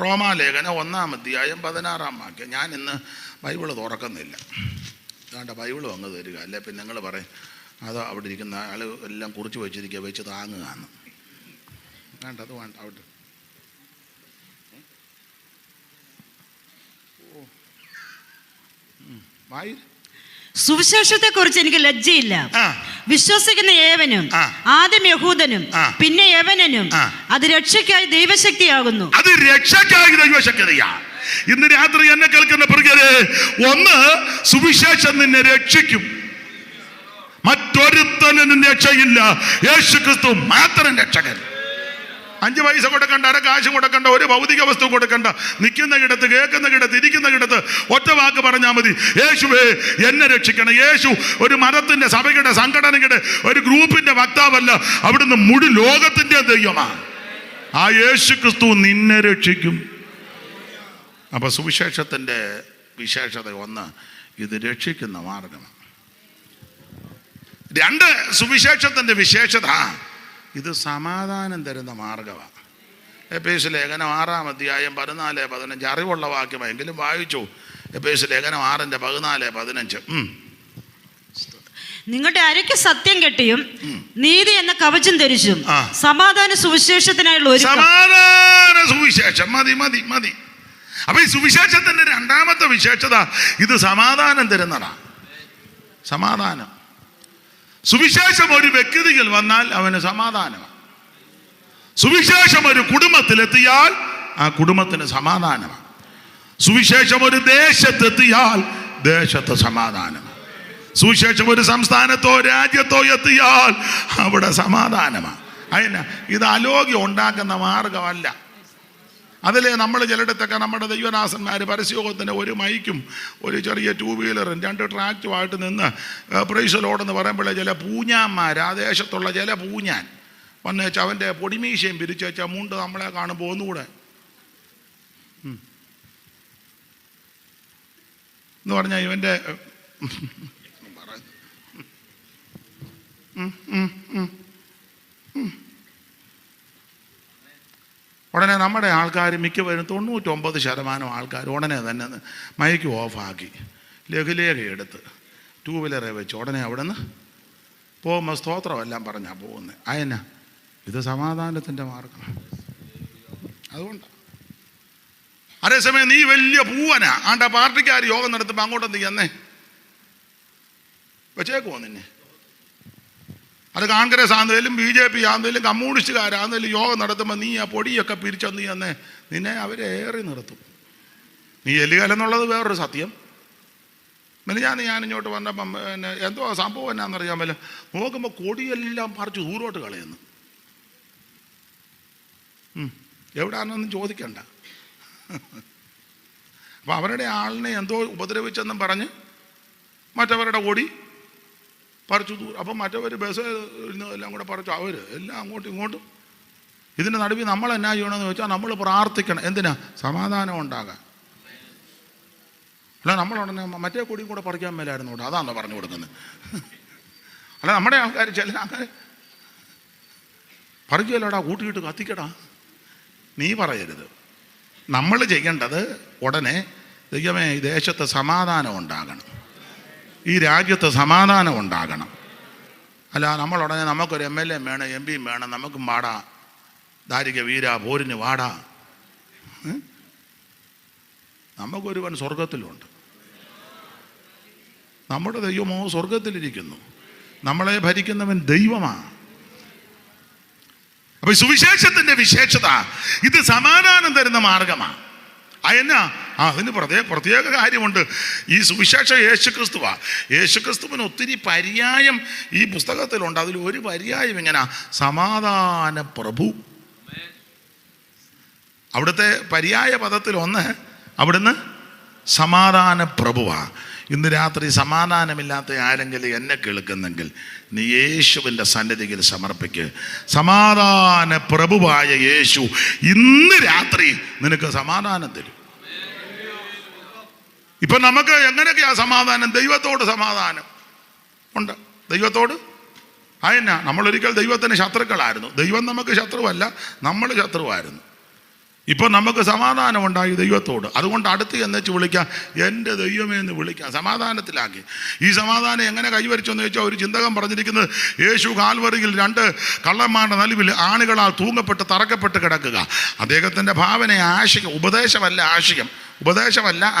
C: റോമാലേഖനം 1-ാം അധ്യായം 16-ാം വാക്യം. ഞാൻ ഇന്ന് ബൈബിള് തുറക്കുന്നില്ല. വേണ്ട, ബൈബിളും അങ്ങ് തരിക. അല്ലെ പിന്നെ നിങ്ങൾ പറയും അത് അവിടെ ഇരിക്കുന്ന ആൾ എല്ലാം കുറിച്ച് വെച്ചിരിക്കുക, വെച്ച് താങ്ങുകയാണ്. വേണ്ട, അത് വേണ്ട. അവിടെ
A: സുവിശേഷത്തെ കുറിച്ച് എനിക്ക് ലജ്ജയില്ല. വിശ്വസിക്കുന്ന ഏവനും, ആദ്യം യഹൂദനും പിന്നെ യവനനും, അത് രക്ഷയ്ക്കായി ദൈവശക്തിയാകുന്നു.
C: അത് രക്ഷയ്ക്കായി ദൈവശക്തിയാ. ഇന്ന് രാത്രി എന്നെ കേൾക്കുന്ന പ്രിയരെ, ഒന്ന്, സുവിശേഷം നിന്നെ രക്ഷിക്കും. മറ്റൊരുത്തനും രക്ഷയില്ല. യേശു ക്രിസ്തു മാത്രം രക്ഷകൻ. 5 പൈസ കൊടുക്കണ്ട, അര കാശ് കൊടുക്കണ്ട, ഒരു ഭൗതിക വസ്തു കൊടുക്കണ്ട. നിൽക്കുന്ന കിടത്ത്, കേൾക്കുന്ന കിടത്ത്, ഇരിക്കുന്ന കിടത്ത് ഒറ്റ വാക്ക് പറഞ്ഞാൽ മതി, യേശുവേ എന്നെ രക്ഷിക്കണം. യേശു ഒരു മതത്തിന്റെ, സഭയുടെ, സംഘടനയുടെ, ഒരു ഗ്രൂപ്പിന്റെ വക്താവല്ല. അവിടുന്ന് മുഴു ലോകത്തിന്റെ ദൈവമാണ്. ആ യേശു ക്രിസ്തു നിന്നെ രക്ഷിക്കും. അപ്പൊ സുവിശേഷത്തിന്റെ വിശേഷത ഒന്ന്, ഇത് രക്ഷിക്കുന്ന മാർഗമാണ്. 2, സുവിശേഷത്തിന്റെ വിശേഷത ഇത് സമാധാനം തരുന്ന മാർഗമാണ്. എഫേസ്യ ലേഖനം 6-ാം അധ്യായം 14-15. അറിവുള്ള വാക്യമെങ്കിലും വായിച്ചു. എഫേസ്യ ലേഖനം 6-14-15.
A: നിങ്ങളുടെ അരയ്ക്ക് സത്യം കെട്ടിയും നീതി എന്ന കവചം ധരിച്ചും സമാധാന സുവിശേഷത്തിനായുള്ള ഒരു
C: സമാധാന സുവിശേഷം മതി മതി മതി. അപ്പൊ ഈ സുവിശേഷത്തിന്റെ 2-ാമത്തെ വിശേഷത ഇത് സമാധാനം തരുന്നതാണ്. സമാധാനം. സുവിശേഷം ഒരു വ്യക്തിയിൽ വന്നാൽ അവന് സമാധാനമാണ്. സുവിശേഷം ഒരു കുടുംബത്തിലെത്തിയാൽ ആ കുടുംബത്തിന് സമാധാനമാണ്. സുവിശേഷം ഒരു ദേശത്തെത്തിയാൽ ദേശത്ത് സമാധാനമാണ്. സുവിശേഷം ഒരു സംസ്ഥാനത്തോ രാജ്യത്തോ എത്തിയാൽ അവിടെ സമാധാനമാണ്. അതിന് ഇത് അലോഗ്യം ഉണ്ടാക്കുന്ന മാർഗമല്ല. അതിലെ നമ്മൾ ചിലയിടത്തൊക്കെ നമ്മുടെ ദൈവദാസന്മാർ പരസ്യയോഗത്തിന് ഒരു മൈക്കും ഒരു ചെറിയ 2 വീലറും 2 ട്രാക്റ്റുമായിട്ട് നിന്ന് പ്രൈസ് ലോഡെന്ന് പറയുമ്പോഴേ ചില പൂഞ്ഞാന്മാർ, ആ ദേശത്തുള്ള ചില പൂഞ്ഞാൻ വന്നേച്ച് അവൻ്റെ പൊടിമീശയും പിരിച്ചേച്ച മുണ്ട് നമ്മളെ കാണുമ്പോൾ ഒന്നുകൂടെ എന്ന് പറഞ്ഞാൽ ഇവൻ്റെ ഉടനെ നമ്മുടെ ആൾക്കാർ മിക്കവരും 99% ആൾക്കാർ ഉടനെ തന്നെ മൈക്ക് ഓഫാക്കി ലഘുലേഖ എടുത്ത് 2 വീലറെ വെച്ച് ഉടനെ അവിടെ നിന്ന് പോകുമ്പോൾ സ്തോത്രമെല്ലാം പറഞ്ഞാൽ പോകുന്നത്. അയന ഇത് സമാധാനത്തിൻ്റെ മാർഗമാണ്. അതുകൊണ്ടാണ്. അതേസമയം നീ വലിയ പൂവനാ, ആണ്ട പാർട്ടിക്കാർ യോഗം നടത്തുമ്പോൾ അങ്ങോട്ടൊന്ന് എന്നേ വെച്ചേക്കുമോ നിന്നെ? അത് കോൺഗ്രസ് ആണെങ്കിലും BJP ആണെങ്കിലും കമ്മ്യൂണിസ്റ്റുകാരാണെങ്കിലും യോഗം നടത്തുമ്പോൾ നീ ആ പൊടിയൊക്കെ പിരിച്ചൊന്ന് എന്നേ നിന്നെ അവരെ ഏറി നിർത്തും. നീ എല്ലുകലെന്നുള്ളത് വേറൊരു സത്യം. പിന്നെ ഞാൻ ഇങ്ങോട്ട് വന്നപ്പം പിന്നെ എന്തോ സംഭവം എന്നാണെന്നറിയാമല്ലോ, നോക്കുമ്പോൾ കൊടിയെല്ലാം പറിച്ച് ദൂരോട്ട് കളയുന്നു. എവിടാണെന്നൊന്നും ചോദിക്കണ്ട. അപ്പം അവരുടെ ആളിനെ എന്തോ ഉപദ്രവിച്ചെന്നും പറഞ്ഞ് മറ്റവരുടെ കൊടി പറിച്ചു ദൂരം. അപ്പം മറ്റവർ ബസ് എല്ലാം കൂടെ പറിച്ചു അവർ എല്ലാം അങ്ങോട്ടും ഇങ്ങോട്ടും. ഇതിൻ്റെ നടുവിൽ നമ്മൾ എന്നാ ചെയ്യണമെന്ന് വെച്ചാൽ നമ്മൾ പ്രാർത്ഥിക്കണം. എന്തിനാ? സമാധാനം ഉണ്ടാകാൻ. അല്ല നമ്മളുടനെ മറ്റേ കൊടിയും കൂടെ പറിക്കാൻ മേലായിരുന്നു കേട്ടോ, അതാണോ പറഞ്ഞു കൊടുക്കുന്നത്? അല്ല നമ്മുടെ ആൾക്കാർ ചില ആൾക്കാർ പറിക്കുകയല്ലോടാ, കൂട്ടിയിട്ട് കത്തിക്കടാ. നീ പറയരുത്. നമ്മൾ ചെയ്യേണ്ടത് ഉടനെ ദൈവമേ ഈ ദേശത്ത് സമാധാനം ഉണ്ടാകണം, ഈ രാജ്യത്ത് സമാധാനം ഉണ്ടാകണം. അല്ല നമ്മളുടനെ നമുക്കൊരു MLA വേണം, MP വേണം, നമുക്കും വാടാ, ദാരിക വീര പോരിന് വാടാ. നമുക്കൊരുവൻ സ്വർഗത്തിലുണ്ട്. നമ്മുടെ ദൈവമോ സ്വർഗത്തിലിരിക്കുന്നു. നമ്മളെ ഭരിക്കുന്നവൻ ദൈവമാണ്. അപ്പൊ സുവിശേഷത്തിന്റെ വിശേഷത ഇത് സമാധാനം തരുന്ന മാർഗമാണ്. അതിനാ അതിന് പ്രത്യേക കാര്യമുണ്ട്. ഈ സുവിശേഷം യേശുക്രിസ്തുവാ. യേശുക്രിസ്തുവിന് ഒത്തിരി പര്യായം ഈ പുസ്തകത്തിലുണ്ട്. അതിൽ ഒരു പര്യായം ഇങ്ങനെ സമാധാന പ്രഭു. അവിടുത്തെ പര്യായ പദത്തിൽ ഒന്ന് അവിടുന്ന് സമാധാന പ്രഭുവാ. ഇന്ന് രാത്രി സമാധാനമില്ലാത്ത ആരെങ്കിലും എന്നെ കേൾക്കുന്നെങ്കിൽ നീ യേശുവിൻ്റെ സന്നിധിയിൽ സമർപ്പിക്ക്. സമാധാന പ്രഭുവായ യേശു ഇന്ന് രാത്രി നിനക്ക് സമാധാനം തരും. ഇപ്പൊ നമുക്ക് എങ്ങനെയൊക്കെയാ സമാധാനം? ദൈവത്തോട് സമാധാനം ഉണ്ട്. ദൈവത്തോട് അതെന്നാ, നമ്മളൊരിക്കൽ ദൈവത്തിന് ശത്രുക്കളായിരുന്നു. ദൈവം നമുക്ക് ശത്രുവല്ല, നമ്മൾ ശത്രുവായിരുന്നു. ഇപ്പൊ നമുക്ക് സമാധാനമുണ്ടായി ദൈവത്തോട്. അതുകൊണ്ട് അടുത്ത് എന്നുവെച്ച് വിളിക്കാം, എൻ്റെ ദൈവമേ എന്ന് വിളിക്കാം. സമാധാനത്തിലാക്കി. ഈ സമാധാനം എങ്ങനെ കൈവരിച്ചെന്ന് ചോദിച്ചാൽ ഒരു ചിന്തകൻ പറഞ്ഞിരിക്കുന്നത്, യേശു കാൽവറിയിൽ 2 കള്ളന്മാരുടെ നടുവിൽ ആണികളാൽ തൂങ്ങപ്പെട്ട് തറക്കപ്പെട്ട് കിടക്കുക. അദ്ദേഹത്തിൻ്റെ ഭാവന ആശയം, ഉപദേശമല്ല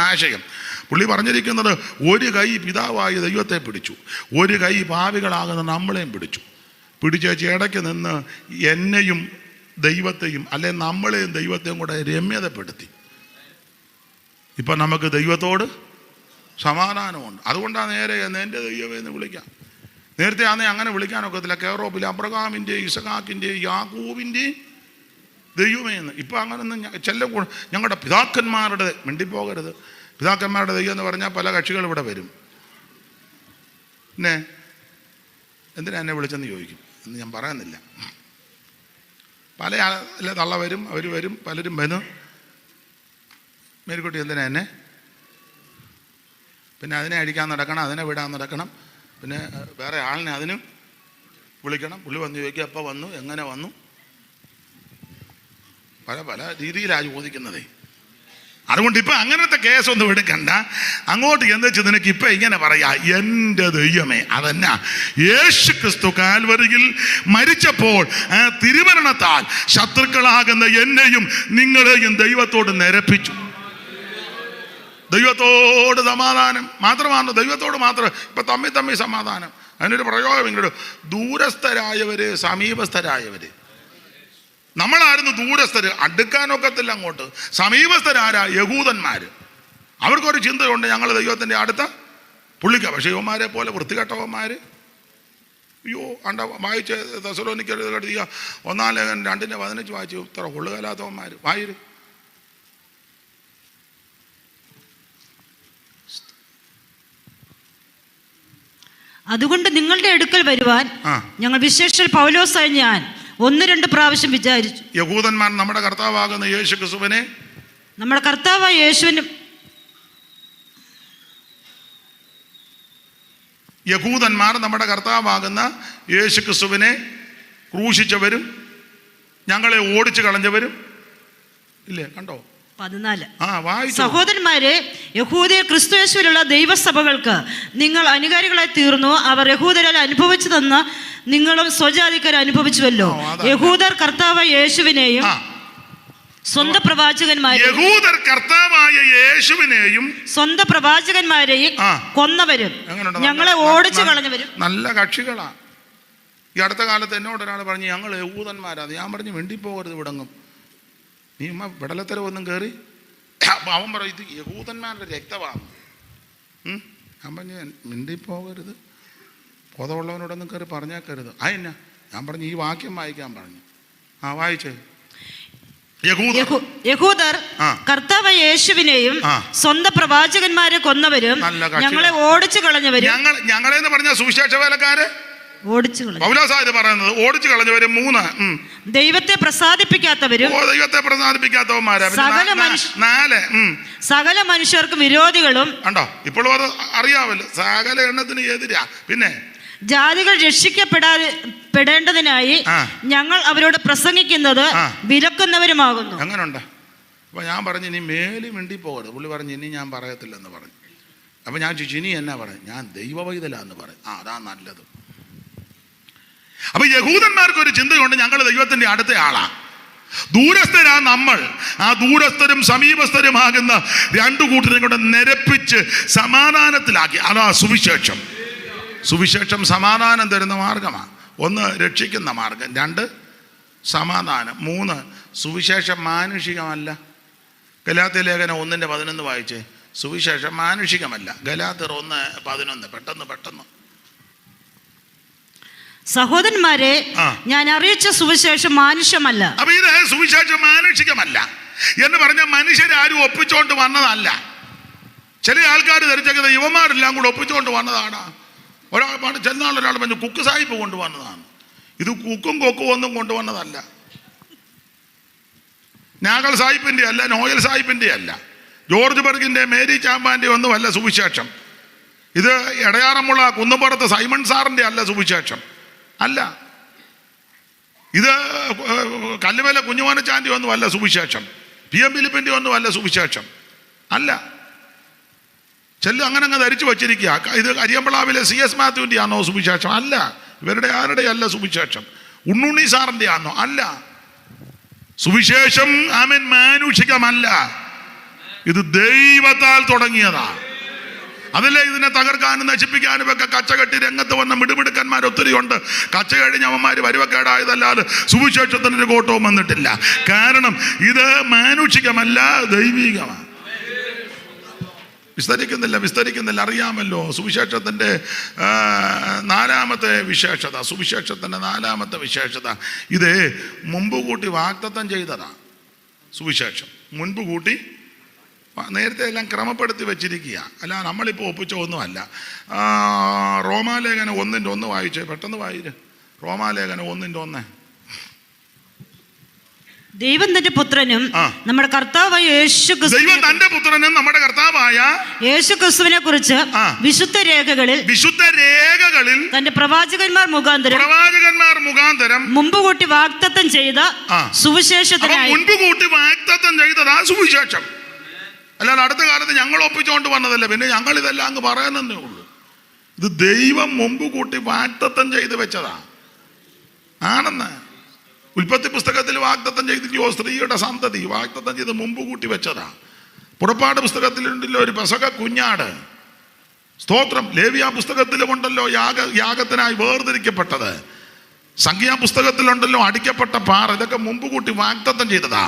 C: ആശയം. പുള്ളി പറഞ്ഞിരിക്കുന്നത്, ഒരു കൈ പിതാവായ ദൈവത്തെ പിടിച്ചു, ഒരു കൈ പാപികളാകുന്ന നമ്മളെയും പിടിച്ചേച്ച് ഇടയ്ക്ക് നിന്ന് എന്നെയും ദൈവത്തെയും അല്ലെ നമ്മളെയും ദൈവത്തെയും കൂടെ രമ്യതപ്പെടുത്തി. ഇപ്പം നമുക്ക് ദൈവത്തോട് സമാധാനമുണ്ട്. അതുകൊണ്ടാണ് നേരെ എൻ്റെ ദൈവമേ എന്ന് വിളിക്കാം. നേരത്തെ ആണെങ്കിൽ അങ്ങനെ വിളിക്കാനൊക്കത്തില്ല. കേറോപ്പിൽ അബ്രഹാമിൻ്റെയും ഇസഹാക്കിൻ്റെയും യാക്കൂബിൻ്റെയും ദൈവമേ എന്ന്. ഇപ്പം അങ്ങനൊന്നും ഞങ്ങളുടെ പിതാക്കന്മാരുടെ മിണ്ടിപ്പോകരുത്. പിതാക്കന്മാരുടെ ദൈവം എന്ന് പറഞ്ഞാൽ പല കക്ഷികൾ ഇവിടെ വരും. പിന്നെ എന്തിനാ എന്നെ വിളിച്ചെന്ന് ചോദിക്കും. എന്ന് ഞാൻ പറയുന്നില്ല. പല തള്ള വരും, അവർ വരും, പലരും വരും. മേരിക്കുട്ടി എന്തിനാ എന്നെ? പിന്നെ അതിനെ അടിക്കാൻ നടക്കണം, അതിനെ വിടാൻ നടക്കണം, പിന്നെ വേറെ ആളിനെ അതിനും വിളിക്കണം. പുള്ളി വന്ന് ചോദിക്കുക, എപ്പോൾ വന്നു, എങ്ങനെ വന്നു? പല രീതിയിലാണ് ചോദിക്കുന്നതേ. അതുകൊണ്ട് ഇപ്പം അങ്ങനത്തെ കേസൊന്നും എടുക്കണ്ട. അങ്ങോട്ട് എന്ന് വെച്ച് നിനക്ക് ഇപ്പം ഇങ്ങനെ പറയാ, എൻ്റെ ദൈവമേ. അതെന്നാ, യേശു ക്രിസ്തു കാൽവരിയിൽ മരിച്ചപ്പോൾ തിരുമരണത്താൽ ശത്രുക്കളാകുന്ന എന്നെയും നിങ്ങളെയും ദൈവത്തോട് നിരപ്പിച്ചു. ദൈവത്തോട് സമാധാനം മാത്രമാണ്, ദൈവത്തോട് മാത്രം. ഇപ്പം തമ്മിൽ സമാധാനം. അതിനൊരു പ്രയോഗം ഇങ്ങോട്ട്, ദൂരസ്ഥരായവര് സമീപസ്ഥരായവര്. നമ്മളായിരുന്നു ദൂരസ്ഥര്, അടുക്കാനൊക്കത്തില്ല അങ്ങോട്ട്. സമീപസ്ഥരാരാ? യഹൂദന്മാർ. അവർക്കൊരു ചിന്തയുണ്ട്, ഞങ്ങൾ ദൈവത്തിൻ്റെ അടുത്ത പുള്ളിക്ക. പക്ഷേ യുവന്മാരെ പോലെ വൃത്തികെട്ടവന്മാർ. അയ്യോ വായിച്ച് തെസ്സലോനിക്കർ കരുതിയ 1 ലേഖനം 2:15 വായിച്ചു. ഇത്ര കൊള്ളുകലാത്തവന്മാർ വായിര്.
A: അതുകൊണ്ട് നിങ്ങളുടെ അടുക്കൽ വരുവാൻ ഞങ്ങൾ വിശേഷ പൗലോസായ ഞാൻ 1-2 പ്രാവശ്യം വിചാരിച്ചു.
C: യഹൂദന്മാർ നമ്മുടെ കർത്താവാകുന്ന യേശു ക്രിസ്തുവിനെ,
A: നമ്മുടെ കർത്താവായ യേശുവിനും
C: യഹൂദന്മാർ നമ്മുടെ കർത്താവാകുന്ന യേശു ക്രിസ്തുവിനെ ക്രൂശിച്ചവരും ഞങ്ങളെ ഓടിച്ചു കളഞ്ഞവരും ഇല്ലേ? കണ്ടോ? 14.
A: സഹോദരന്മാരെ, യഹൂദയ ക്രിസ്തുയേശുവിലുള്ള ദൈവസഭകൾക്ക് നിങ്ങൾ അനുകാരികളായി തീർന്നു. അവർ യഹൂദരാൽ അനുഭവിച്ചു തന്ന നിങ്ങളും സ്വജാതിക്കാർ അനുഭവിച്ചുവല്ലോ. യഹൂദർ കർത്താവായ യേശുവിനെയും സ്വന്തം പ്രവാചകന്മാരെയും കൊന്നവരും ഞങ്ങളെ ഓടിച്ചു കളഞ്ഞവരും
C: നല്ല കക്ഷികളാ. ഈ അടുത്ത കാലത്ത് എന്നോട് ഒരാൾ പറഞ്ഞു, ഞങ്ങൾ യഹൂദന്മാരാ. ഞാൻ പറഞ്ഞു, മിണ്ടിപ്പോകരുത് വിടങ്ങും. നീ വിടലത്തരവൊന്നും കയറി. അവൻ പറയും, ഇത് യഹൂദന്മാരുടെ രക്തമാണ്. ഞാൻ പറഞ്ഞു, മിണ്ടിപ്പോകരുത്, ബോധമുള്ളവനോടൊന്നും കയറി പറഞ്ഞേക്കരുത്. അതെന്നാ? ഞാൻ പറഞ്ഞു, ഈ വാക്യം വായിക്കാൻ പറഞ്ഞു. വായിച്ചേ.
A: യഹൂദർ കർത്താവായ യേശുവിനെയും സ്വന്തം പ്രവാചകന്മാരെ കൊന്നവരും ഞങ്ങളെ ഓടിച്ചു കളഞ്ഞവരും.
C: ഞങ്ങളെന്ന് പറഞ്ഞ സുവിശേഷ വേലക്കാര് പൗലോസായത് പറയുന്നത് ഓടിച്ചു കളഞ്ഞവരും. 3
A: ദൈവത്തെ പ്രസാദിപ്പിക്കാത്തവരും. സകല മനുഷ്യർക്കും വിരോധികളും.
C: കണ്ടോ? ഇപ്പോഴും അത് അറിയാമല്ലോ, സകല എണ്ണത്തിന് എതിരാ. പിന്നെ
A: ജാതികൾ രക്ഷിക്കപ്പെടേണ്ടതിനായി ഞങ്ങൾ അവരോട് പ്രസംഗിക്കുന്നത് വിലക്കുന്നവരുമാകുന്നു.
C: അങ്ങനെയുണ്ട്. അപ്പൊ ഞാൻ പറഞ്ഞു, ഇനി മേലി മിണ്ടി പോകരുത്. പുള്ളി പറഞ്ഞു, ഇനി ഞാൻ പറയത്തില്ലെന്ന് പറഞ്ഞു. അപ്പൊ ഞാൻ ചോദിച്ചു, ഇനി എന്നാ പറയും? ഞാൻ ദൈവവൈതലാന്ന് പറയും. അതാ നല്ലത്. അപ്പൊ യഹൂദന്മാർക്കൊരു ചിന്തയുണ്ട്, ഞങ്ങൾ ദൈവത്തിന്റെ അടുത്ത ആളാ. ദൂരസ്ഥരാ നമ്മൾ. ആ ദൂരസ്ഥരും സമീപസ്ഥരുമാകുന്ന 2 കൂട്ടരെയും കൂടെ നിരപ്പിച്ച് സമാധാനത്തിലാക്കി. അതാ സുവിശേഷം. സുവിശേഷം സമാധാനം തരുന്ന മാർഗമാണ്. 1 രക്ഷിക്കുന്ന മാർഗം, 2 സമാധാനം, 3 സുവിശേഷം മാനുഷികമല്ല. ഗലാത്യ ലേഖനം 1:11 വായിച്ചേ. സുവിശേഷം മാനുഷികമല്ല. ഗലാത്യർ 1:11. പെട്ടെന്ന്.
A: സഹോദരന്മാരെ, ഞാൻ അറിയിച്ച സുവിശേഷം മാനുഷ്യമല്ല.
C: അപ്പൊ ഇത് സുവിശേഷം മാനുഷികമല്ല എന്ന് പറഞ്ഞ മനുഷ്യരാരും ഒപ്പിച്ചോണ്ട് വന്നതല്ല. ചില ആൾക്കാർ ധരിച്ചത് യുവമാരെല്ലാം കൂടെ ഒപ്പിച്ചുകൊണ്ട് വന്നതാണ്. ചെന്നാളൊരാൾ പറഞ്ഞു കുക്ക് സാഹിബ് കൊണ്ടുവന്നതാണ്. ഇത് കുക്കും കൊക്കും ഒന്നും കൊണ്ടുവന്നതല്ല. നാഗൽ സാഹിബിൻ്റെ അല്ല, നോയൽ സാഹിബിൻ്റെ അല്ല, ജോർജ് ബർഗിൻ്റെ, മേരി ചാമ്പാൻ്റെ ഒന്നുമല്ല സുവിശേഷം. ഇത് എടയാറമുള്ള കുന്നുംപുറത്ത് സൈമൺ സാറിൻ്റെ അല്ല സുവിശേഷം. അല്ല. ഇത് കല്ലുമല കുഞ്ഞുമോനച്ചാൻ്റെ ഒന്നുമല്ല സുവിശേഷം. PM ഫിലിപ്പിൻ്റെ ഒന്നുമല്ല സുവിശേഷം. അല്ല. ചെല്ലു അങ്ങനെ ധരിച്ചു വച്ചിരിക്കുക. ഇത് അരിയമ്പളാവിലെ CS മാത്യുവിൻ്റെ ആണോ സുവിശേഷം? അല്ല. ഇവരുടെ ആരുടെ അല്ല സുവിശേഷം? ഉണ്ണുണ്ണി സാറിൻ്റെ ആണോ? അല്ല. സുവിശേഷം മാനുഷികമല്ല. ഇത് ദൈവത്താൽ തുടങ്ങിയതാണ്. അതല്ലേ ഇതിനെ തകർക്കാനും നശിപ്പിക്കാനും ഒക്കെ കച്ചകെട്ടി രംഗത്ത് വന്ന മിടുമിടുക്കന്മാർ ഒത്തിരി ഉണ്ട്. കച്ച കഴിഞ്ഞ അവന്മാർ വരുവക്കേടായതല്ലാതെ സുവിശേഷത്തിനൊരു കോട്ടവും വന്നിട്ടില്ല. കാരണം ഇത് മാനുഷികമല്ല, ദൈവികമാണ്. വിസ്തരിക്കുന്നില്ല. അറിയാമല്ലോ സുവിശേഷത്തിൻ്റെ 4ാമത്തെ വിശേഷത. സുവിശേഷത്തിൻ്റെ 4ാമത്തെ വിശേഷത ഇത് മുമ്പ് കൂട്ടി വാഗ്ദത്തം ചെയ്തതാണ്. സുവിശേഷം മുൻപ് കൂട്ടി നേരത്തെ എല്ലാം ക്രമപ്പെടുത്തി വെച്ചിരിക്കുക. അല്ല നമ്മളിപ്പോൾ ഒപ്പിച്ച ഒന്നുമല്ല. റോമാലേഖനം 1:1 വായിച്ചേ. പെട്ടെന്ന് വായിര്. റോമാലേഖനം 1:1.
A: ദൈവം തന്റെ പുത്രനും നമ്മുടെ കർത്താവായ
C: ദൈവം തന്റെ പുത്രനും നമ്മുടെ കർത്താവായ
A: യേശു ക്രിസ്തുവിനെ കുറിച്ച് വിശുദ്ധ രേഖകളിൽ
C: തന്റെ
A: പ്രവാചകന്മാർ മുഖാന്തരം മുമ്പ് കൂട്ടി വാഗ്ദത്തം ചെയ്ത സുവിശേഷത്തിനായി
C: മുൻപ് കൂട്ടി വാഗ്ദത്തം ചെയ്തതാ സുവിശേഷം. അല്ലാതെ അടുത്ത കാലത്ത് ഞങ്ങൾ ഒപ്പിച്ചുകൊണ്ട് വന്നതല്ല. പിന്നെ ഞങ്ങൾ ഇതെല്ലാം അങ്ങ് പറയുന്നതേ ഉള്ളൂ. ഇത് ദൈവം മുമ്പ് കൂട്ടി വാഗ്ദത്തം ചെയ്ത് വെച്ചതാ ആണെന്ന്. ഉൽപ്പത്തി പുസ്തകത്തിൽ വാഗ്ദത്തം ചെയ്തില്ലയോ? സ്ത്രീയുടെ സന്തതി വാഗ്ദത്തം ചെയ്ത് മുമ്പ് കൂട്ടി വെച്ചതാ. പുറപ്പാട് പുസ്തകത്തിലുണ്ടല്ലോ ഒരു പെസഹ കുഞ്ഞാട്. സ്തോത്രം. ലേവ്യ പുസ്തകത്തിലുമുണ്ടല്ലോ യാഗത്തിനായി വേർതിരിക്കപ്പെട്ടത്. സംഖ്യാ പുസ്തകത്തിലുണ്ടല്ലോ അടിക്കപ്പെട്ട പാറ. ഇതൊക്കെ മുമ്പ് കൂട്ടി വാഗ്ദത്തം ചെയ്തതാ.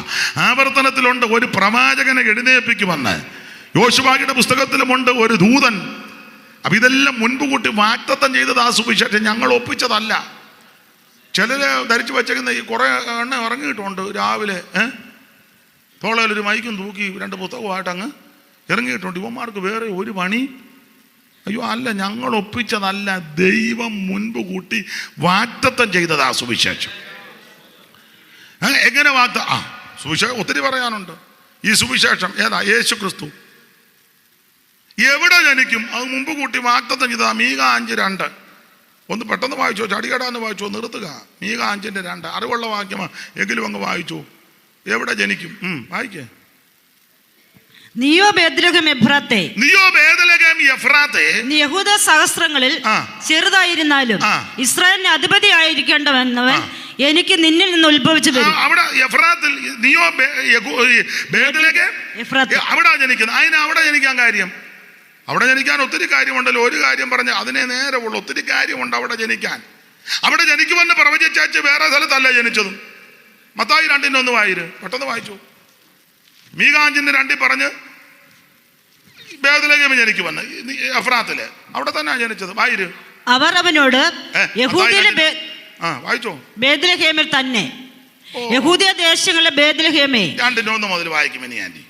C: ആവർത്തനത്തിലുണ്ട് ഒരു പ്രവാചകനെ എഴുന്നേൽപ്പിക്കുമെന്ന്. യോശുവായുടെ പുസ്തകത്തിലുമുണ്ട് ഒരു ദൂതൻ. അപ്പൊ ഇതെല്ലാം മുൻപ് കൂട്ടി വാഗ്ദത്തം ചെയ്തതാ സുവിശേഷം. ഞങ്ങൾ ഒപ്പിച്ചതല്ല. ചിലര് ധരിച്ചു വച്ചേക്കുന്ന ഈ കുറേ എണ്ണ ഇറങ്ങിയിട്ടുണ്ട്. രാവിലെ തോളയിലൊരു മൈക്കും തൂക്കി 2 പുസ്തകമായിട്ട് അങ്ങ് ഇറങ്ങിയിട്ടുണ്ട്. ഇവന്മാർക്ക് വേറെ ഒരു പണി. അയ്യോ അല്ല, ഞങ്ങൾ ഒപ്പിച്ചതല്ല. ദൈവം മുൻപ് കൂട്ടി വാഗ്ദത്തം ചെയ്തതാ സുവിശേഷം. എങ്ങനെ സുവിശേഷം ഒത്തിരി പറയാനുണ്ട്. ഈ സുവിശേഷം ഏതാ? യേശു ക്രിസ്തു എവിടെ ജനിക്കും അത് മുമ്പ് കൂട്ടി വാഗ്ദത്തം ചെയ്തതാ. മീക 5:2 ഒന്ന് പെട്ടെന്ന് വായിച്ചോ. ചടികടാന്ന് വായിച്ചോ. നിർത്തുക. മീക 5:2 അറിവുള്ള വാക്യമാ എങ്കിലും അങ്ങ് വായിച്ചു. എവിടെ ജനിക്കും? വായിക്കേ.
A: നീയോ ബേത്ലഹേം എഫ്രാത്തേ, നീ യഹൂദ സഹസ്രങ്ങളിൽ ചെറുതായിരുന്നാലും ഇസ്രായേലിന് അധിപതി ആയിരിക്കേണ്ടവൻ എനിക്ക് നിന്നിൽ നിന്ന് ഉത്ഭവിച്ചു വരും.
C: അവിടെ എഫ്രാത്തിൽ നീയോ അവിടെ ജനിക്കുന്നത്. അതിന് അവിടെ ജനിക്കാൻ കാര്യം? അവിടെ ജനിക്കാൻ ഒത്തിരി കാര്യമുണ്ടല്ലോ. ഒരു കാര്യം പറഞ്ഞ് അതിനെ നേരെ ഉള്ളു. ഒത്തിരി കാര്യമുണ്ട് അവിടെ ജനിക്കാൻ. അവിടെ ജനിക്കുമെന്ന് പ്രവചിച്ചു വേറെ സ്ഥലത്തല്ല ജനിച്ചതും. മത്തായി 2:1 വായിര്. പെട്ടെന്ന് വായിച്ചു. മീക 5:2 പറഞ്ഞ് ബേത്ലഹേം ജനിക്കുമെന്ന്. എഫ്രാത്തില് അവിടെ തന്നെ ജനിച്ചത്. വായിര്.
A: അവർ അവനോട്
C: വായിച്ചോ.
A: ബേത്ലഹേമിൽ തന്നെ, യഹൂദിയ ദേശങ്ങളിലെ ബേത്ലഹേമേ.
C: 2:1 മുതൽ വായിക്കും ഇനി ആന്റി.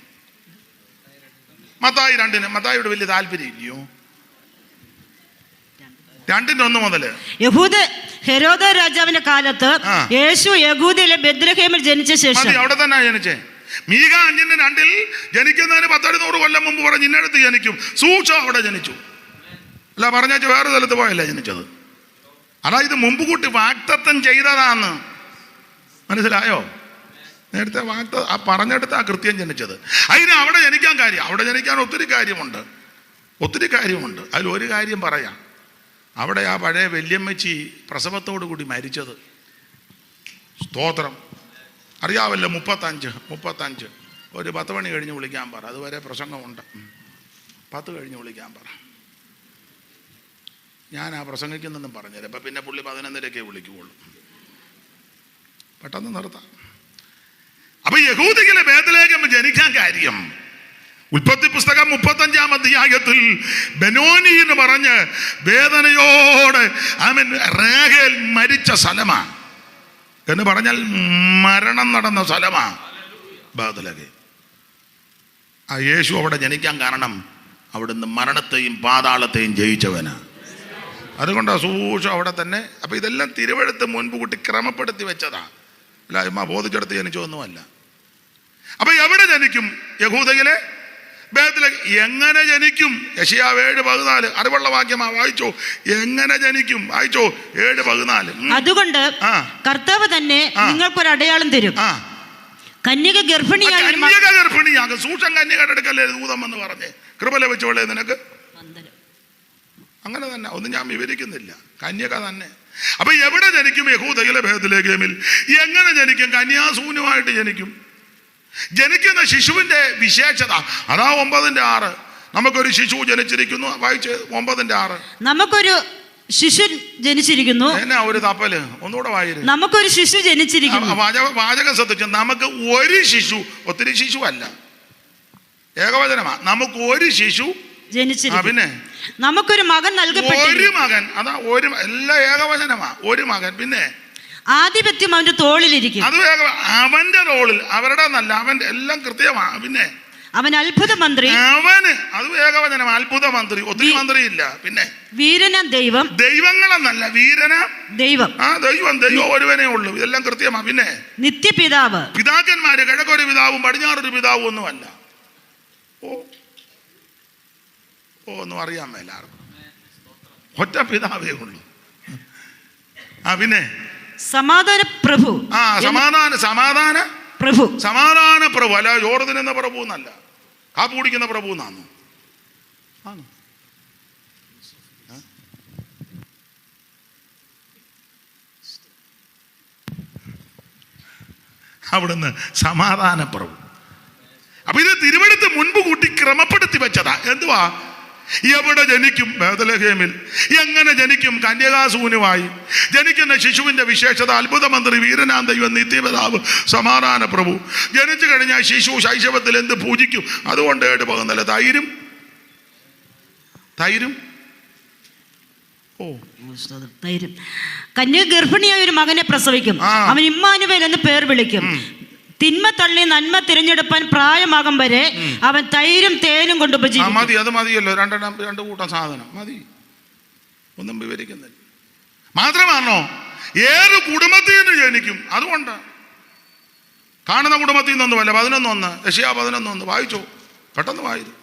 C: മത്തായി 2. മത്തായിയോട് വലിയ താല്പര്യം ഇല്ലയോ? 2:1 മുതല്.
A: ഹെരോദ രാജാവിന്റെ കാലത്ത് യേശു യഹൂദയിലെ ബേത്ലഹേമിൽ ജനിച്ച ശേഷം
C: അവിടെ തന്നെ ജനിച്ചേ. മീക 5:2 ജനിക്കുന്നതിന് 100 കൊല്ലം മുമ്പ് പറഞ്ഞ് ഇന്നടത്ത് ജനിക്കും. സൂക്ഷ അവിടെ ജനിച്ചു. അല്ല പറഞ്ഞാൽ വേറെ സ്ഥലത്ത് പോയല്ല ജനിച്ചത്. അതായത് മുമ്പ് കൂട്ടി വാഗ്ദത്തം ചെയ്തതാന്ന്. മനസ്സിലായോ? നേരത്തെ പറഞ്ഞെടുത്ത് കൃത്യം ജനിച്ചത്. അതിന് അവിടെ ജനിക്കാൻ കാര്യം. അവിടെ ജനിക്കാൻ ഒത്തിരി കാര്യമുണ്ട്. അതിലൊരു കാര്യം പറയാം. അവിടെ ആ പഴയ വല്യമ്മച്ചി പ്രസവത്തോടു കൂടി മരിച്ചത്. സ്തോത്രം. അറിയാവല്ലോ. 35 ഒരു 10 മണി കഴിഞ്ഞ് വിളിക്കാൻ പറ. അതുവരെ പ്രസംഗമുണ്ട്. 10 കഴിഞ്ഞ് വിളിക്കാൻ പറ. ഞാൻ പ്രസംഗിക്കുന്നെന്നും പറഞ്ഞുതരാം. അപ്പം പിന്നെ പുള്ളി 11:30 വിളിക്കുകയുള്ളൂ. പെട്ടെന്ന് നിർത്താം. അപ്പൊ യഹൂദയിലെ ബേത്ലഹേം ജനിക്കാൻ കാര്യം, ഉൽപ്പത്തി പുസ്തകം 35-ാം അധ്യായത്തിൽ ബെനോനി എന്ന് പറഞ്ഞ് വേദനയോടെ അവൻ റാഹേൽ മരിച്ച സ്ഥലമാ എന്ന് പറഞ്ഞാൽ മരണം നടന്ന സ്ഥലമാ ബേത്ലഹേം. ആ യേശു അവിടെ ജനിക്കാൻ കാരണം അവിടുന്ന് മരണത്തെയും പാതാളത്തെയും ജയിച്ചവനാ. അതുകൊണ്ടാണ് സൂക്ഷം അവിടെ തന്നെ. അപ്പൊ ഇതെല്ലാം തിരുവെഴുത്ത് മുൻപ് കൂട്ടി ക്രമപ്പെടുത്തി വെച്ചതാ, അല്ല ബോധിച്ചെടുത്ത് ജനിച്ചൊന്നുമല്ല. അപ്പൊ എവിടെ ജനിക്കും? യഹൂദയിലെ ബേത്ലഹേം. എങ്ങനെ ജനിക്കും? യെശയ്യാവ് 7:14 അറിവുള്ള വാക്യമാ, വായിച്ചോ. എങ്ങനെ ജനിക്കും? വായിച്ചോ 7:14.
A: അതുകൊണ്ട് കർത്താവ് തന്നെ നിങ്ങൾക്കൊരു അടയാളം തരും. കന്യക ഗർഭിണിയാകും.
C: സൂക്ഷം കന്യകയുടെ അടുക്കല്ലേ ദൂതം എന്ന് പറഞ്ഞേ, കൃപ ലഭിച്ചോളേ നിനക്ക്. അങ്ങനെ തന്നെ, ഒന്നും ഞാൻ വിവരിക്കുന്നില്ല, കന്യക തന്നെ. അപ്പൊ എവിടെ ജനിക്കും? യഹൂദയിലെ ബേത്ലഹേമിൽ. എങ്ങനെ ജനിക്കും? കന്യാസൂനുമായിട്ട് ജനിക്കും. ജനിക്കുന്ന ശിശുവിന്റെ വിശേഷത അതാ 9:6. നമുക്കൊരു ശിശു ജനിച്ചിരിക്കുന്നു. വായിച്ച് 9:6.
A: നമുക്കൊരു ശിശു ജനിച്ചിരിക്കുന്നു.
C: എന്നാ ഒരു തപ്പല്, ഒന്നുകൂടെ വായിര്.
A: നമുക്കൊരു ശിശു ജനിച്ചിരിക്കുന്നു.
C: വാചകം ശ്രദ്ധിച്ചു. നമുക്ക് ഒരു ശിശു, ഒത്തിരി ശിശു അല്ല, ഏകവചനമാ. നമുക്ക് ഒരു ശിശു ജനിച്ചിരിക്കുന്നു. പിന്നെ
A: നമുക്കൊരു മകൻ നൽകപ്പെട്ടു.
C: ഒരു മകൻ, അതാ ഒരു, എല്ലാം ഏകവചനമാ. ഒരു മകൻ. പിന്നെ
A: ആധിപത്യം അവന്റെ തോളിലിരിക്കും.
C: അത് അവന്റെ തോളിൽ, അവരുടെ നല്ല, അവന്റെ എല്ലാം കൃത്യമാണ്. പിന്നെ
A: അവൻ അത്ഭുത മന്ത്രി.
C: അവന് അത് ഏകവചനം, അത്ഭുത മന്ത്രി. ഒത്തിരി മന്ത്രി ഇല്ല. പിന്നെ
A: വീരന ദൈവം.
C: ദൈവങ്ങളെന്നല്ല, വീരന ദൈവം. ദൈവം ഒരുവനേ ഉള്ളൂ. ഇതെല്ലാം കൃത്യമാ. പിന്നെ
A: നിത്യപിതാവ്.
C: പിതാക്കന്മാര് കിഴക്കൊരു പിതാവും പടിഞ്ഞാറൊരു പിതാവും ഒന്നുമല്ല. ഒന്നും അറിയാൻ മേലാർക്കും, ഒറ്റ പിതാവേ ഉള്ളൂ. പിന്നെ
A: സമാധാന പ്രഭു.
C: സമാധാന
A: പ്രഭു.
C: സമാധാന പ്രഭു അല്ല, യോർദൻ എന്ന പ്രഭു എന്നല്ല, കാപ്പ് കുടിക്കുന്ന പ്രഭു എന്നാണ്. അവിടുന്ന് സമാധാന പ്രഭു. അപ്പൊ ഇത് തിരുവെഴുത്ത് മുൻപ് കൂട്ടി ക്രമപ്പെടുത്തി വെച്ചതാ. എന്തുവാ? എവിടെ ജനിക്കും? ബേത്ലഹേമിൽ. എങ്ങനെ ജനിക്കും? കന്യകാസൂനുമായി. ജനിക്കുന്ന ശിശുവിന്റെ വിശേഷത അത്ഭുത മന്ത്രി, വീരനാം ദൈവം, നിത്യപിതാവ്, സമാധാന പ്രഭു. ജനിച്ചു കഴിഞ്ഞാൽ ശിശു ശൈശവത്തിൽ എന്ത് പൂജിക്കും? അതുകൊണ്ട് 7:14 തൈരും തൈരും
A: തൈരും. കന്യക ഗർഭിണിയായ ഒരു മകനെ പ്രസവിക്കും. അവൻ ഇമ്മാനുവേൽ എന്ന് പേർ വിളിക്കും. തിന്മ തള്ളി നന്മ തിരഞ്ഞെടുപ്പാൻ പ്രായമാകും വരെ അവൻ തൈരും തേനും കൊണ്ട് ഉപജീവിക്കും.
C: മതി, അത് മതിയല്ലോ. രണ്ട് കൂട്ടം സാധനം മതി, ഒന്നും വിവരിക്കുന്നില്ല. മാത്രമാണോ ഏത് കുടുംബത്തിൽ നിന്ന് ജനിക്കും? അതുകൊണ്ട് കാണുന്ന കുടുംബത്തിൽ നിന്നൊന്നുമല്ല. 11:1 യെശയ്യാ 11:1 വായിച്ചോ, പെട്ടെന്ന് വായിച്ചു.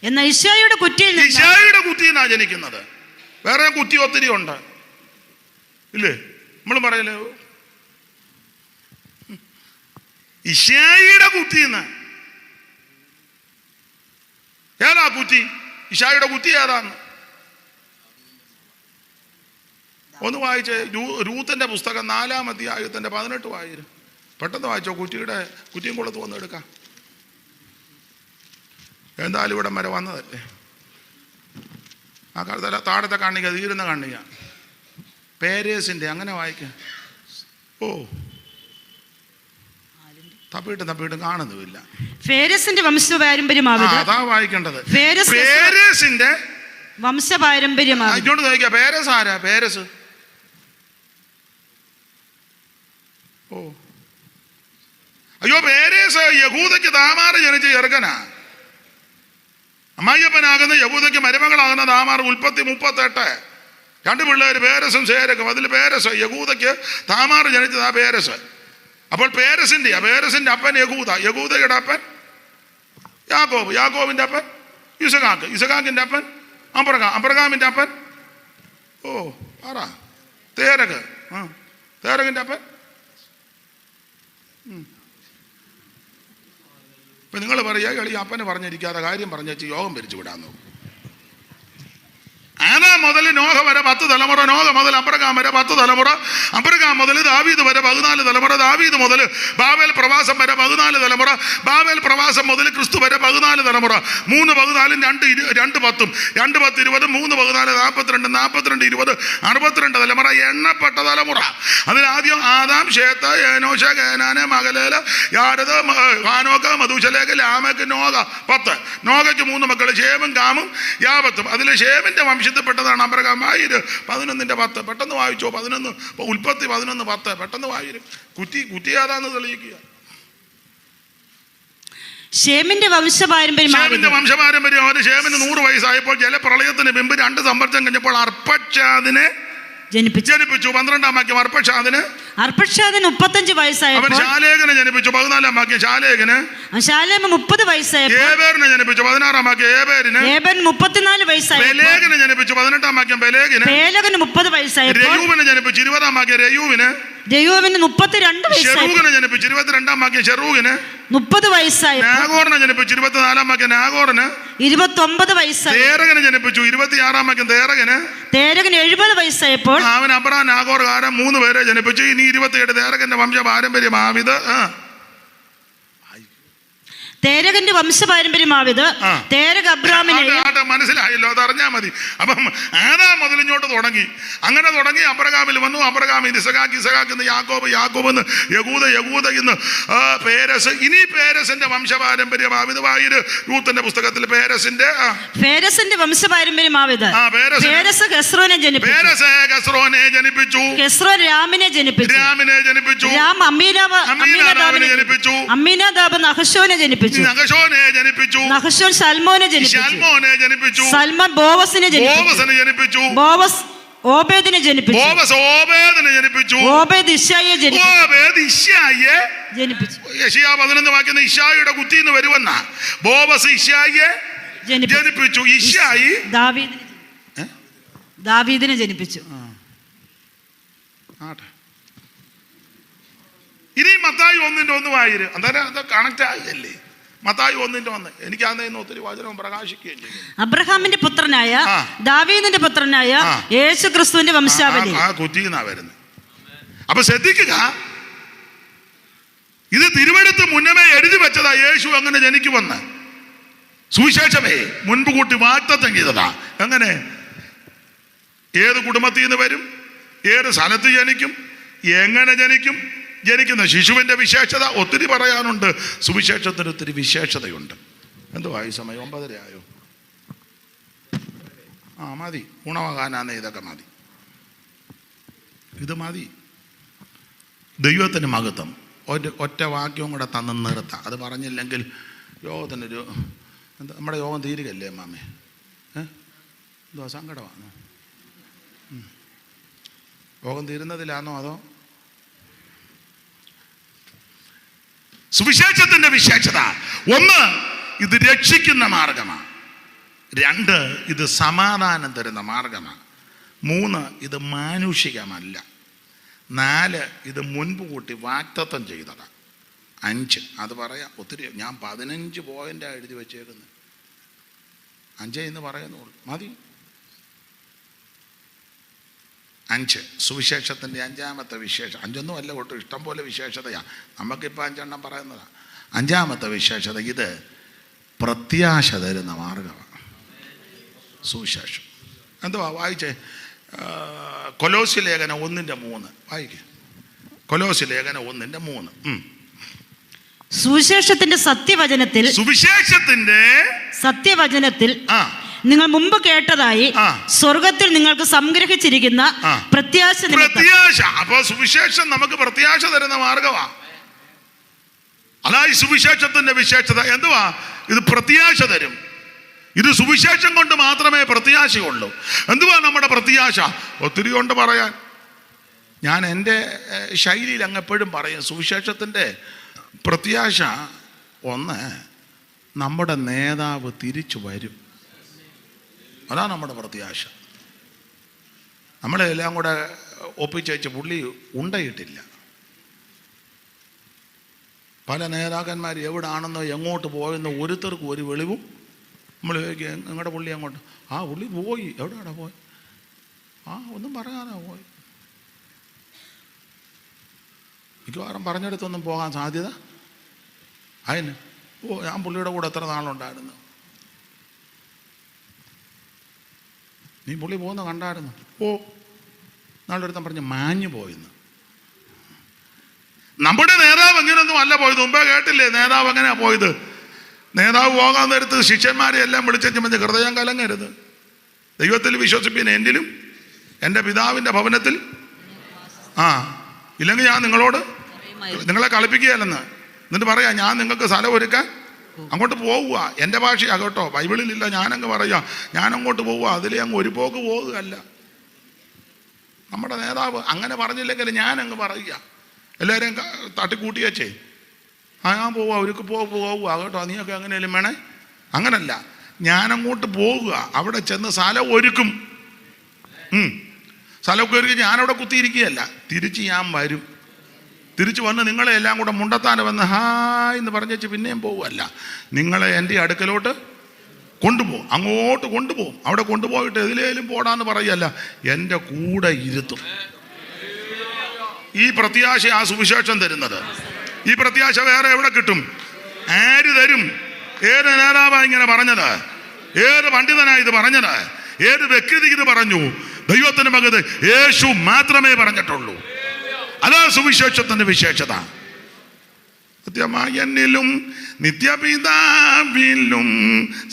A: എന്നാൽ ഇശായിയുടെ
C: കുറ്റിയിലാ ജനിക്കുന്നത്. വേറെ കുറ്റി ഒത്തിരി ഉണ്ട് ഇല്ലേ? നമ്മൾ പറയലേ ഇശായിയുടെ കുറ്റിന്ന്. ഏതാ കുറ്റി? ഇശായിയുടെ കുറ്റി ഏതാന്ന് ഒന്ന് വായിച്ചേ. രൂത്തിന്റെ പുസ്തകം 4-ാം അധ്യായത്തിന്റെ 18 വായിര്. പെട്ടെന്ന് വായിച്ചോ. കുറ്റിയും കൊള്ളത്ത് വന്ന് എടുക്കാം. എന്തായാലും ഇവിടെ വരെ വന്നതല്ലേ. ആ കാലത്തല്ല, താഴത്തെ കാണിക്ക, തീരുന്ന കാണിക്ക, പേരേസിന്റെ, അങ്ങനെ വായിക്കാം. തപ്പിയിട്ട് കാണുന്നുമില്ല.
A: ഫേരസിന്റെ വംശപാരമ്പര്യമാവിത്.
C: അതാ വായിക്കേണ്ടത്.
A: ഫേരസിന്റെ വംശപാരമ്പര്യമാണ്.
C: ഇങ്ങോട്ട് നോക്കിയാ. പേരസ് ആരാ? പേരസ് അയ്യോ, പേരേസ് യഹൂദയ്ക്ക് താമാറ് ജനിച്ച ചെറുക്കനാ. അമ്മായിയപ്പനാകുന്ന യഹൂദയ്ക്ക് മരുമകളാകുന്ന താമാർ. ഉൽപ്പത്തി 38. 2 പിള്ളേർ പേരസും ശേരക്കും. അതിൽ പേരസ്. യഹൂദയ്ക്ക് താമാറ് ജനിച്ചത് ആ പേരസ്. അപ്പോൾ പേരസിന്റെ അപ്പൻ യഹൂദയുടെ അപ്പൻ യാക്കോബ്, യാക്കോബിന്റെ അപ്പൻ ഇസഹാക്ക്, ഇസഹാക്കിന്റെ അപ്പൻ അബ്രഹാമിന്റെ അപ്പൻ തേരക്, തേരകിന്റെ അപ്പൻ. ഇപ്പൊ നിങ്ങൾ പറയുക, ഈ അപ്പന് പറഞ്ഞിരിക്കാതെ കാര്യം പറഞ്ഞു യോഗം ഭരിച്ചു വിടാൻ നോക്കും. ആനാ ആദാം മുതൽ നോഹ വരെ 10 തലമുറ, നോഹ മുതൽ അബ്രഹാം വരെ 10 തലമുറ, അബ്രഹാം മുതൽ ദാവീദ് വരെ 14 തലമുറ, ദാവീദ് മുതൽ ബാബേൽ പ്രവാസം വരെ 14 തലമുറ, ബാബേൽ പ്രവാസം മുതൽ ക്രിസ്തു വരെ 14 തലമുറ. 3 14 2 10 2 10 20 3 14 42 42 20 62 തലമുറ, എണ്ണപ്പെട്ട തലമുറ. അതിലാദ്യം ആദാം, ശേത്ത്, ഏനോശ, കേനാന്, മഹലേല്, യാരദ്, ഹാനോക്ക്, മധുശലേക്ക്, ലാമെക്ക്, നോഹ 10. നോഹയ്ക്ക് 3 മക്കൾ, ശേമും കാമും യാപത്തും. അതിൽ ശേമിന്റെ വംശത്തിൽപ്പെട്ടതാണ് അബ്രഹാം. 11:10 പെട്ടെന്ന് വായിച്ചോ. 11 ഉൽപ്പത്തി 11:10 പെട്ടെന്ന് വായിരും. കുറ്റിയാതാന്ന് തെളിയിക്കുക.
A: ശേമിന്റെ വംശപാരമ്പര്യം.
C: അവന് ശേമിന് 100 വയസ്സായപ്പോൾ ജലപ്രളയത്തിന് മുമ്പ് 2 സംവത്സരം കഴിഞ്ഞപ്പോൾ അർപ്പക്ഷാദിനെ ജനിപ്പിച്ചു. 12-ാം വാക്യം. അർപ്പക്ഷാദിന് 35 വയസ്സായപ്പോൾ ശാലേഖനെ ജനിപ്പിച്ചു. 14-ാം വാക്യം. ശാലേഖന് 30 വയസ്സായപ്പോൾ ഏബേറിനെ ജനിപ്പിച്ചു. 16-ാം വാക്യം. ഏബേറിന് 34 വയസ്സായപ്പോൾ പെലേഗിനെ ജനിപ്പിച്ചു. 18-ാം വാക്യം. പെലേഗിന് 30 വയസ്സായപ്പോൾ രയൂവിനെ ജനിപ്പിച്ചു. 20-ാം വാക്യം. രയൂവിന് 32 വയസ്സായി. ജനിപ്പിച്ചു. 22-ാം വാക്യം. ഷെറൂഗിന് 30 വയസ്സായി. നാഗോറിനെ ജനിപ്പിച്ചു. 24-ാം വാക്യം. നാഗോറിന് 29 വയസ്സായി. തേരകനെ ജനിപ്പിച്ചു. 26-ാം വാക്യം. തേരകന് 70 വയസ്സായപ്പോൾ അവൻ അബ്രാം, നാഗോർ, കാരം 3 പേരെ ജനിപ്പിച്ചു. ഇനി 27 തേരകന്റെ വംശ പാരമ്പര്യമാവിത്. തേരകന്റെ വംശപാരമ്പര്യമാവിത്. തേരക അബ്രാമിനെ മനസ്സിലായല്ലോ, അതറിഞ്ഞാൽ മതി. അപ്പം ആദാം മുതൽ ഇങ്ങോട്ട് തുടങ്ങി. അങ്ങനെ തുടങ്ങി അബ്രഹാമിൽ വന്നു. അബ്രഹാമിൽ ഇസഹാക്ക്, ഇസഹാക്ക് എന്ന് യാക്കോബ്, യാക്കോബ് എന്ന് യഹൂദ, യഹൂദ എന്ന് പേരസ്. ഇനി പേരസിന്റെ വംശപാരമ്പര്യമാവിത്. വായിര് രൂത്തിന്റെ പുസ്തകത്തിൽ പേരസിന്റെ വംശപാരമ്പര്യമാവിത്. പേരസ് ഹെസ്രോനെ ജനിപ്പിച്ചു. ഹെസ്രോൻ രാമിനെ ജനിപ്പിച്ചു. രാം അമ്മീനാദാബിനെ ജനിപ്പിച്ചു. അമ്മീനാദാബ് നഹശോനെ ജനിപ്പിച്ചു. നഹശോൻ സൽമോനെ ജനിപ്പിച്ചു. സൽമാൻ ബോവസിനെ ജനിപ്പിച്ചു. ബോവസ് ഓബേദിനെ ജനിപ്പിച്ചു. ഓബേദ് ഇശ്ശായിയെ ജനിപ്പിച്ചു. യെശയ്യാ 11 വാക്യം ഇശ്ശായിയുടെ കുത്തിന്ന് വരുവെന്ന. ബോവസ് ഇശ്ശായിയെ ജനിപ്പിച്ചു. ഇശ്ശായി ദാവീദിനെ ജനിപ്പിച്ചു. ഇനി മത്തായി 1:1 വായിര്. അന്നേരം അത് കണക്ട് ആയില്ലേ? മത്തായി 1:1. എനിക്ക് അന്ന് ഒത്തിരി വചനം പ്രകാശിക്കുകയും ചെയ്യും. അബ്രഹാമിന്റെ പുത്രനായ ദാവീദിന്റെ പുത്രനായ യേശു ക്രിസ്തുവിന്റെ വംശാവലി ആ കുറ്റിന്നാ വരുന്നത്. അപ്പൊ ശ്രദ്ധിക്കുക, ഇത് തിരുവെടുത്ത് മുന്നമേ എഴുതി വെച്ചതാ. യേശു അങ്ങനെ ജനിക്കുമെന്ന് സുവിശേഷമേ മുൻപ് കൂട്ടി വാഗ്ദത്തം ചെയ്തതാ. എങ്ങനെ, ഏത് കുടുംബത്തിൽ നിന്ന് വരും, ഏത് സ്ഥലത്ത് ജനിക്കും, എങ്ങനെ ജനിക്കും, ജനിക്കുന്ന ശിശുവിൻ്റെ വിശേഷത ഒത്തിരി പറയാനുണ്ട്. സുവിശേഷത്തിന് ഒത്തിരി വിശേഷതയുണ്ട്. എന്തുവാ ഈ സമയം? 9:30 ആയോ? മതി. ഗുണമാകാനാന്ന് ഇതൊക്കെ മതി. ഇത് മതി. ദൈവത്തിന് മഹത്വം. ഒറ്റ വാക്യവും കൂടെ തന്ന് നിർത്താം. അത് പറഞ്ഞില്ലെങ്കിൽ യോഗത്തിനൊരു നമ്മുടെ യോഗം തീരുകയല്ലേ മാമേ? എന്തുവാ സങ്കടമാണോ? യോഗം തീരുന്നതിലാണോ അതോ? സുവിശേഷത്തിന്റെ വിശേഷത 1, ഇത് രക്ഷിക്കുന്ന മാർഗമാണ്. 2, ഇത് സമാധാനം തരുന്ന മാർഗമാണ്. 3, ഇത് മാനുഷികമല്ല. 4, ഇത് മുൻപ് കൂട്ടി വാഗ്ദത്തം ചെയ്തതാണ്. 5, അത് പറയാം. ഒത്തിരി ഞാൻ 15 പോയിന്റാണ് എഴുതി വെച്ചേക്കുന്നത്. 5 എന്ന് പറയുന്നുള്ളൂ, മതി. 5 സുവിശേഷത്തിൻ്റെ 5ാമത്തെ വിശേഷം. 5ഒന്നും അല്ല കേട്ടോ, ഇഷ്ടം പോലെ വിശേഷതയാണ്. നമുക്കിപ്പോൾ 5 എണ്ണം പറയുന്നതാണ്. 5ാമത്തെ വിശേഷത, ഇത് പ്രത്യാശ തരുന്ന മാർഗമാണ് സുവിശേഷം. എന്തുവാ വായിച്ചേ? കൊലോസ്യ ലേഖനം 1:3 വായിക്കേ. കൊലോസ്യ ലേഖനം 1:3.
A: സുവിശേഷത്തിന്റെ സത്യവചനത്തിൽ നിങ്ങൾ മുമ്പ് കേട്ടതായി സ്വർഗത്തിൽ നിങ്ങൾക്ക് സംഗ്രഹിച്ചിരിക്കുന്ന പ്രത്യാശ.
C: അപ്പൊ സുവിശേഷം നമുക്ക് പ്രത്യാശ തരുന്ന മാർഗമാണ്. അതാ ഈ സുവിശേഷത്തിന്റെ വിശേഷത. എന്തുവാ? ഇത് പ്രത്യാശ തരും. ഇത് സുവിശേഷം കൊണ്ട് മാത്രമേ പ്രത്യാശയുള്ളൂ. എന്തുവാ നമ്മുടെ പ്രത്യാശ? ഒത്തിരി കൊണ്ട് പറയാൻ. ഞാൻ എൻ്റെ ശൈലിയിൽ അങ്ങ് എപ്പോഴും പറയും, സുവിശേഷത്തിൻ്റെ പ്രത്യാശ 1, നമ്മുടെ നേതാവ് തിരിച്ചു വരും. അതാണ് നമ്മുടെ പ്രത്യാശ. നമ്മളെല്ലാം കൂടെ ഒപ്പിച്ചേച്ച് പുള്ളി ഉണ്ടയിട്ടില്ല. പല നേതാക്കന്മാർ എവിടാണെന്നോ എങ്ങോട്ട് പോയെന്നോ ഒരുത്തർക്കും ഒരു വെളിവും. നമ്മൾ ചോദിക്കുക, നിങ്ങളുടെ പുള്ളി അങ്ങോട്ട്. പുള്ളി പോയി. എവിടെയാണ് പോയി? ഒന്നും പറയാനാ പോയി. മിക്കവാറും പറഞ്ഞെടുത്തൊന്നും പോകാൻ സാധ്യത അതിന്. ഞാൻ പുള്ളിയുടെ കൂടെ എത്ര നാളുണ്ടായിരുന്നു. നീ പുള്ളി പോകുന്ന കണ്ടായിരുന്നു? നാളൊരുത്തൻ പറഞ്ഞ് മാഞ്ഞു പോയിന്ന്. നമ്മുടെ നേതാവ് എങ്ങനെയൊന്നും അല്ല പോയത്. മുമ്പേ കേട്ടില്ലേ നേതാവ് എങ്ങനെയാ പോയത്? നേതാവ് പോകാൻ നേരത്ത് ശിഷ്യന്മാരെ എല്ലാം വിളിച്ചു, ഹൃദയം കലങ്ങരുത്, ദൈവത്തിൽ വിശ്വസിപ്പിൻ, എന്നിലും എൻ്റെ പിതാവിൻ്റെ ഭവനത്തിൽ ഇല്ലെങ്കിൽ ഞാൻ നിങ്ങളെ കളിപ്പിക്കുകയല്ലെന്ന്. എന്നിട്ട് പറയാ ഞാൻ നിങ്ങൾക്ക് സ്ഥലം ഒരുക്കാൻ അങ്ങോട്ട് പോവുക. എൻ്റെ ഭാഷയാണ് കേട്ടോ, ബൈബിളിലില്ല. ഞാനങ്ങ് പറയാ ഞാനങ്ങോട്ട് പോവുക. അതിലേ അങ്ങ് ഒരു പോക്ക് പോവുകയല്ല. നമ്മുടെ നേതാവ് അങ്ങനെ പറഞ്ഞില്ലെങ്കിൽ ഞാനങ്ങ് പറയുക, എല്ലാവരെയും തട്ടിക്കൂട്ടി വെച്ചേ ഞാൻ പോവുക, അവർക്ക് പോവുക കേട്ടോ, നീയൊക്കെ എങ്ങനെയാലും വേണേ. അങ്ങനല്ല, ഞാനങ്ങോട്ട് പോവുക, അവിടെ ചെന്ന് സ്ഥലം ഒരുക്കും. സ്ഥലമൊക്കെ ഒരുക്കി ഞാനവിടെ കുത്തിയിരിക്കുകയല്ല, തിരിച്ച് ഞാൻ വരും. തിരിച്ചു വന്ന് നിങ്ങളെ എല്ലാം കൂടെ മുണ്ടത്താൻ വന്ന് ഹായ് എന്ന് പറഞ്ഞേച്ച് പിന്നെയും പോവുകയല്ല, നിങ്ങളെ എൻ്റെ അടുക്കലോട്ട് കൊണ്ടുപോകും, അങ്ങോട്ട് കൊണ്ടുപോകും. അവിടെ കൊണ്ടുപോയിട്ട് എതിലേലും പോടാന്ന് പറയല്ല, എൻ്റെ കൂടെ ഇരുത്തും. ഈ പ്രത്യാശ ആ സുവിശേഷം തരുന്നത്. ഈ പ്രത്യാശ വേറെ എവിടെ കിട്ടും? ആര് തരും? ഏത് നേതാവാ ഇങ്ങനെ പറഞ്ഞത്? ഏത് പണ്ഡിതനാ ഇത് പറഞ്ഞത്? ഏത് വ്യക്തി ഇത് പറഞ്ഞു? ദൈവത്തിന്റെ മകത് യേശു മാത്രമേ പറഞ്ഞിട്ടുള്ളൂ. അതാ സുവിശേഷത്തിന്റെ വിശേഷത. സത്യമായെന്നിലും നിത്യപിതാവിലും,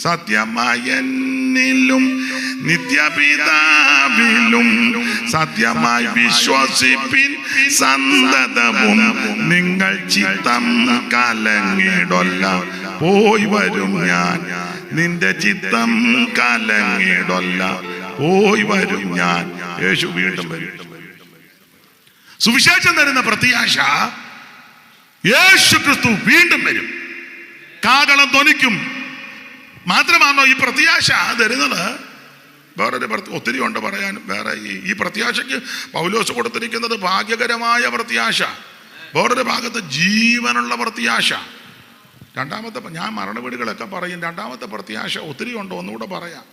C: സത്യമായെന്നിലും നിത്യപിതാവിലും സത്യമായി വിശ്വസിപ്പിൻ സന്തതവും, നിങ്ങൾ ചിത്തം കലങ്ങിടൊല്ല, പോയി വരും ഞാൻ. നിന്റെ ചിത്തം കലങ്ങിടൊല്ല, പോയി വരും ഞാൻ. യേശു വീണ്ടും വരും. സുവിശേഷം തരുന്ന പ്രത്യാശ, യേശു ക്രിസ്തു വീണ്ടും വരും, കാഹളം ധ്വനിക്കും. മാത്രമാണോ ഈ പ്രത്യാശ തരുന്നത്? വേറൊരു ഒത്തിരി ഉണ്ട് പറയാൻ. വേറെ ഈ പ്രത്യാശയ്ക്ക് പൗലോസ് കൊടുത്തിരിക്കുന്നത് ഭാഗ്യകരമായ പ്രത്യാശ, വേറൊരു ഭാഗത്ത് ജീവനുള്ള പ്രത്യാശ. രണ്ടാമത്തെ, ഞാൻ മരണവീടുകളൊക്കെ പറയും, രണ്ടാമത്തെ പ്രത്യാശ ഒത്തിരി ഉണ്ടോ ഒന്നുകൂടെ പറയാം.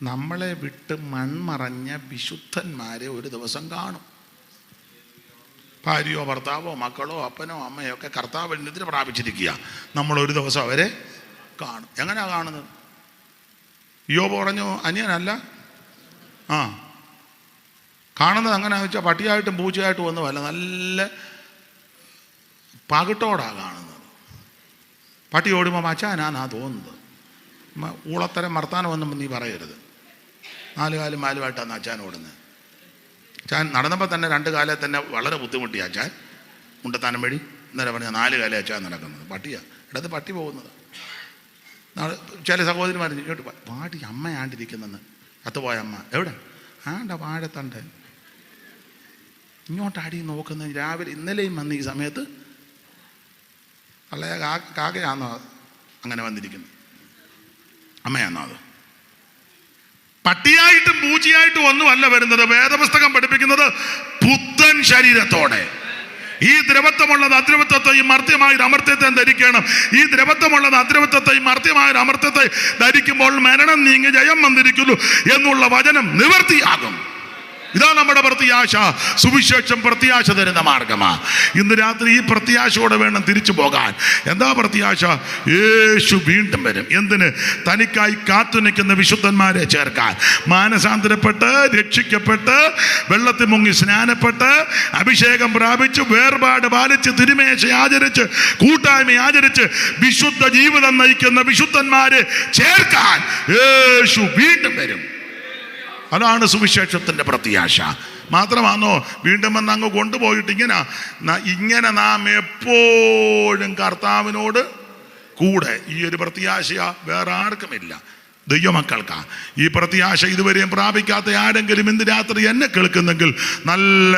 C: നമ്മളെ വിട്ട് മൺമറഞ്ഞ വിശുദ്ധന്മാരെ ഒരു ദിവസം കാണും. ഭാര്യയോ ഭർത്താവോ മക്കളോ അപ്പനോ അമ്മയോ ഒക്കെ കർത്താവ് നിദ്ര പ്രാപിച്ചിരിക്കുക. നമ്മളൊരു ദിവസം അവരെ കാണും. എങ്ങനെയാ കാണുന്നത്? യോബ് പറഞ്ഞു അന്യനല്ല. കാണുന്നത് എങ്ങനെയാണെന്ന് വെച്ചാൽ പട്ടിയായിട്ടും പൂച്ചയായിട്ടും ഒന്നുമല്ല, നല്ല പകിട്ടോടാണ് കാണുന്നത്. പട്ടി ഓടുമ്പോൾ മച്ചാനാന്നാ തോന്നുന്നത്. ഊളത്തരം വർത്താനമൊന്നും നീ പറയരുത്. 4 കാലും 4 കാലുമായിട്ടാണ് അച്ചാൻ ഓടുന്നത്. അച്ചാൻ നടന്നപ്പോൾ തന്നെ 2 കാലേ തന്നെ വളരെ ബുദ്ധിമുട്ടി അച്ചാൻ മുണ്ടത്താനം വഴി. അന്നേരം പറഞ്ഞാൽ 4 കാലേ അച്ചാൻ നടക്കുന്നത്. പട്ടിയാണ് ഇടത് പട്ടി പോകുന്നത്. ചില സഹോദരിമാർ ഇങ്ങോട്ട് പാടി അമ്മയാണ്ടിരിക്കുന്നെന്ന്, കത്തുപോയ അമ്മ എവിടെ? വാഴത്തണ്ട് ഇങ്ങോട്ടാടി നോക്കുന്നത്. രാവിലെ ഇന്നലെയും വന്ന് ഈ സമയത്ത് അല്ലേ കാക്കയാണോ അങ്ങനെ വന്നിരിക്കുന്നത്? അമ്മയാണോ? അത് പട്ടിയായിട്ടും പൂച്ചയായിട്ടും ഒന്നുമല്ല വരുന്നത്. വേദപുസ്തകം പഠിപ്പിക്കുന്നത് പുത്തൻ ശരീരത്തോടെ. ഈ ദ്രവത്വമുള്ളത് അദ്രവത്വത്തെയും മർത്യമായ അമർത്യത്തെയും ധരിക്കണം. ഈ ദ്രവത്വമുള്ളത് അദ്രവത്വത്തെയും മർത്യമായ അമർത്യത്തെ ധരിക്കുമ്പോൾ മരണം നീങ്ങി ജയം വന്നിരിക്കുന്നു എന്നുള്ള വചനം നിവൃത്തിയാകും. ഇതാ നമ്മുടെ പ്രത്യാശ. സുവിശേഷം പ്രത്യാശ തരുന്ന മാർഗമാണ്. ഇന്ന് രാത്രി ഈ പ്രത്യാശയോടെ വേണം തിരിച്ചു പോകാൻ. എന്താ പ്രത്യാശ? യേശു വീണ്ടും വരും. എന്തിന്? തനിക്കായി കാത്തു നിൽക്കുന്ന വിശുദ്ധന്മാരെ ചേർക്കാൻ. മാനസാന്തരപ്പെട്ട് രക്ഷിക്കപ്പെട്ട് വെള്ളത്തിൽ മുങ്ങി സ്നാനപ്പെട്ട് അഭിഷേകം പ്രാപിച്ച് വേർപാട് പാലിച്ച് തിരുമേശ ആചരിച്ച് കൂട്ടായ്മ ആചരിച്ച് വിശുദ്ധ ജീവിതം നയിക്കുന്ന വിശുദ്ധന്മാരെ ചേർക്കാൻ യേശു വീണ്ടും വരും. അതാണ് സുവിശേഷത്തിൻ്റെ പ്രത്യാശ. മാത്രമാണോ വീണ്ടും വന്ന് അങ്ങ് കൊണ്ടുപോയിട്ട് ഇങ്ങനെ നാം എപ്പോഴും കർത്താവിനോട് കൂടെ. ഈ ഒരു പ്രത്യാശ വേറെ ആർക്കുമില്ല, ദൈവമക്കൾക്കാ. ഈ പ്രത്യാശ ഇതുവരെയും പ്രാപിക്കാത്ത ആരെങ്കിലും ഇന്ന് രാത്രി എന്നെ കേൾക്കുന്നെങ്കിൽ നല്ല